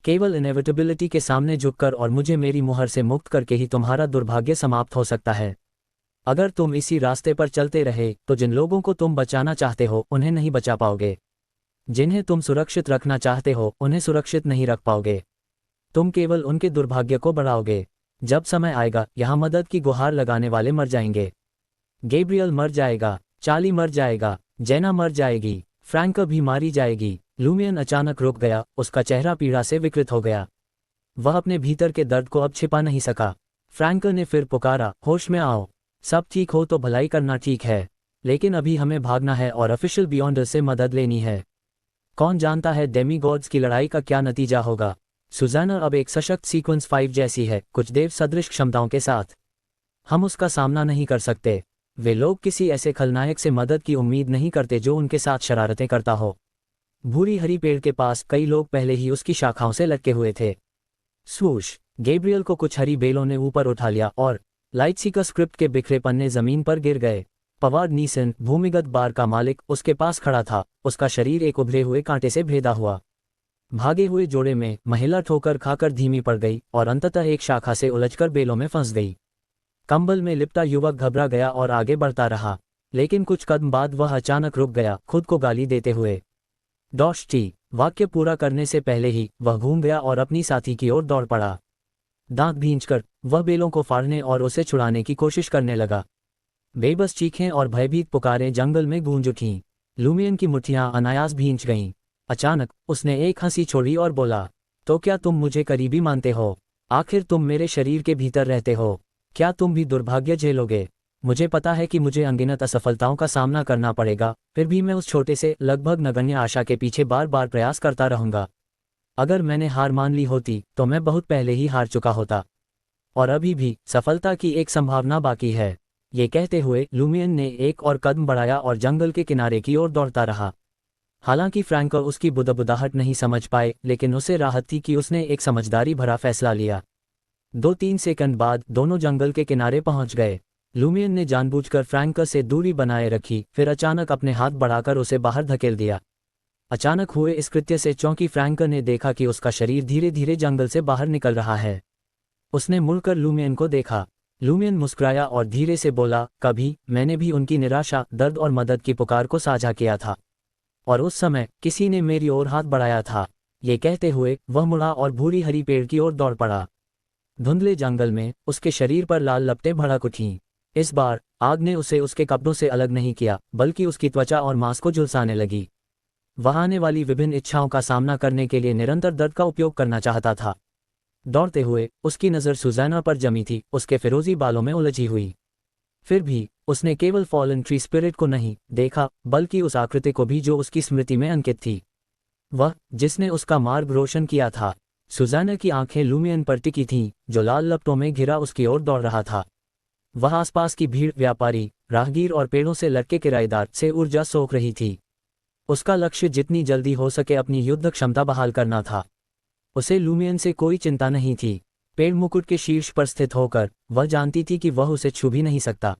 केवल इनएविटेबिलिटी के सामने झुककर और मुझे मेरी मुहर से मुक्त करके ही तुम्हारा दुर्भाग्य समाप्त हो सकता है। अगर तुम इसी रास्ते पर चलते रहे, तो जिन लोगों को तुम बचाना चाहते हो उन्हें नहीं बचा पाओगे। जिन्हें तुम सुरक्षित रखना चाहते हो उन्हें सुरक्षित नहीं रख पाओगे। तुम केवल उनके दुर्भाग्य को बढ़ाओगे। जब समय आएगा, यहाँ मदद की गुहार लगाने वाले मर जाएंगे। गैब्रियल मर जाएगा, चार्ली मर जाएगा, जेना मर जाएगी, फ्रैंक भी मारी जाएगी। लूमियन अचानक रुक गया, उसका चेहरा पीड़ा से विकृत हो गया। वह अपने भीतर के दर्द को अब छिपा नहीं सका। फ्रैंक ने फिर पुकारा, होश में आओ। सब ठीक हो तो भलाई करना ठीक है, लेकिन अभी हमें भागना है और ऑफिशियल बियॉन्डर से मदद लेनी है। कौन जानता है डेमीगॉड्स की लड़ाई का क्या नतीजा होगा। सुजाना अब एक सशक्त सीक्वेंस 5 जैसी है, कुछ देव सदृश क्षमताओं के साथ। हम उसका सामना नहीं कर सकते। वे लोग किसी ऐसे खलनायक से मदद की उम्मीद नहीं करते जो उनके साथ शरारतें करता हो। भूरी हरी पेड़ के पास कई लोग पहले ही उसकी शाखाओं से लटके हुए थे। स्वूश, गैब्रियल को कुछ हरी बेलों ने ऊपर उठा लिया और लाइटसीकर स्क्रिप्ट के बिखरे पन्ने जमीन पर गिर गए। पवार्ड नीसन, भूमिगत बार का मालिक, उसके पास खड़ा था। उसका शरीर एक उभरे हुए कांटे से भेदा हुआ। भागे हुए जोड़े में महिला ठोकर खाकर धीमी पड़ गई और अंततः एक शाखा से उलझकर बेलों में फंस गई। कंबल में लिपटा युवक घबरा गया और आगे बढ़ता रहा, लेकिन कुछ कदम बाद वह अचानक रुक गया, खुद को गाली देते हुए। डॉश्टी, वाक्य पूरा करने से पहले ही वह घूम गया और अपनी साथी की ओर दौड़ पड़ा। दांत भींचकर वह बेलों को फाड़ने और उसे छुड़ाने की कोशिश करने लगा। बेबस चीखें और भयभीत पुकारें जंगल में गूंज उठीं। लूमियन की मुट्ठियां अनायास भींच गईं। अचानक उसने एक हंसी छोड़ी और बोला, तो क्या तुम मुझे करीबी मानते हो? आखिर तुम मेरे शरीर के भीतर रहते हो। क्या तुम भी दुर्भाग्य झेलोगे? मुझे पता है कि मुझे अनगिनत असफलताओं का सामना करना पड़ेगा, फिर भी मैं उस छोटे से लगभग नगण्य आशा के पीछे बार बार प्रयास करता रहूंगा। अगर मैंने हार मान ली होती तो मैं बहुत पहले ही हार चुका होता, और अभी भी सफलता की एक संभावना बाकी है। ये कहते हुए लूमियन ने एक और कदम बढ़ाया और जंगल के किनारे की ओर दौड़ता रहा। हालांकि फ्रैंक उसकी बुदबुदाहट नहीं समझ पाए, लेकिन उसे राहत थी कि उसने एक समझदारी भरा फैसला लिया। 2-3 सेकंड बाद दोनों जंगल के किनारे पहुंच गए। लूमियन ने जानबूझकर फ्रैंक से दूरी बनाए रखी, फिर अचानक अपने हाथ बढ़ाकर उसे बाहर धकेल दिया। अचानक हुए इस कृत्य से चौंकी फ्रैंक ने देखा कि उसका शरीर धीरे धीरे जंगल से बाहर निकल रहा है। उसने मुड़कर लूमियन को देखा। लूमियन मुस्कुराया और धीरे से बोला, कभी मैंने भी उनकी निराशा, दर्द और मदद की पुकार को साझा किया था, और उस समय किसी ने मेरी ओर हाथ बढ़ाया था। ये कहते हुए वह मुड़ा और भूरी हरी पेड़ की ओर दौड़ पड़ा। धुंधले जंगल में उसके शरीर पर लाल लपटें भड़क उठीं। इस बार आग ने उसे उसके कपड़ों से अलग नहीं किया, बल्कि उसकी त्वचा और मांस को झुलसाने लगी। वह आने वाली विभिन्न इच्छाओं का सामना करने के लिए निरंतर दर्द का उपयोग करना चाहता था। दौड़ते हुए उसकी नज़र सुज़ैना पर जमी थी, उसके फिरोजी बालों में उलझी हुई। फिर भी उसने केवल फॉलन ट्री स्पिरिट को नहीं देखा, बल्कि उस आकृति को भी जो उसकी स्मृति में अंकित थी, वह जिसने उसका मार्ग रोशन किया था। सुज़ैना की आंखें लूमियन पर टिकी थीं, जो लाल लपटों में घिरा उसकी ओर दौड़ रहा था। वह आसपास की भीड़, व्यापारी, राहगीर और पेड़ों से लटके किराएदार से ऊर्जा सोख रही थी। उसका लक्ष्य जितनी जल्दी हो सके अपनी युद्ध क्षमता बहाल करना था। उसे लूमियन से कोई चिंता नहीं थी। पेड़ मुकुट के शीर्ष पर स्थित होकर वह जानती थी कि वह उसे छू भी नहीं सकता।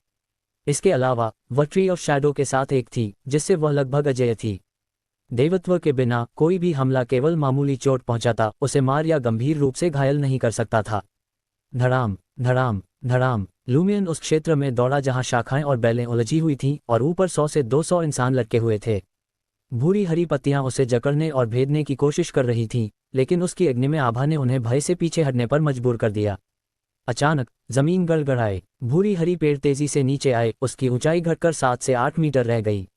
इसके अलावा वह ट्री ऑफ शैडो के साथ एक थी, जिससे वह लगभग अजेय थी। देवत्व के बिना कोई भी हमला केवल मामूली चोट पहुंचाता उसे मार या गंभीर रूप से घायल नहीं कर सकता था। धड़ाम धड़ाम धड़ाम लूमियन उस क्षेत्र में दौड़ा जहां शाखाएं और बेलें उलझी हुई थीं और ऊपर 100 से 200 इंसान लटके हुए थे। भूरी हरी पत्तियां उसे जकड़ने और भेदने की कोशिश कर रही थीं, लेकिन उसकी अग्नि में आभा ने उन्हें भय से पीछे हटने पर मजबूर कर दिया। अचानक जमीन गड़गड़ाए, भूरी हरी पेड़ तेजी से नीचे आए, उसकी ऊंचाई घटकर 7 से 8 मीटर रह गई।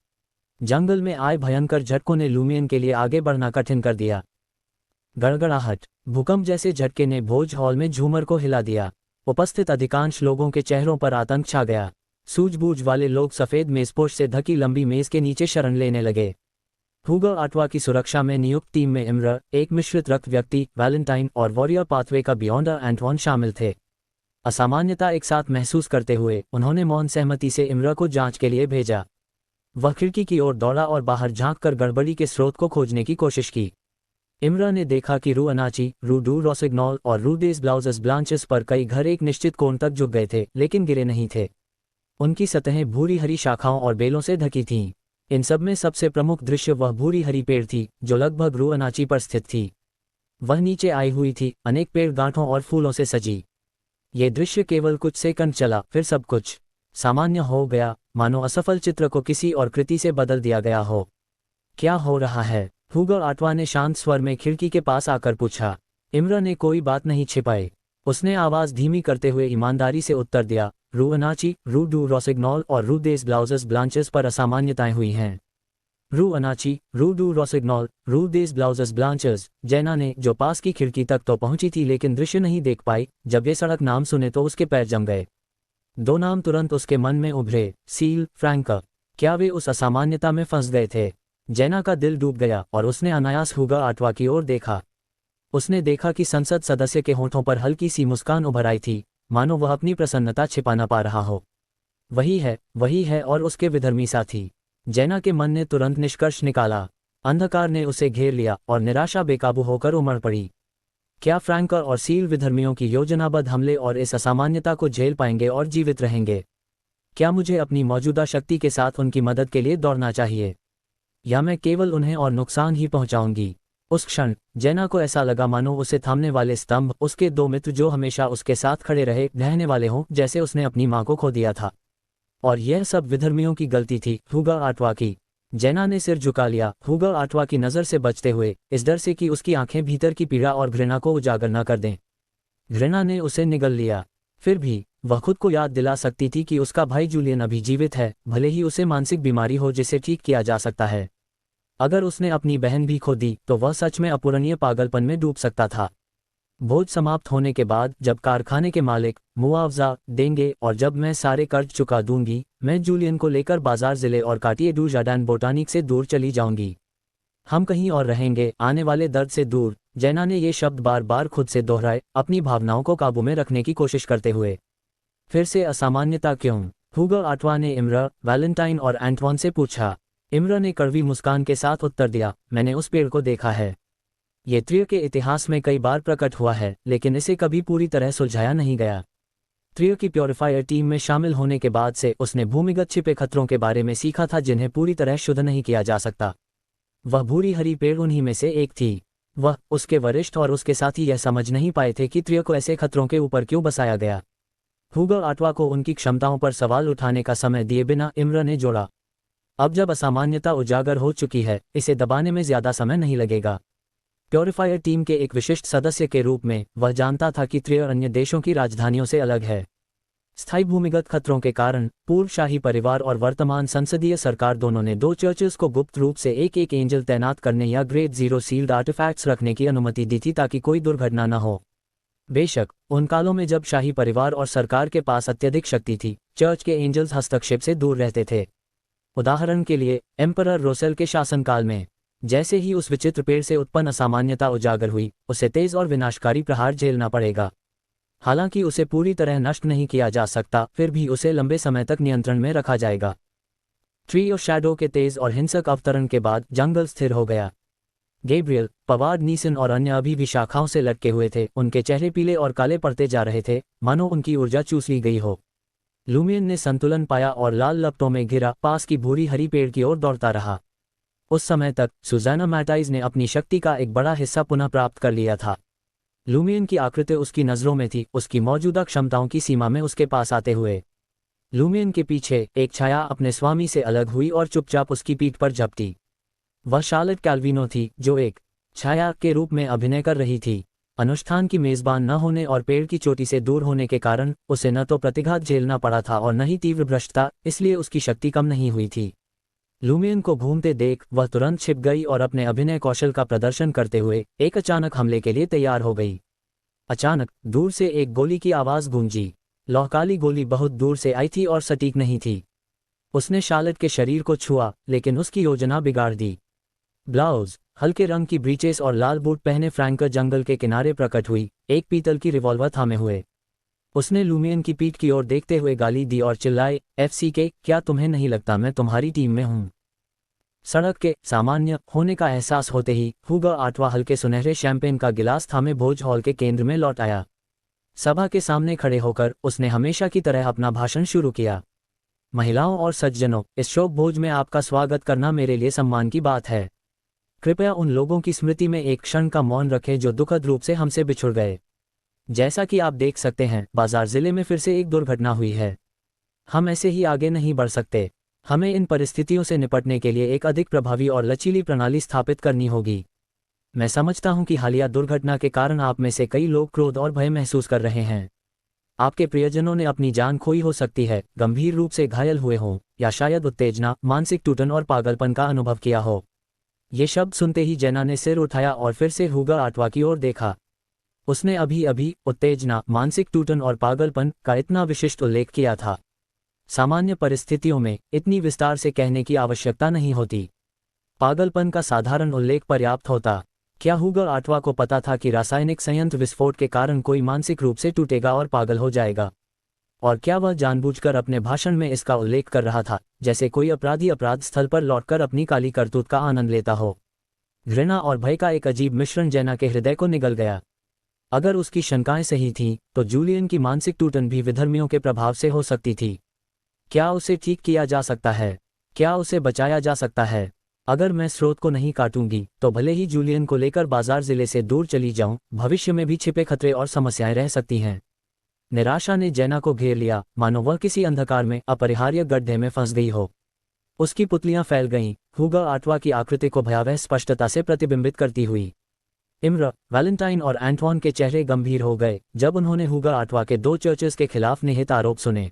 जंगल में आए भयंकर झटकों ने लूमियन के लिए आगे बढ़ना कठिन कर दिया। गड़गड़ाहट, भूकंप जैसे झटके ने भोज हॉल में झूमर को हिला दिया। उपस्थित अधिकांश लोगों के चेहरों पर आतंक छा गया। सूझबूझ वाले लोग सफेद मेजपोश से ढकी लंबी मेज के नीचे शरण लेने लगे। हुगो आटवा की सुरक्षा में नियुक्त टीम में इम्र, एक मिश्रित रक्त व्यक्ति, वैलेंटाइन और वॉरियर पाथवे का बियॉन्ड एंटवान शामिल थे। असामान्यता एक साथ महसूस करते हुए उन्होंने मौन सहमति से इम्र को जांच के लिए भेजा। वह खिड़की की ओर दौड़ा और बाहर झांककर गड़बड़ी के स्रोत को खोजने की कोशिश की। इम्रा ने देखा कि रू अनाची, रू डू रोसिग्नॉल और रू डेस ब्लाउजस ब्लांचेस पर कई घर एक निश्चित कोण तक झुक गए थे, लेकिन गिरे नहीं थे। उनकी सतहें भूरी हरी शाखाओं और बेलों से ढकी थीं। इन सब में सबसे प्रमुख दृश्य वह भूरी हरी पेड़ थी, जो लगभग रू अनाची पर स्थित थी। वह नीचे आई हुई थी, अनेक पेड़ गांठों और फूलों से सजी। ये दृश्य केवल कुछ सेकंड चला, फिर सब कुछ सामान्य हो गया, मानो असफल चित्र को किसी और कृति से बदल दिया गया हो। क्या हो रहा है? हुगो आटवा ने शांत स्वर में खिड़की के पास आकर पूछा। इम्रा ने कोई बात नहीं छिपाई। उसने आवाज धीमी करते हुए ईमानदारी से उत्तर दिया, रू अनाची, रू डू रोसिग्नॉल और रू डेस ब्लाउजस ब्लांचेस पर असामान्यताएं हुई हैं। रू अनाची, रू डू रोसिग्नॉल, रू डेस ब्लाउजस ब्लांचेस। जैना ने, जो पास की खिड़की तक तो पहुंची थी लेकिन दृश्य नहीं देख पाई, जब ये सड़क नाम सुने तो उसके पैर जम गए। 2 नाम तुरंत उसके मन में उभरे, सील, फ्रैंक। क्या वे उस असामान्यता में फंस गए थे? जैना का दिल डूब गया और उसने अनायास हुगो आटवा की ओर देखा। उसने देखा कि संसद सदस्य के होठों पर हल्की सी मुस्कान उभर आई थी, मानो वह अपनी प्रसन्नता छिपा न पा रहा हो। वही है और उसके विधर्मी साथी। जैना के मन ने तुरंत निष्कर्ष निकाला। अंधकार ने उसे घेर लिया और निराशा बेकाबू होकर उमड़ पड़ी। क्या फ्रैंक और सील विधर्मियों की योजनाबद्ध हमले और इस असामान्यता को झेल पाएंगे और जीवित रहेंगे? क्या मुझे अपनी मौजूदा शक्ति के साथ उनकी मदद के लिए दौड़ना चाहिए, या मैं केवल उन्हें और नुकसान ही पहुंचाऊंगी? उस क्षण जैना को ऐसा लगा मानो उसे थामने वाले स्तंभ, उसके 2 मित्र जो हमेशा उसके साथ खड़े रहे, रहने वाले हों, जैसे उसने अपनी मां को खो दिया था। और यह सब विधर्मियों की गलती थी, हुगो आटवा की। जैना ने सिर झुका लिया, हुगो आटवा की नज़र से बचते हुए, इस डर से कि उसकी आंखें भीतर की पीड़ा और घृणा को उजागर न कर दें। घृणा ने उसे निगल लिया। फिर भी वह खुद को याद दिला सकती थी कि उसका भाई जूलियन अभी जीवित है, भले ही उसे मानसिक बीमारी हो जिसे ठीक किया जा सकता है। अगर उसने अपनी बहन भी खो दी तो वह सच में अपूरणीय पागलपन में डूब सकता था। भोज समाप्त होने के बाद जब कारखाने के मालिक मुआवजा देंगे और जब मैं सारे कर्ज चुका दूंगी, मैं जूलियन को लेकर बाजार जिले और कार्टिए डू जार्डिन बोटानिक से दूर चली जाऊंगी। हम कहीं और रहेंगे, आने वाले दर्द से दूर। जैना ने ये शब्द बार बार खुद से दोहराए, अपनी भावनाओं को काबू में रखने की कोशिश करते हुए। फिर से असामान्यता क्यों? हुगो आटवा ने इम्र, वैलेंटाइन और एंटवान से पूछा। इम्र ने कड़वी मुस्कान के साथ उत्तर दिया, मैंने उस पेड़ को देखा है। ये त्रिय के इतिहास में कई बार प्रकट हुआ है, लेकिन इसे कभी पूरी तरह सुलझाया नहीं गया। त्रियो की प्योरीफायर टीम में शामिल होने के बाद से उसने भूमिगत छिपे खतरों के बारे में सीखा था जिन्हें पूरी तरह शुद्ध नहीं किया जा सकता। वह भूरी हरी पेड़ उन्हीं में से एक थी। वह, उसके वरिष्ठ और उसके साथी यह समझ नहीं पाए थे कि त्रियो को ऐसे खतरों के ऊपर क्यों बसाया गया। हुगो आटवा को उनकी क्षमताओं पर सवाल उठाने का समय दिए बिना इम्र ने जोड़ा। अब जब असामान्यता उजागर हो चुकी है, इसे दबाने में ज्यादा समय नहीं लगेगा। प्योरीफायर टीम के एक विशिष्ट सदस्य के रूप में वह जानता था कि त्रियो अन्य देशों की राजधानियों से अलग है। स्थायी भूमिगत खतरों के कारण पूर्व शाही परिवार और वर्तमान संसदीय सरकार दोनों ने दो चर्चेस को गुप्त रूप से एक एक एंजल तैनात करने या ग्रेड जीरो सील्ड आर्टिफैक्ट्स रखने की अनुमति दी थी ताकि कोई दुर्घटना न हो। बेशक, उन कालों में जब शाही परिवार और सरकार के पास अत्यधिक शक्ति थी, चर्च के एंजल्स हस्तक्षेप से दूर रहते थे। उदाहरण के लिए, एम्परर रोसेल के शासनकाल में जैसे ही उस विचित्र पेड़ से उत्पन्न असामान्यता उजागर हुई, उसे तेज और विनाशकारी प्रहार झेलना पड़ेगा। हालांकि उसे पूरी तरह नष्ट नहीं किया जा सकता, फिर भी उसे लंबे समय तक नियंत्रण में रखा जाएगा। ट्री ऑफ शैडो के तेज और हिंसक अवतरण के बाद जंगल स्थिर हो गया। गैब्रियल, पवार्ड नीसन और अन्य अभी भी शाखाओं से लटके हुए थे। उनके चेहरे पीले और काले पड़ते जा रहे थे, मानो उनकी ऊर्जा चूस ली गई हो। लूमियन ने संतुलन पाया और लाल लपटों में घिरा पास की भूरी हरी पेड़ की ओर दौड़ता रहा। उस समय तक सुजाना मैटाइज ने अपनी शक्ति का एक बड़ा हिस्सा पुनः प्राप्त कर लिया था। लूमियन की आकृति उसकी नज़रों में थी, उसकी मौजूदा क्षमताओं की सीमा में उसके पास आते हुए। लूमियन के पीछे एक छाया अपने स्वामी से अलग हुई और चुपचाप उसकी पीठ पर झपटी। वह शार्लेट कैल्विनो थी, जो एक छाया के रूप में अभिनय कर रही थी। अनुष्ठान की मेजबान न होने और पेड़ की चोटी से दूर होने के कारण उसे न तो प्रतिघात झेलना पड़ा था और न ही तीव्र भ्रष्टता, इसलिए उसकी शक्ति कम नहीं हुई थी। लूमियन को घूमते देख वह तुरंत छिप गई और अपने अभिनय कौशल का प्रदर्शन करते हुए एक अचानक हमले के लिए तैयार हो गई। अचानक दूर से एक गोली की आवाज गूंजी। लौहकाली गोली बहुत दूर से आई थी और सटीक नहीं थी। उसने शार्लेट के शरीर को छुआ, लेकिन उसकी योजना बिगाड़ दी। ब्लाउज, हल्के रंग की ब्रीचेस और लाल बूट पहने फ्रैंकर जंगल के किनारे प्रकट हुई, एक पीतल की रिवॉल्वर थामे हुए। उसने लूमियन की पीठ की ओर देखते हुए गाली दी और चिल्लाए, FCK, क्या तुम्हें नहीं लगता मैं तुम्हारी टीम में हूं? सड़क के सामान्य होने का एहसास होते ही हुगो आटवा हल्के सुनहरे शैंपेन का गिलास थामे भोज हॉल के केंद्र में लौट आया। सभा के सामने खड़े होकर उसने हमेशा की तरह अपना भाषण शुरू किया। महिलाओं और सज्जनों, इस शोक भोज में आपका स्वागत करना मेरे लिए सम्मान की बात है। कृपया उन लोगों की स्मृति में एक क्षण का मौन रखें जो दुखद रूप से हमसे बिछुड़ गए। जैसा कि आप देख सकते हैं, बाजार जिले में फिर से एक दुर्घटना हुई है। हम ऐसे ही आगे नहीं बढ़ सकते। हमें इन परिस्थितियों से निपटने के लिए एक अधिक प्रभावी और लचीली प्रणाली स्थापित करनी होगी। मैं समझता हूं कि हालिया दुर्घटना के कारण आप में से कई लोग क्रोध और भय महसूस कर रहे हैं। आपके प्रियजनों ने अपनी जान खोई हो सकती है, गंभीर रूप से घायल हुए हों, या शायद उत्तेजना, मानसिक टूटन और पागलपन का अनुभव किया हो। ये शब्द सुनते ही जेना ने सिर उठाया और फिर से हुगो आटवा की ओर देखा। उसने अभी अभी उत्तेजना, मानसिक टूटन और पागलपन का इतना विशिष्ट उल्लेख किया था। सामान्य परिस्थितियों में इतनी विस्तार से कहने की आवश्यकता नहीं होती। पागलपन का साधारण उल्लेख पर्याप्त होता। क्या हुगो आटवा को पता था कि रासायनिक संयंत्र विस्फोट के कारण कोई मानसिक रूप से टूटेगा और पागल हो जाएगा? और क्या वह जानबूझकर अपने भाषण में इसका उल्लेख कर रहा था, जैसे कोई अपराधी अपराध स्थल पर लौटकर अपनी काली करतूत का आनंद लेता हो? घृणा और भय का एक अजीब मिश्रण जेना के हृदय को निगल गया। अगर उसकी शंकाएं सही थीं, तो जूलियन की मानसिक टूटन भी विधर्मियों के प्रभाव से हो सकती थी। क्या उसे ठीक किया जा सकता है? क्या उसे बचाया जा सकता है? अगर मैं स्रोत को नहीं काटूंगी, तो भले ही जूलियन को लेकर बाजार जिले से दूर चली जाऊं, भविष्य में भी छिपे खतरे और समस्याएं रह सकती हैं। निराशा ने जेना को घेर लिया, मानो वह किसी अंधकार में अपरिहार्य गड्ढे में फंस गई हो। उसकी पुतलियां फैल गईं, हुगो आटवा की आकृति को भयावह स्पष्टता से प्रतिबिंबित करती हुई। इम्र, वैलेंटाइन और एंटवान के चेहरे गंभीर हो गए जब उन्होंने हुगो आटवा के दो चर्चेस के खिलाफ निहित आरोप सुने।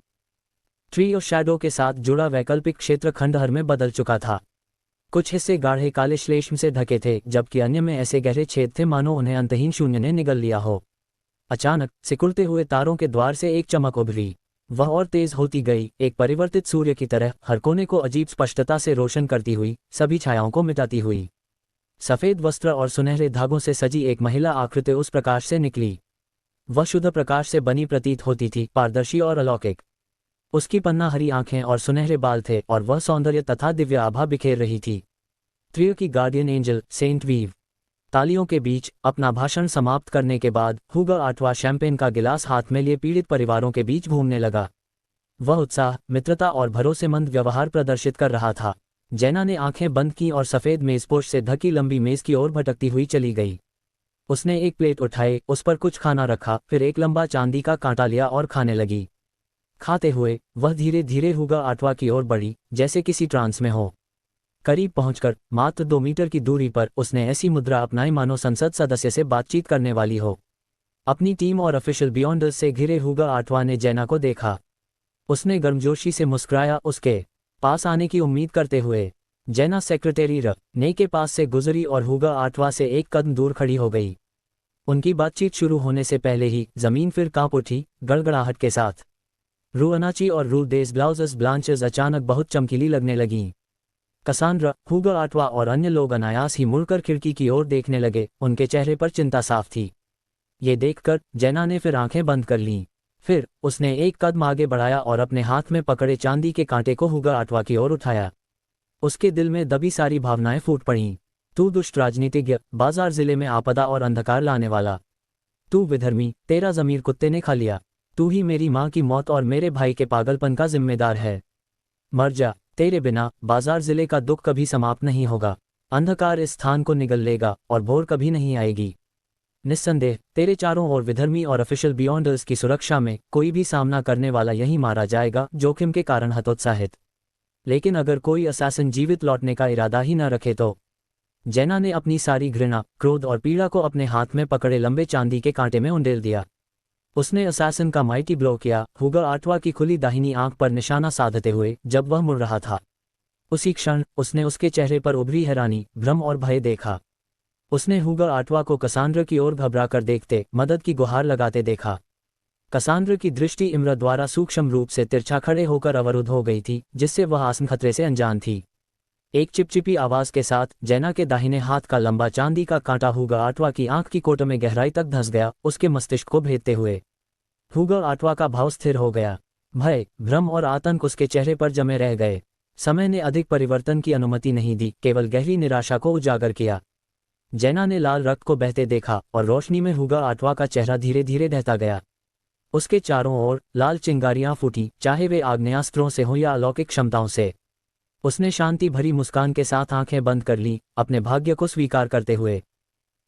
ट्री ऑफ शैडो के साथ जुड़ा वैकल्पिक क्षेत्र खंडहर में बदल चुका था। कुछ हिस्से गाढ़े काले श्लेष्म से ढके थे, जबकि अन्य में ऐसे गहरे छेद थे मानो उन्हें अंतहीन शून्य ने निगल लिया हो। अचानक सिकुड़ते हुए तारों के द्वार से एक चमक उभरी। वह और तेज होती गई, एक परिवर्तित सूर्य की तरह, हर कोने को अजीब स्पष्टता से रोशन करती हुई, सभी छायाओं को मिटाती हुई। सफेद वस्त्र और सुनहरे धागों से सजी एक महिला आकृति उस प्रकाश से निकली। वह शुद्ध प्रकाश से बनी प्रतीत होती थी, पारदर्शी और अलौकिक। उसकी पन्ना हरी आंखें और सुनहरे बाल थे और वह सौंदर्य तथा दिव्य आभा बिखेर रही थी। त्रियो की गार्डियन एंजल, सेंट वीव। तालियों के बीच अपना भाषण समाप्त करने के बाद हुगो आठवा शैंपेन का गिलास हाथ में लिए पीड़ित परिवारों के बीच घूमने लगा। वह उत्साह, मित्रता और भरोसेमंद व्यवहार प्रदर्शित कर रहा था। जेना ने आंखें बंद की और सफेद मेजपोश से ढकी लंबी मेज की ओर भटकती हुई चली गई। उसने एक प्लेट उठाई, उस पर कुछ खाना रखा, फिर एक लंबा चांदी का कांटा लिया और खाने लगी। खाते हुए वह धीरे धीरे हुगो आठवा की ओर बढ़ी, जैसे किसी ट्रांस में हो। करीब पहुंचकर मात्र 2 मीटर की दूरी पर उसने ऐसी मुद्रा अपनाई मानो संसद सदस्य से बातचीत करने वाली हो। अपनी टीम और ऑफिशियल बियॉन्डर्स से घिरे हुगो आठवा ने जेना को देखा। उसने गर्मजोशी से मुस्कुराया, उसके पास आने की उम्मीद करते हुए। जेना सेक्रेटरी ने के पास से गुजरी और हुगो आठवा से एक कदम दूर खड़ी हो गई। उनकी बातचीत शुरू होने से पहले ही जमीन फिर कांप उठी, गड़गड़ाहट के साथ। रू अनाची और रू डेज ब्लाउजेस ब्लांचेस अचानक बहुत चमकीली लगने लगीं। कसांड्रा, हुगो आठवा और अन्य लोग अनायास ही मुड़कर खिड़की की ओर देखने लगे, उनके चेहरे पर चिंता साफ थी। ये देखकर जेना ने फिर आंखें बंद कर लीं। फिर उसने एक कदम आगे बढ़ाया और अपने हाथ में पकड़े चांदी के कांटे को हुगो आठवा की ओर उठाया। उसके दिल में दबी सारी भावनाएं फूट पड़ीं। तू दुष्ट राजनीतिज्ञ, बाजार जिले में आपदा और अंधकार लाने वाला। तू विधर्मी, तेरा ज़मीर कुत्ते ने खा लिया। तू ही मेरी माँ की मौत और मेरे भाई के पागलपन का जिम्मेदार है। मर जा, तेरे बिना बाजार जिले का दुख कभी समाप्त नहीं होगा। अंधकार इस स्थान को निगल लेगा और भोर कभी नहीं आएगी। निस्संदेह तेरे चारों ओर विधर्मी और ऑफिशियल बियॉन्डर्स की सुरक्षा में कोई भी सामना करने वाला यहीं मारा जाएगा, जोखिम के कारण हतोत्साहित। लेकिन अगर कोई असैसिन जीवित लौटने का इरादा ही न रखे तो। जेना ने अपनी सारी घृणा, क्रोध और पीड़ा को अपने हाथ में पकड़े लंबे चांदी के कांटे में उंडेल दिया। उसने असैसिन का माइटी ब्लो किया, हुगो आठवा की खुली दाहिनी आंख पर निशाना साधते हुए, जब वह मुड़ रहा था। उसी क्षण उसने उसके चेहरे पर उभरी हैरानी, भ्रम और भय देखा। उसने हुगो आठवा को कसांड्रा की ओर घबराकर देखते, मदद की गुहार लगाते देखा। कसांड्रा की दृष्टि इम्र द्वारा सूक्ष्म रूप से तिरछा खड़े होकर अवरुद्ध हो गई थी, जिससे वह आसन खतरे से अनजान थी। एक चिपचिपी आवाज के साथ जेना के दाहिने हाथ का लंबा चांदी का कांटा हुगो आठवा की आंख की कोट में गहराई तक धंस गया, उसके मस्तिष्क को भेदते हुए। हुगो आठवा का भाव स्थिर हो गया। भय, भ्रम और आतंक उसके चेहरे पर जमे रह गए। समय ने अधिक परिवर्तन की अनुमति नहीं दी, केवल गहरी निराशा को उजागर किया। जेना ने लाल रक्त को बहते देखा और रोशनी में हुगो आठवा का चेहरा धीरे धीरे ढहता गया। उसके चारों ओर लाल चिंगारियां फूटी, चाहे वे आग्नेयास्त्रों से हों या अलौकिक क्षमताओं से। उसने शांति भरी मुस्कान के साथ आंखें बंद कर लीं, अपने भाग्य को स्वीकार करते हुए।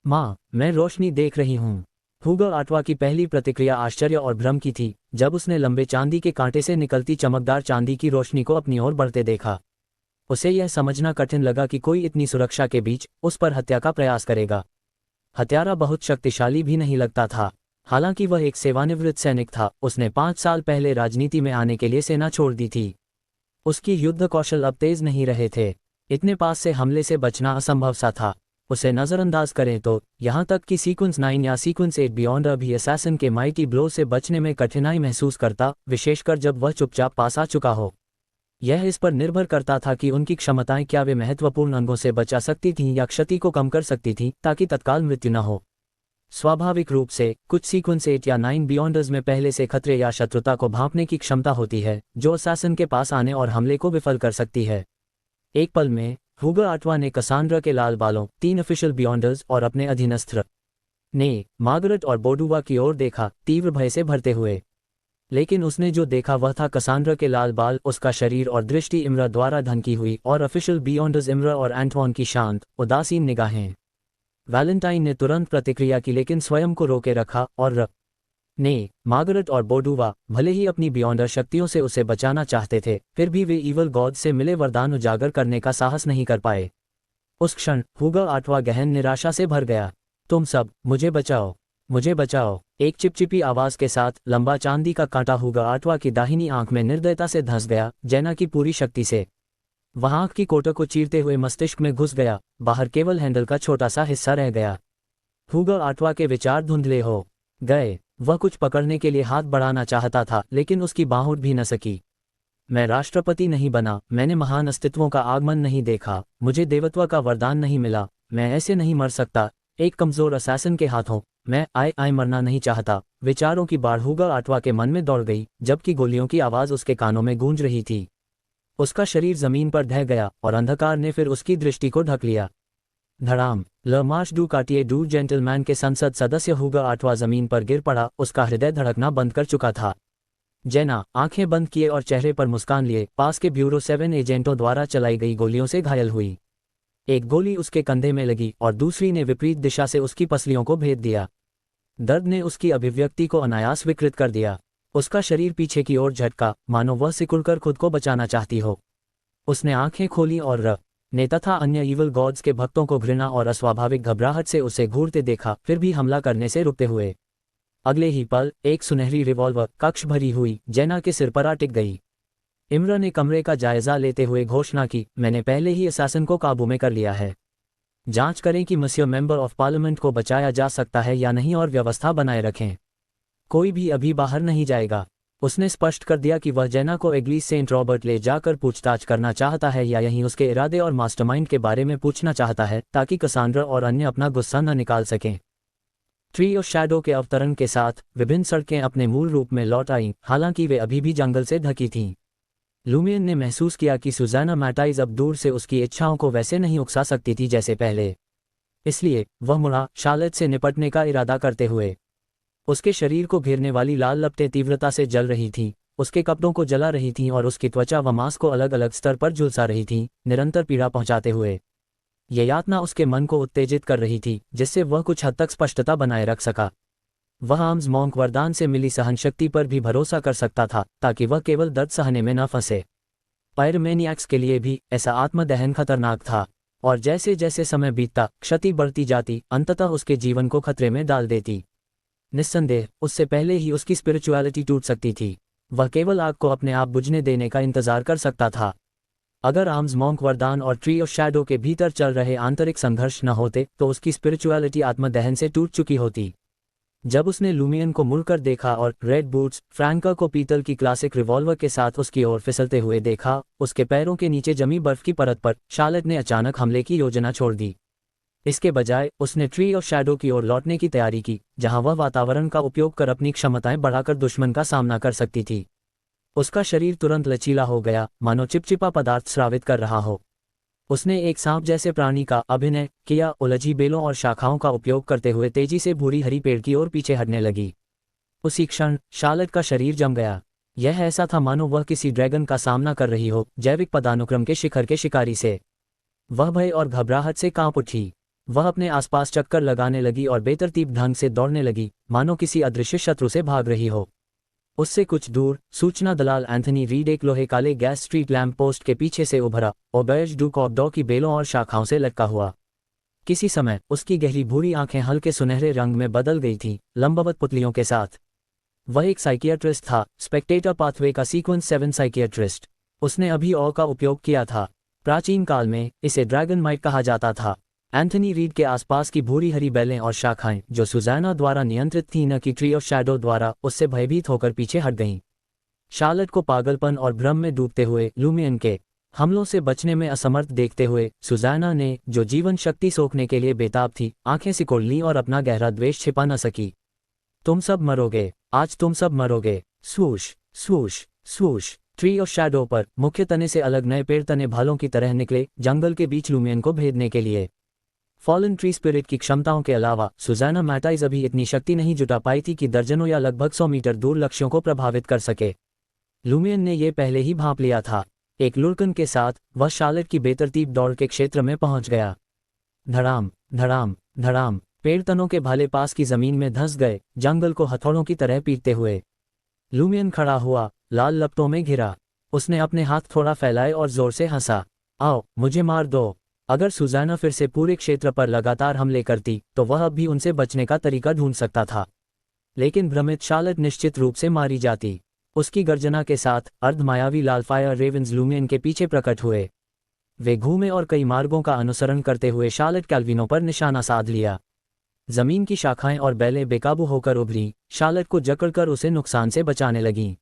माँ, मैं रोशनी देख रही हूँ। हुगो आठवा की पहली प्रतिक्रिया आश्चर्य और भ्रम की थी, जब उसने लंबे चांदी के कांटे से निकलती चमकदार चांदी की रोशनी को अपनी ओर बढ़ते देखा। उसे यह समझना कठिन लगा कि कोई इतनी सुरक्षा के बीच उस पर हत्या का प्रयास करेगा। हत्यारा बहुत शक्तिशाली भी नहीं लगता था। हालांकि वह एक सेवानिवृत्त सैनिक था, उसने 5 साल पहले राजनीति में आने के लिए सेना छोड़ दी थी। उसकी युद्ध कौशल अब तेज नहीं रहे थे। इतने पास से हमले से बचना असंभव सा था। उसे नज़रअंदाज करें तो यहाँ तक कि सीक्वेंस 9 या सीक्वेंस 8 बियॉन्ड भी असैसिन के माइटी ब्लो से बचने में कठिनाई महसूस करता, विशेषकर जब वह चुपचाप पास आ चुका हो। यह इस पर निर्भर करता था कि उनकी क्षमताएं क्या वे महत्वपूर्ण अंगों से बचा सकती थीं या क्षति को कम कर सकती थीं, ताकि तत्काल मृत्यु न हो। स्वाभाविक रूप से कुछ सीक्वेंस 8 या 9 बियॉन्डर्स में पहले से खतरे या शत्रुता को भांपने की क्षमता होती है, जो असैसिन के पास आने और हमले को विफल कर सकती है। एक पल में हुगो आठवा ने कसांड्रा के लाल बालों, 3 ऑफिशियल बियॉन्डर्स और अपने अधीनस्थ ने मार्गरेट और बोडुवा की ओर देखा, तीव्र भय से भरते हुए। लेकिन उसने जो देखा वह था कसांड्रा के लाल बाल, उसका शरीर और दृष्टि इम्र द्वारा ढंकी हुई, और ऑफिशियल बियॉन्डर्स इम्र और एंटवान की शांत, उदासीन निगाहें। वैलेंटाइन ने तुरंत प्रतिक्रिया की, लेकिन स्वयं को रोके रखा, और ने मार्गरेट और बोडुवा, भले ही अपनी बियॉन्डर शक्तियों से उसे बचाना चाहते थे, फिर भी वे ईवल गॉड से मिले वरदान उजागर करने का साहस नहीं कर पाए। उस क्षण हुगो आठवा गहन निराशा से भर गया। तुम सब, मुझे बचाओ, मुझे बचाओ। एक चिपचिपी आवाज के साथ लंबा चांदी का कांटा हुगो आठवा की दाहिनी आंख में निर्दयता से धंस गया, जेना की पूरी शक्ति से। वह आंख की कोटक को चीरते हुए मस्तिष्क में घुस गया, बाहर केवल हैंडल का छोटा सा हिस्सा रह गया। हुगो आठवा के विचार धुंधले हो गए। वह कुछ पकड़ने के लिए हाथ बढ़ाना चाहता था, लेकिन उसकी बाँह उठ भी न सकी। मैं राष्ट्रपति नहीं बना, मैंने महान अस्तित्वों का आगमन नहीं देखा, मुझे देवत्व का वरदान नहीं मिला, मैं ऐसे नहीं मर सकता एक कमजोर असैसिन के हाथों। मैं आए मरना नहीं चाहता। विचारों की बाढ़ हुगो आठवा के मन में दौड़ गई, जबकि गोलियों की आवाज उसके कानों में गूंज रही थी। उसका शरीर जमीन पर ढह गया और अंधकार ने फिर उसकी दृष्टि को ढक लिया। धड़ाम। ल मार्श डू काटिए डू जेंटलमैन के संसद सदस्य हुगा आठवां जमीन पर गिर पड़ा, उसका हृदय धड़कना बंद कर चुका था। जेना आंखें बंद किए और चेहरे पर मुस्कान लिए पास के ब्यूरो 7 एजेंटों द्वारा चलाई गई गोलियों से घायल हुई। एक गोली उसके कंधे में लगी और दूसरी ने विपरीत दिशा से उसकी पसलियों को भेद दिया। दर्द ने उसकी अभिव्यक्ति को अनायास विकृत कर दिया। उसका शरीर पीछे की ओर झटका, मानो वह सिकुड़कर खुद को बचाना चाहती हो। उसने आंखें खोली और र ने तथा अन्य ईवल गॉड्स के भक्तों को घृणा और अस्वाभाविक घबराहट से उसे घूरते देखा, फिर भी हमला करने से रुकते हुए। अगले ही पल एक सुनहरी रिवॉल्वर कक्ष भरी हुई जेना के सिर पर आ टिक गई। इम्र ने कमरे का जायजा लेते हुए घोषणा की, मैंने पहले ही असैसिन को काबू में कर लिया है। जांच करें कि मसियो मेंबर ऑफ पार्लियामेंट को बचाया जा सकता है या नहीं और व्यवस्था बनाए रखें। कोई भी अभी बाहर नहीं जाएगा। उसने स्पष्ट कर दिया कि वह जेना को एग्लीस सेंट रॉबर्ट ले जाकर पूछताछ करना चाहता है या यहीं उसके इरादे और मास्टरमाइंड के बारे में पूछना चाहता है, ताकि कसांड्रा और अन्य अपना गुस्सा न निकाल सकें। ट्री ऑफ शैडो के अवतरण के साथ विभिन्न सड़कें अपने मूल रूप में लौट आईं, हालांकि वे अभी भी जंगल से ढकी थीं। लूमियन ने महसूस किया कि सुज़ैना मैटाइज अब दूर से उसकी इच्छाओं को वैसे नहीं उकसा सकती थी जैसे पहले। इसलिए वह मुड़ा, शार्लेट से निपटने का इरादा करते हुए। उसके शरीर को घेरने वाली लाल लपटें तीव्रता से जल रही थीं, उसके कपड़ों को जला रही थीं और उसकी त्वचा व मांस को अलग अलग स्तर पर झुलसा रही थीं, निरंतर पीड़ा पहुंचाते हुए। यह यातना उसके मन को उत्तेजित कर रही थी, जिससे वह कुछ हद तक स्पष्टता बनाए रख सका। वह आर्म्स मॉन्क वरदान से मिली सहनशक्ति पर भी भरोसा कर सकता था, ताकि वह केवल दर्द सहने में न फंसे। पायरमेनियाक्स के लिए भी ऐसा आत्मदहन खतरनाक था, और जैसे जैसे समय बीतता क्षति बढ़ती जाती, अंततः उसके जीवन को खतरे में डाल देती। निस्संदेह उससे पहले ही उसकी स्पिरिचुअलिटी टूट सकती थी। वह केवल आग को अपने आप बुझने देने का इंतजार कर सकता था। अगर आर्म्स मॉन्क वरदान और ट्री ऑफ शैडो के भीतर चल रहे आंतरिक संघर्ष न होते तो उसकी स्पिरिचुअलिटी आत्मदहन से टूट चुकी होती। जब उसने लूमियन को मुड़कर देखा और रेड बूट्स फ्रैंका को पीतल की क्लासिक रिवॉल्वर के साथ उसकी ओर फिसलते हुए देखा, उसके पैरों के नीचे जमी बर्फ की परत पर शार्लेट ने अचानक हमले की योजना छोड़ दी। इसके बजाय उसने ट्री ऑफ शैडो की ओर लौटने की तैयारी की, जहां वह वातावरण का उपयोग कर अपनी क्षमताएं बढ़ाकर दुश्मन का सामना कर सकती थी। उसका शरीर तुरंत लचीला हो गया, मानो चिपचिपा पदार्थ स्रावित कर रहा हो। उसने एक सांप जैसे प्राणी का अभिनय किया, उलझी बेलों और शाखाओं का उपयोग करते हुए तेजी से भूरी हरी पेड़ की ओर पीछे हटने लगी। उसी क्षण शार्लेट का शरीर जम गया। यह ऐसा था मानो वह किसी ड्रैगन का सामना कर रही हो, जैविक पदानुक्रम के शिखर के शिकारी से। वह भय और घबराहट से कांप उठी। वह अपने आसपास चक्कर लगाने लगी और बेतरतीब ढंग से दौड़ने लगी, मानो किसी अदृश्य शत्रु से भाग रही हो। उससे कुछ दूर सूचना दलाल एंथनी रीड एक लोहे काले गैस स्ट्रीट लैंप पोस्ट के पीछे से उभरा, ओबेज डू कॉकडॉ की बेलों और शाखाओं से लटका हुआ। किसी समय उसकी गहरी भूरी आंखें हल्के सुनहरे रंग में बदल गई थीं, लंबवत पुतलियों के साथ। वह एक साइकियाट्रिस्ट था, स्पेक्टेटर पाथवे का सीक्वेंस 7 साइकियाट्रिस्ट। उसने अभी ऑ का उपयोग किया था। प्राचीन काल में इसे ड्रैगन माइट कहा जाता था। एंथनी रीड के आसपास की भूरी हरी बेलें और शाखाएं, जो सुज़ैना द्वारा नियंत्रित थीं न कि ट्री ऑफ शैडो द्वारा, उससे भयभीत होकर पीछे हट गईं। शार्लेट को पागलपन और भ्रम में डूबते हुए लूमियन के हमलों से बचने में असमर्थ देखते हुए सुज़ैना ने, जो जीवन शक्ति सोखने के लिए बेताब थी, आंखें सिकोड़ लीं और अपना गहरा द्वेष छिपा न सकी। तुम सब मरोगे, आज तुम सब मरोगे। स्वूश स्वूश स्वूश। ट्री ऑफ शैडो पर मुख्य तने से अलग नए पेड़ तने भालों की तरह निकले, जंगल के बीच लूमियन को भेदने के लिए। फॉलन ट्री स्पिरिट की क्षमताओं के अलावा सुज़ैना मैटाइज अभी इतनी शक्ति नहीं जुटा पाई थी कि दर्जनों या लगभग 100 मीटर दूर लक्ष्यों को प्रभावित कर सके। लूमियन ने यह पहले ही भांप लिया था। एक लुढ़कन के साथ वह शार्लेट की बेतरतीब दौड़ के क्षेत्र में पहुंच गया। धड़ाम धड़ाम धड़ाम। पेड़ तनों के भाले पास की जमीन में धंस गए, जंगल को हथौड़ों की तरह पीटते हुए। लूमियन खड़ा हुआ, लाल लपटों में घिरा। उसने अपने हाथ थोड़ा फैलाए और जोर से हंसा। आओ, मुझे मार दो। अगर सुज़ैना फिर से पूरे क्षेत्र पर लगातार हमले करती तो वह अब भी उनसे बचने का तरीका ढूंढ सकता था। लेकिन भ्रमित शार्लेट निश्चित रूप से मारी जाती। उसकी गर्जना के साथ अर्धमायावी लालफायर रेवेंस लूमियन के पीछे प्रकट हुए। वे घूमे और कई मार्गों का अनुसरण करते हुए शार्लेट कैल्विनो पर निशाना साध लिया। जमीन की शाखाएं और बेलें बेकाबू होकर उभरी, शार्लेट को जकड़कर उसे नुकसान से बचाने लगीं।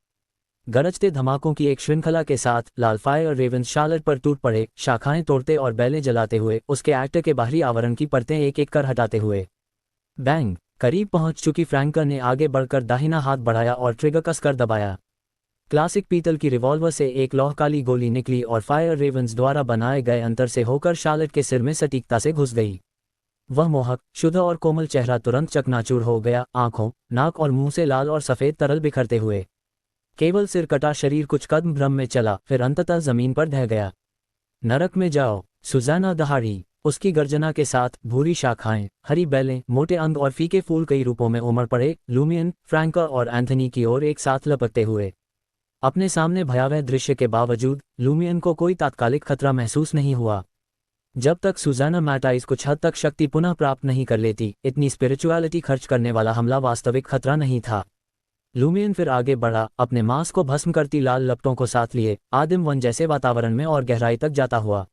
गरजते धमाकों की एक श्रृंखला के साथ लालफायर रेवेंस शार्लेट पर टूट पड़े, शाखाएं तोड़ते और बेलें जलाते हुए, उसके एक्टर के बाहरी आवरण की परतें एक एक कर हटाते हुए। बैंग। करीब पहुंच चुकी फ्रैंका ने आगे बढ़कर दाहिना हाथ बढ़ाया और ट्रिगर कसकर दबाया। क्लासिक पीतल की रिवॉल्वर से एक लौह काली गोली निकली और फायर रेवेंस द्वारा बनाए गए अंतर से होकर शार्लेट के सिर में सटीकता से घुस गई। वह मोहक, शुद्ध और कोमल चेहरा तुरंत चकनाचूर हो गया, आंखों, नाक और मुंह से लाल और सफेद तरल बिखरते हुए। केवल सिर कटा शरीर कुछ कदम भ्रम में चला, फिर अंततः जमीन पर ढह गया। नरक में जाओ, सुज़ैना दहाड़ी। उसकी गर्जना के साथ भूरी शाखाएं, हरी बेलें, मोटे अंग और फीके फूल कई रूपों में उमड़ पड़े, लूमियन, फ्रैंका और एंथनी की ओर एक साथ लपकते हुए। अपने सामने भयावह दृश्य के बावजूद लूमियन को कोई तात्कालिक खतरा महसूस नहीं हुआ। जब तक सुज़ैना मैटाइस कुछ हद तक शक्ति पुनः प्राप्त नहीं कर लेती, इतनी स्पिरिचुअलिटी खर्च करने वाला हमला वास्तविक खतरा नहीं था। लूमियन फिर आगे बढ़ा, अपने मांस को भस्म करती लाल लपटों को साथ लिए, आदिम वन जैसे वातावरण में और गहराई तक जाता हुआ।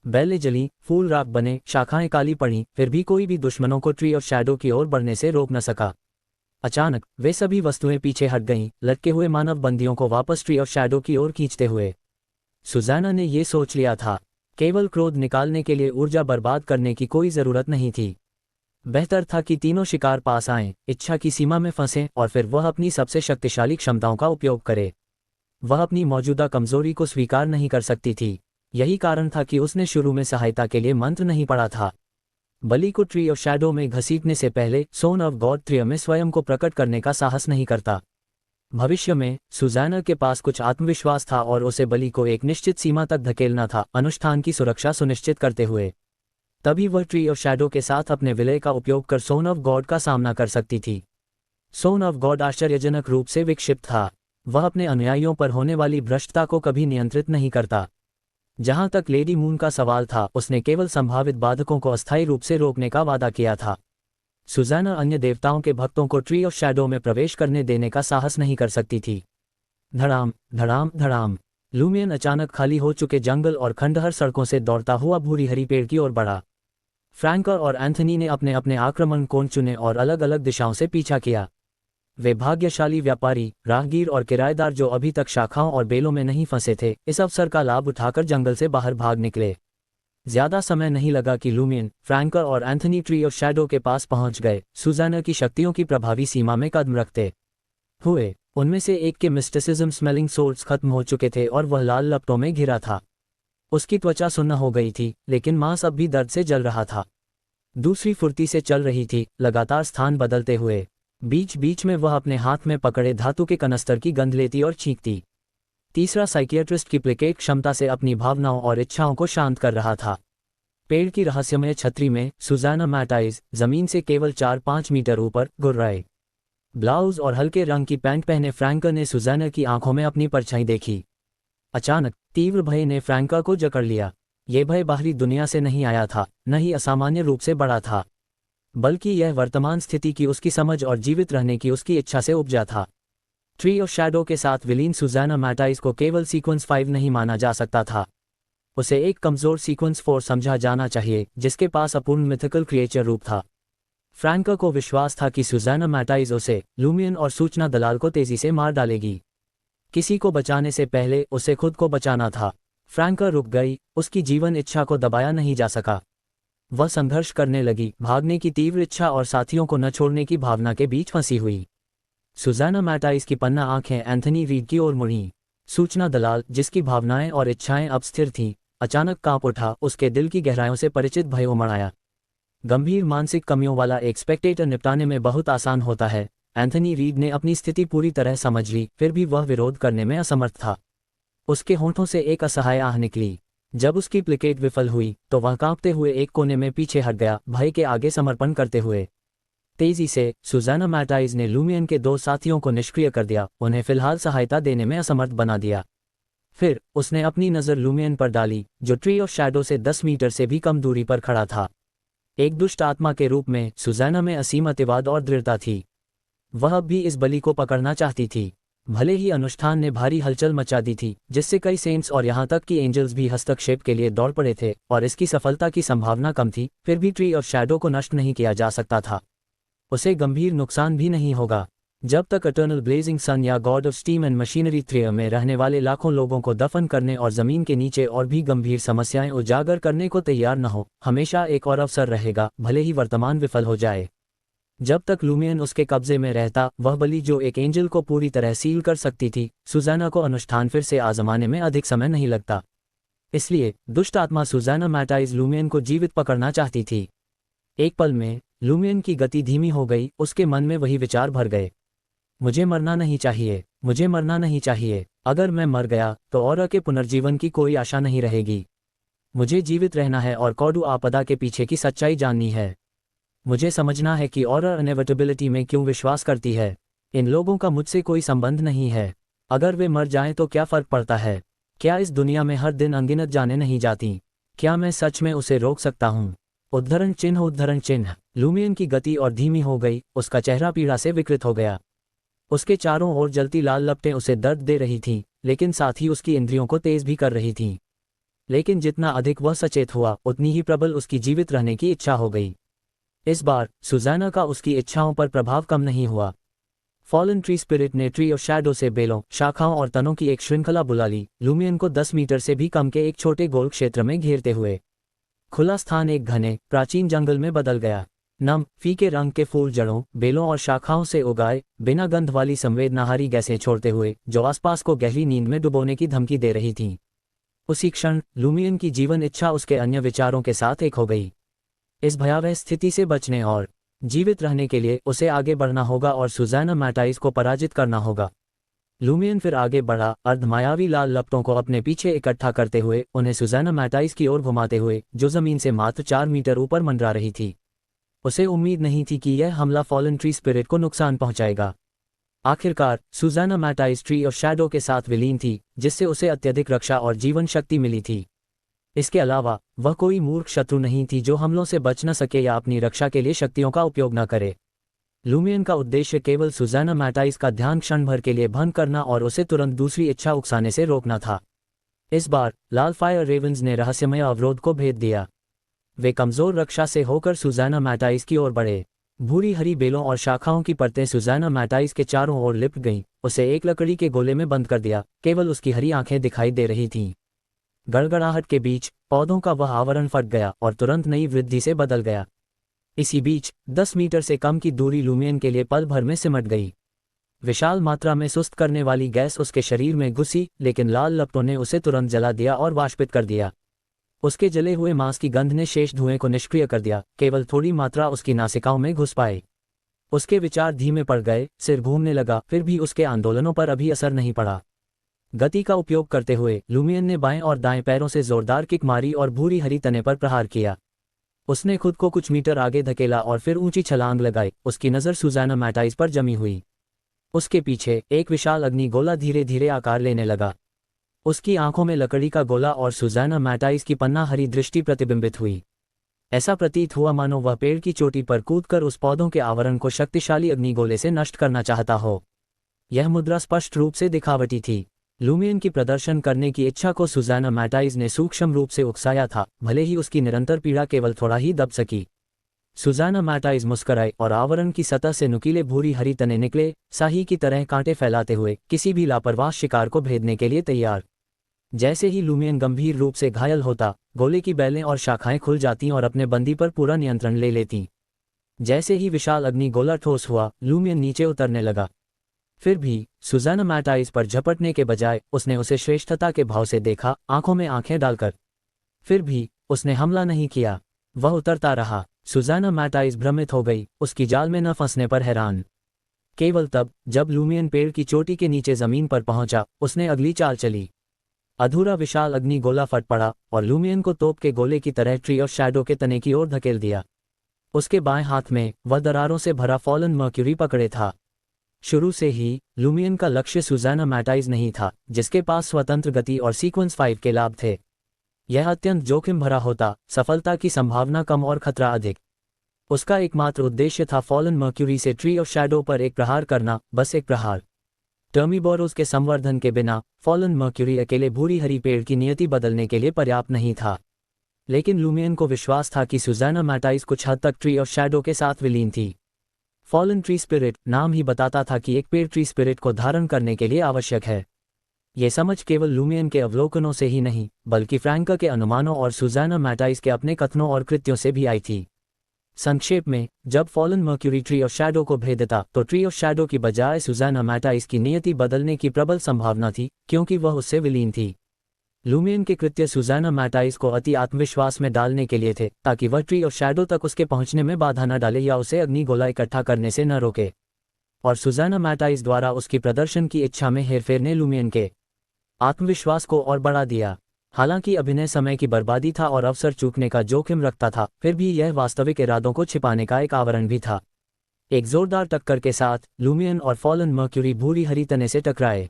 बेलें जली, फूल राख बने, शाखाएं काली पड़ी, फिर भी कोई भी दुश्मनों को ट्री ऑफ शैडो की ओर बढ़ने से रोक न सका। अचानक वे सभी वस्तुएं पीछे हट गईं, लटके हुए मानव बंदियों को वापस ट्री ऑफ शैडो की ओर खींचते हुए। सुज़ैना ने ये सोच लिया था, केवल क्रोध निकालने के लिए ऊर्जा बर्बाद करने की कोई जरूरत नहीं थी। बेहतर था कि तीनों शिकार पास आएं, इच्छा की सीमा में फंसें और फिर वह अपनी सबसे शक्तिशाली क्षमताओं का उपयोग करे। वह अपनी मौजूदा कमजोरी को स्वीकार नहीं कर सकती थी। यही कारण था कि उसने शुरू में सहायता के लिए मंत्र नहीं पढ़ा था। बलि को ट्री ऑफ शैडो में घसीटने से पहले सोन ऑफ गॉड त्रिय में स्वयं को प्रकट करने का साहस नहीं करता। भविष्य में सुज़ैना के पास कुछ आत्मविश्वास था और उसे बलि को एक निश्चित सीमा तक धकेलना था, अनुष्ठान की सुरक्षा सुनिश्चित करते हुए। तभी वह ट्री ऑफ शैडो के साथ अपने विलय का उपयोग कर सोन ऑफ गॉड का सामना कर सकती थी। सोन ऑफ गॉड आश्चर्यजनक रूप से विक्षिप्त था। वह अपने अनुयायियों पर होने वाली भ्रष्टता को कभी नियंत्रित नहीं करता। जहां तक लेडी मून का सवाल था, उसने केवल संभावित बाधकों को अस्थायी रूप से रोकने का वादा किया था। सुज़ैना अन्य देवताओं के भक्तों को ट्री ऑफ शैडो में प्रवेश करने देने का साहस नहीं कर सकती थी। धड़ाम धड़ाम धड़ाम, लूमियन अचानक खाली हो चुके जंगल और खंडहर सड़कों से दौड़ता हुआ भूरी हरी पेड़ की ओर बढ़ा। फ्रैंका और एंथनी ने अपने अपने आक्रमण कोण चुने और अलग अलग दिशाओं से पीछा किया। वे भाग्यशाली व्यापारी, राहगीर और किराएदार जो अभी तक शाखाओं और बेलों में नहीं फंसे थे, इस अवसर का लाभ उठाकर जंगल से बाहर भाग निकले। ज्यादा समय नहीं लगा कि लूमियन, फ्रैंका और एंथनी ट्री ऑफ शैडो के पास पहुंच गए, सुज़ैना की शक्तियों की प्रभावी सीमा में कदम रखते हुए। उनमें से एक के मिस्टिसिज्म स्मेलिंग सोर्स खत्म हो चुके थे और वह लाल लपटों में घिरा था। उसकी त्वचा सुन्न हो गई थी, लेकिन मांस अब भी दर्द से जल रहा था। दूसरी फुर्ती से चल रही थी, लगातार स्थान बदलते हुए। बीच बीच में वह अपने हाथ में पकड़े धातु के कनस्तर की गंध लेती और छींकती। तीसरा साइकियाट्रिस्ट की प्लेकेट क्षमता से अपनी भावनाओं और इच्छाओं को शांत कर रहा था। पेड़ की रहस्यमय छतरी में सुज़ैना मैटाइस जमीन से केवल 4-5 मीटर ऊपर गुर्राए। ब्लाउज और हल्के रंग की पैंट पहने फ्रैंका ने सुज़ैना की आंखों में अपनी परछाई देखी। अचानक तीव्र भय ने फ्रैंका को जकड़ लिया। ये भय बाहरी दुनिया से नहीं आया था, न ही असामान्य रूप से बड़ा था, बल्कि यह वर्तमान स्थिति की उसकी समझ और जीवित रहने की उसकी इच्छा से उपजा था। ट्री ऑफ शैडो के साथ विलीन सुज़ैना मैटाइस को केवल सीक्वेंस 5 नहीं माना जा सकता था। उसे एक कमजोर सीक्वेंस 4 समझा जाना चाहिए, जिसके पास अपूर्ण मिथिकल क्रिएचर रूप था। फ्रैंका को विश्वास था कि सुज़ैना मैटाइस उसे, लूमियन और सूचना दलाल को तेजी से मार डालेगी। किसी को बचाने से पहले उसे खुद को बचाना था। फ्रैंका रुक गई, उसकी जीवन इच्छा को दबाया नहीं जा सका। वह संघर्ष करने लगी, भागने की तीव्र इच्छा और साथियों को न छोड़ने की भावना के बीच फंसी हुई। सुज़ैना मैटाइस की पन्ना आंखें एंथनी रीड की ओर मुड़ी। सूचना दलाल, जिसकी भावनाएं और इच्छाएं अब स्थिर थीं, अचानक कांप उठा। उसके दिल की गहराइयों से परिचित भय उमड़ आया। गंभीर मानसिक कमियों वाला एक स्पेक्टेटर निपटाने में बहुत आसान होता है। एंथनी रीड ने अपनी स्थिति पूरी तरह समझ ली, फिर भी वह विरोध करने में असमर्थ था। उसके होंठों से एक असहाय आह निकली। जब उसकी प्लेकेट विफल हुई तो वह कांपते हुए एक कोने में पीछे हट गया, भय के आगे समर्पण करते हुए। तेजी से सुज़ैना मैटाइस ने लूमियन के 2 साथियों को निष्क्रिय कर दिया, उन्हें फिलहाल सहायता देने में असमर्थ बना दिया। फिर उसने अपनी नज़र लूमियन पर डाली, जो ट्री ऑफ शैडो से 10 मीटर से भी कम दूरी पर खड़ा था। एक दुष्ट आत्मा के रूप में सुज़ैना में असीम अतिवाद और दृढ़ता थी। वह अब भी इस बलि को पकड़ना चाहती थी। भले ही अनुष्ठान ने भारी हलचल मचा दी थी, जिससे कई सेंट्स और यहाँ तक कि एंजल्स भी हस्तक्षेप के लिए दौड़ पड़े थे, और इसकी सफलता की संभावना कम थी, फिर भी ट्री ऑफ शैडो को नष्ट नहीं किया जा सकता था। उसे गंभीर नुकसान भी नहीं होगा। जब तक इटर्नल ब्लेजिंग सन या God of steam and machinery 3 में रहने वाले लाखों लोगों को दफन करने और जमीन के नीचे और भी गंभीर समस्याएं उजागर करने को तैयार न हो, हमेशा एक और अवसर रहेगा, भले ही वर्तमान विफल हो जाए। जब तक लूमियन उसके कब्जे में रहता, वह बलि जो एक एंजल को पूरी तरह सील कर सकती थी, सुज़ैना को अनुष्ठान फिर से आजमाने में अधिक समय नहीं लगता। इसलिए दुष्ट आत्मा सुज़ैना मैटाइस लूमियन को जीवित पकड़ना चाहती थी। एक पल में लूमियन की गति धीमी हो गई, उसके मन में वही विचार भर गए। मुझे मरना नहीं चाहिए, मुझे मरना नहीं चाहिए। अगर मैं मर गया तो औरा के पुनर्जीवन की कोई आशा नहीं रहेगी। मुझे जीवित रहना है और कौडू आपदा के पीछे की सच्चाई जाननी है। मुझे समझना है कि औरा इनेविटेबिलिटी में क्यों विश्वास करती है। इन लोगों का मुझसे कोई संबंध नहीं है। अगर वे मर जाएं तो क्या फर्क पड़ता है? क्या इस दुनिया में हर दिन अनगिनत जाने नहीं जाती? क्या मैं सच में उसे रोक सकता हूँ? उद्धरण चिन्ह उद्धरण चिन्ह। लूमियन की गति और धीमी हो गई, उसका चेहरा पीड़ा से विकृत हो गया। उसके चारों ओर जलती लाल लपटें उसे दर्द दे रही थीं, लेकिन साथ ही उसकी इंद्रियों को तेज भी कर रही थीं। लेकिन जितना अधिक वह सचेत हुआ, उतनी ही प्रबल उसकी जीवित रहने की इच्छा हो गई। इस बार सुज़ैना का उसकी इच्छाओं पर प्रभाव कम नहीं हुआ। फॉलन ट्री स्पिरिट ने ट्री ऑफ शैडो से बेलों, शाखाओं और तनों की एक श्रृंखला बुला ली, लूमियन को 10 मीटर से भी कम के एक छोटे गोल क्षेत्र में घेरते हुए। खुला स्थान एक घने प्राचीन जंगल में बदल गया। नम फीके रंग के फूल जड़ों, बेलों और शाखाओं से उगाए, बिना गंध वाली संवेदनाहारी गैसें छोड़ते हुए, जो आसपास को गहरी नींद में डुबोने की धमकी दे रही थीं। उसी क्षण लूमियन की जीवन इच्छा उसके अन्य विचारों के साथ एक हो गई। इस भयावह स्थिति से बचने और जीवित रहने के लिए उसे आगे बढ़ना होगा और सुज़ैना मैटाइस को पराजित करना होगा। लूमियन फिर आगे बढ़ा, अर्धमायावी लाल लपटों को अपने पीछे इकट्ठा करते हुए, उन्हें सुज़ैना मैटाइस की ओर घुमाते हुए, जो जमीन से मात्र 4 मीटर ऊपर मंडरा रही थी। उसे उम्मीद नहीं थी कि यह हमला फॉलन ट्री स्पिरिट को नुकसान पहुंचाएगा। आखिरकार सुज़ैना मैटाइस ट्री ऑफ शैडो के साथ विलीन थी, जिससे उसे अत्यधिक रक्षा और जीवन शक्ति मिली थी। इसके अलावा वह कोई मूर्ख शत्रु नहीं थी जो हमलों से बच न सके या अपनी रक्षा के लिए शक्तियों का उपयोग न करे। लूमियन का उद्देश्य केवल सुज़ैना मैटाइस का ध्यान क्षण भर के लिए भंग करना और उसे तुरंत दूसरी इच्छा उकसाने से रोकना था। इस बार लाल फायर रेवंस ने रहस्यमय अवरोध को भेद दिया। वे कमजोर रक्षा से होकर सुज़ैना मैटाइस की ओर बढ़े। भूरी हरी बेलों और शाखाओं की परतें सुज़ैना मैटाइस के चारों ओर लिपट गईं, उसे एक लकड़ी के गोले में बंद कर दिया, केवल उसकी हरी आंखें दिखाई दे रही थीं। गड़गड़ाहट के बीच पौधों का वह आवरण फट गया और तुरंत नई वृद्धि से बदल गया। इसी बीच 10 मीटर से कम की दूरी लूमियन के लिए पल भर में सिमट गई। विशाल मात्रा में सुस्त करने वाली गैस उसके शरीर में घुसी, लेकिन लाल लपटों ने उसे तुरंत जला दिया और वाष्पित कर दिया। उसके जले हुए मांस की गंध ने शेष धुएं को निष्क्रिय कर दिया, केवल थोड़ी मात्रा उसकी नासिकाओं में घुस पाई। उसके विचार धीमे पड़ गए, सिर घूमने लगा, फिर भी उसके आंदोलनों पर अभी असर नहीं पड़ा। गति का उपयोग करते हुए लूमियन ने बाएं और दाएं पैरों से जोरदार किक मारी और भूरी हरी तने पर प्रहार किया। उसने खुद को कुछ मीटर आगे धकेला और फिर ऊंची छलांग लगाई। उसकी नज़र सुज़ैना मैटाइस पर जमी हुई। उसके पीछे एक विशाल अग्नि गोला धीरे धीरे आकार लेने लगा। उसकी आंखों में लकड़ी का गोला और सुज़ैना मैटाइस की पन्ना हरी दृष्टि प्रतिबिंबित हुई। ऐसा प्रतीत हुआ मानो वह पेड़ की चोटी पर कूदकर उस पौधों के आवरण को शक्तिशाली अग्निगोले से नष्ट करना चाहता हो। यह मुद्रा स्पष्ट रूप से दिखावटी थी। लूमियन की प्रदर्शन करने की इच्छा को सुज़ैना मैटाइस ने सूक्ष्म रूप से उकसाया था, भले ही उसकी निरंतर पीड़ा केवल थोड़ा ही दब सकी। सुज़ैना मैटाइस मुस्कराई और आवरण की सतह से नुकीले भूरी हरी तने निकले, साही की तरह कांटे फैलाते हुए, किसी भी लापरवाह शिकार को भेदने के लिए तैयार। जैसे ही लूमियन गंभीर रूप से घायल होता, गोले की बेलें और शाखाएं खुल जातीं और अपने बंदी पर पूरा नियंत्रण ले लेतीं। जैसे ही विशाल अग्नि गोला ठोस हुआ, लूमियन नीचे उतरने लगा। फिर भी सुज़ैना मैटाइस पर झपटने के बजाय उसने उसे श्रेष्ठता के भाव से देखा, आंखों में आंखें डालकर। फिर भी उसने हमला नहीं किया। वह उतरता रहा। सुज़ैना मैटाइस भ्रमित हो गई, उसकी जाल में न फंसने पर हैरान। केवल तब जब लूमियन पेड़ की चोटी के नीचे जमीन पर पहुंचा, उसने अगली चाल चली। अधूरा विशाल अग्नि गोला फट पड़ा और लूमियन को तोप के गोले की तरह ट्री ऑफ शैडो के तने की ओर धकेल दिया। उसके बाएं हाथ में वह दरारों से भरा फॉलन मर्क्यूरी पकड़े था। शुरू से ही लूमियन का लक्ष्य सुज़ैना मैटाइस नहीं था, जिसके पास स्वतंत्र गति और सीक्वेंस 5 के लाभ थे। यह अत्यंत जोखिम भरा होता, सफलता की संभावना कम और खतरा अधिक। उसका एकमात्र उद्देश्य था फॉलन मर्क्यूरी से ट्री ऑफ शैडो पर एक प्रहार करना, बस एक प्रहार। टर्मीबोरोस के संवर्धन के बिना फॉलन मर्क्यूरी अकेले भूरी हरी पेड़ की नियति बदलने के लिए पर्याप्त नहीं था। लेकिन लूमियन को विश्वास था कि सुज़ैना मैटाइस कुछ हद तक ट्री ऑफ शैडो के साथ विलीन थी। फॉलन ट्री स्पिरिट नाम ही बताता था कि एक पेड़ ट्री स्पिरिट को धारण करने के लिए आवश्यक है। ये समझ केवल लूमियन के अवलोकनों से ही नहीं, बल्कि फ्रैंका के अनुमानों और सुज़ैना मैटाइस के अपने कथनों और कृत्यों से भी आई थी। संक्षेप में, जब fallen mercury tree of shadow को भेदता, तो ट्री ऑफ शैडो की बजाय सुज़ैना मैटाइस की नियति बदलने की प्रबल संभावना थी, क्योंकि वह उससे विलीन थी। लूमियन के कृत्य सुजाना मैटाइस को अति आत्मविश्वास में डालने के लिए थे, ताकि वह ट्री ऑफ शैडो तक उसके पहुंचने में बाधा न डाले या उसे अग्नि गोला इकट्ठा करने से न रोके। और सुजाना मैटाइस द्वारा उसकी प्रदर्शन की इच्छा में हेरफेर ने लूमियन के आत्मविश्वास को और बढ़ा दिया। हालांकि अभिनय समय की बर्बादी था और अवसर चूकने का जोखिम रखता था, फिर भी यह वास्तविक इरादों को छिपाने का एक आवरण भी था। एक जोरदार टक्कर के साथ लूमियन और फॉलन मर्क्यूरी भूरी हरी तने से टकराए।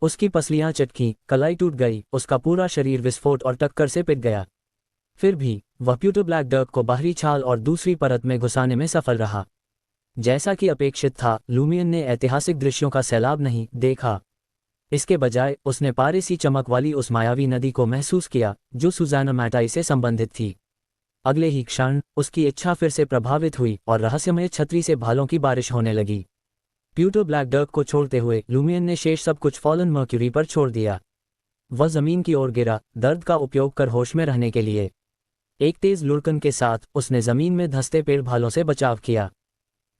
उसकी पसलियां चटकीं, कलाई टूट गई, उसका पूरा शरीर विस्फोट और टक्कर से पिट गया। फिर भी वह प्यूटो ब्लैक डर्क को बाहरी छाल और दूसरी परत में घुसाने में सफल रहा। जैसा कि अपेक्षित था, लूमियन ने ऐतिहासिक दृश्यों का सैलाब नहीं देखा। इसके बजाय उसने पारे सी चमक वाली उस मायावी नदी को महसूस किया जो सुजाना मैटाई से संबंधित थी। अगले ही क्षण उसकी इच्छा फिर से प्रभावित हुई और रहस्यमय छतरी से भालों की बारिश होने लगी। प्यूटो ब्लैक डर्क को छोड़ते हुए लूमियन ने शेष सब कुछ फॉलन मर्क्यूरी पर छोड़ दिया। वह जमीन की ओर गिरा, दर्द का उपयोग कर होश में रहने के लिए। एक तेज लुढ़कन के साथ उसने जमीन में धंसते पेड़ भालों से बचाव किया।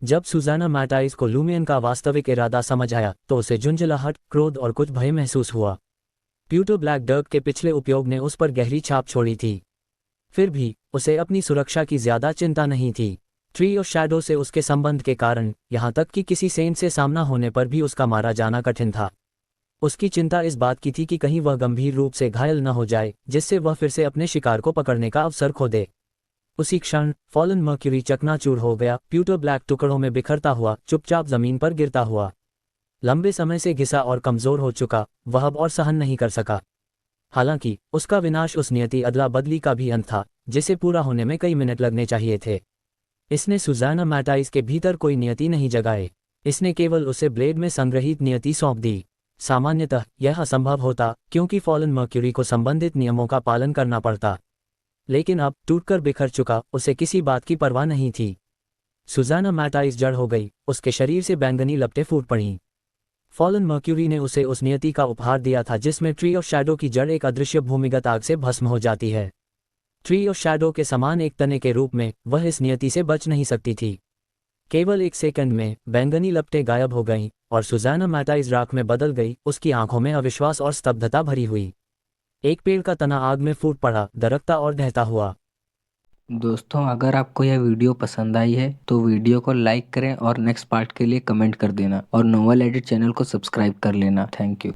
जब सुजाना मैटाइस को लूमियन का वास्तविक इरादा समझ आया तो उसे झुंझलाहट, क्रोध और कुछ भय महसूस हुआ। प्यूटो ब्लैक डर्क के पिछले उपयोग ने उस पर गहरी छाप छोड़ी थी। फिर भी उसे अपनी सुरक्षा की ज्यादा चिंता नहीं थी। ट्री ऑफ शैडो से उसके संबंध के कारण, यहाँ तक कि किसी सेंट से सामना होने पर भी उसका मारा जाना कठिन था। उसकी चिंता इस बात की थी कि कहीं वह गंभीर रूप से घायल न हो जाए, जिससे वह फिर से अपने शिकार को पकड़ने का अवसर खो दे। उसी क्षण फॉलन मर्क्यूरी चकनाचूर हो गया, प्यूटो ब्लैक टुकड़ों में बिखरता हुआ चुपचाप जमीन पर गिरता हुआ। लंबे समय से घिसा और कमजोर हो चुका, वह अब और सहन नहीं कर सका। हालांकि उसका विनाश उस नियति अदला बदली का भी अंत था, जिसे पूरा होने में कई मिनट लगने चाहिए थे। इसने सुजाना मैटाइस के भीतर कोई नियति नहीं जगाए, इसने केवल उसे ब्लेड में संग्रहित नियति सौंप दी। सामान्यतः यह असंभव होता, क्योंकि फॉलन मर्क्यूरी को संबंधित नियमों का पालन करना पड़ता। लेकिन अब टूटकर बिखर चुका, उसे किसी बात की परवाह नहीं थी। सुजाना मैटाइस जड़ हो गई, उसके शरीर से बैंगनी लपटें फूट पड़ीं। फॉलन मर्क्यूरी ने उसे उस नियति का उपहार दिया था जिसमें ट्री ऑफ शैडो की जड़ एक अदृश्य भूमिगत आग से भस्म हो जाती है। ट्री ऑफ शैडो के समान एक तने के रूप में वह इस नियति से बच नहीं सकती थी। केवल एक सेकंड में बैंगनी लपटें गायब हो गईं और सुजाना मैटाइस राख में बदल गई। उसकी आंखों में अविश्वास और स्तब्धता भरी हुई। एक पेड़ का तना आग में फूट पड़ा, दरकता और ढहता हुआ। दोस्तों, अगर आपको यह वीडियो पसंद आई है तो वीडियो को लाइक करें और नेक्स्ट पार्ट के लिए कमेंट कर देना और नोवेल एडिट चैनल को सब्सक्राइब कर लेना। Thank you.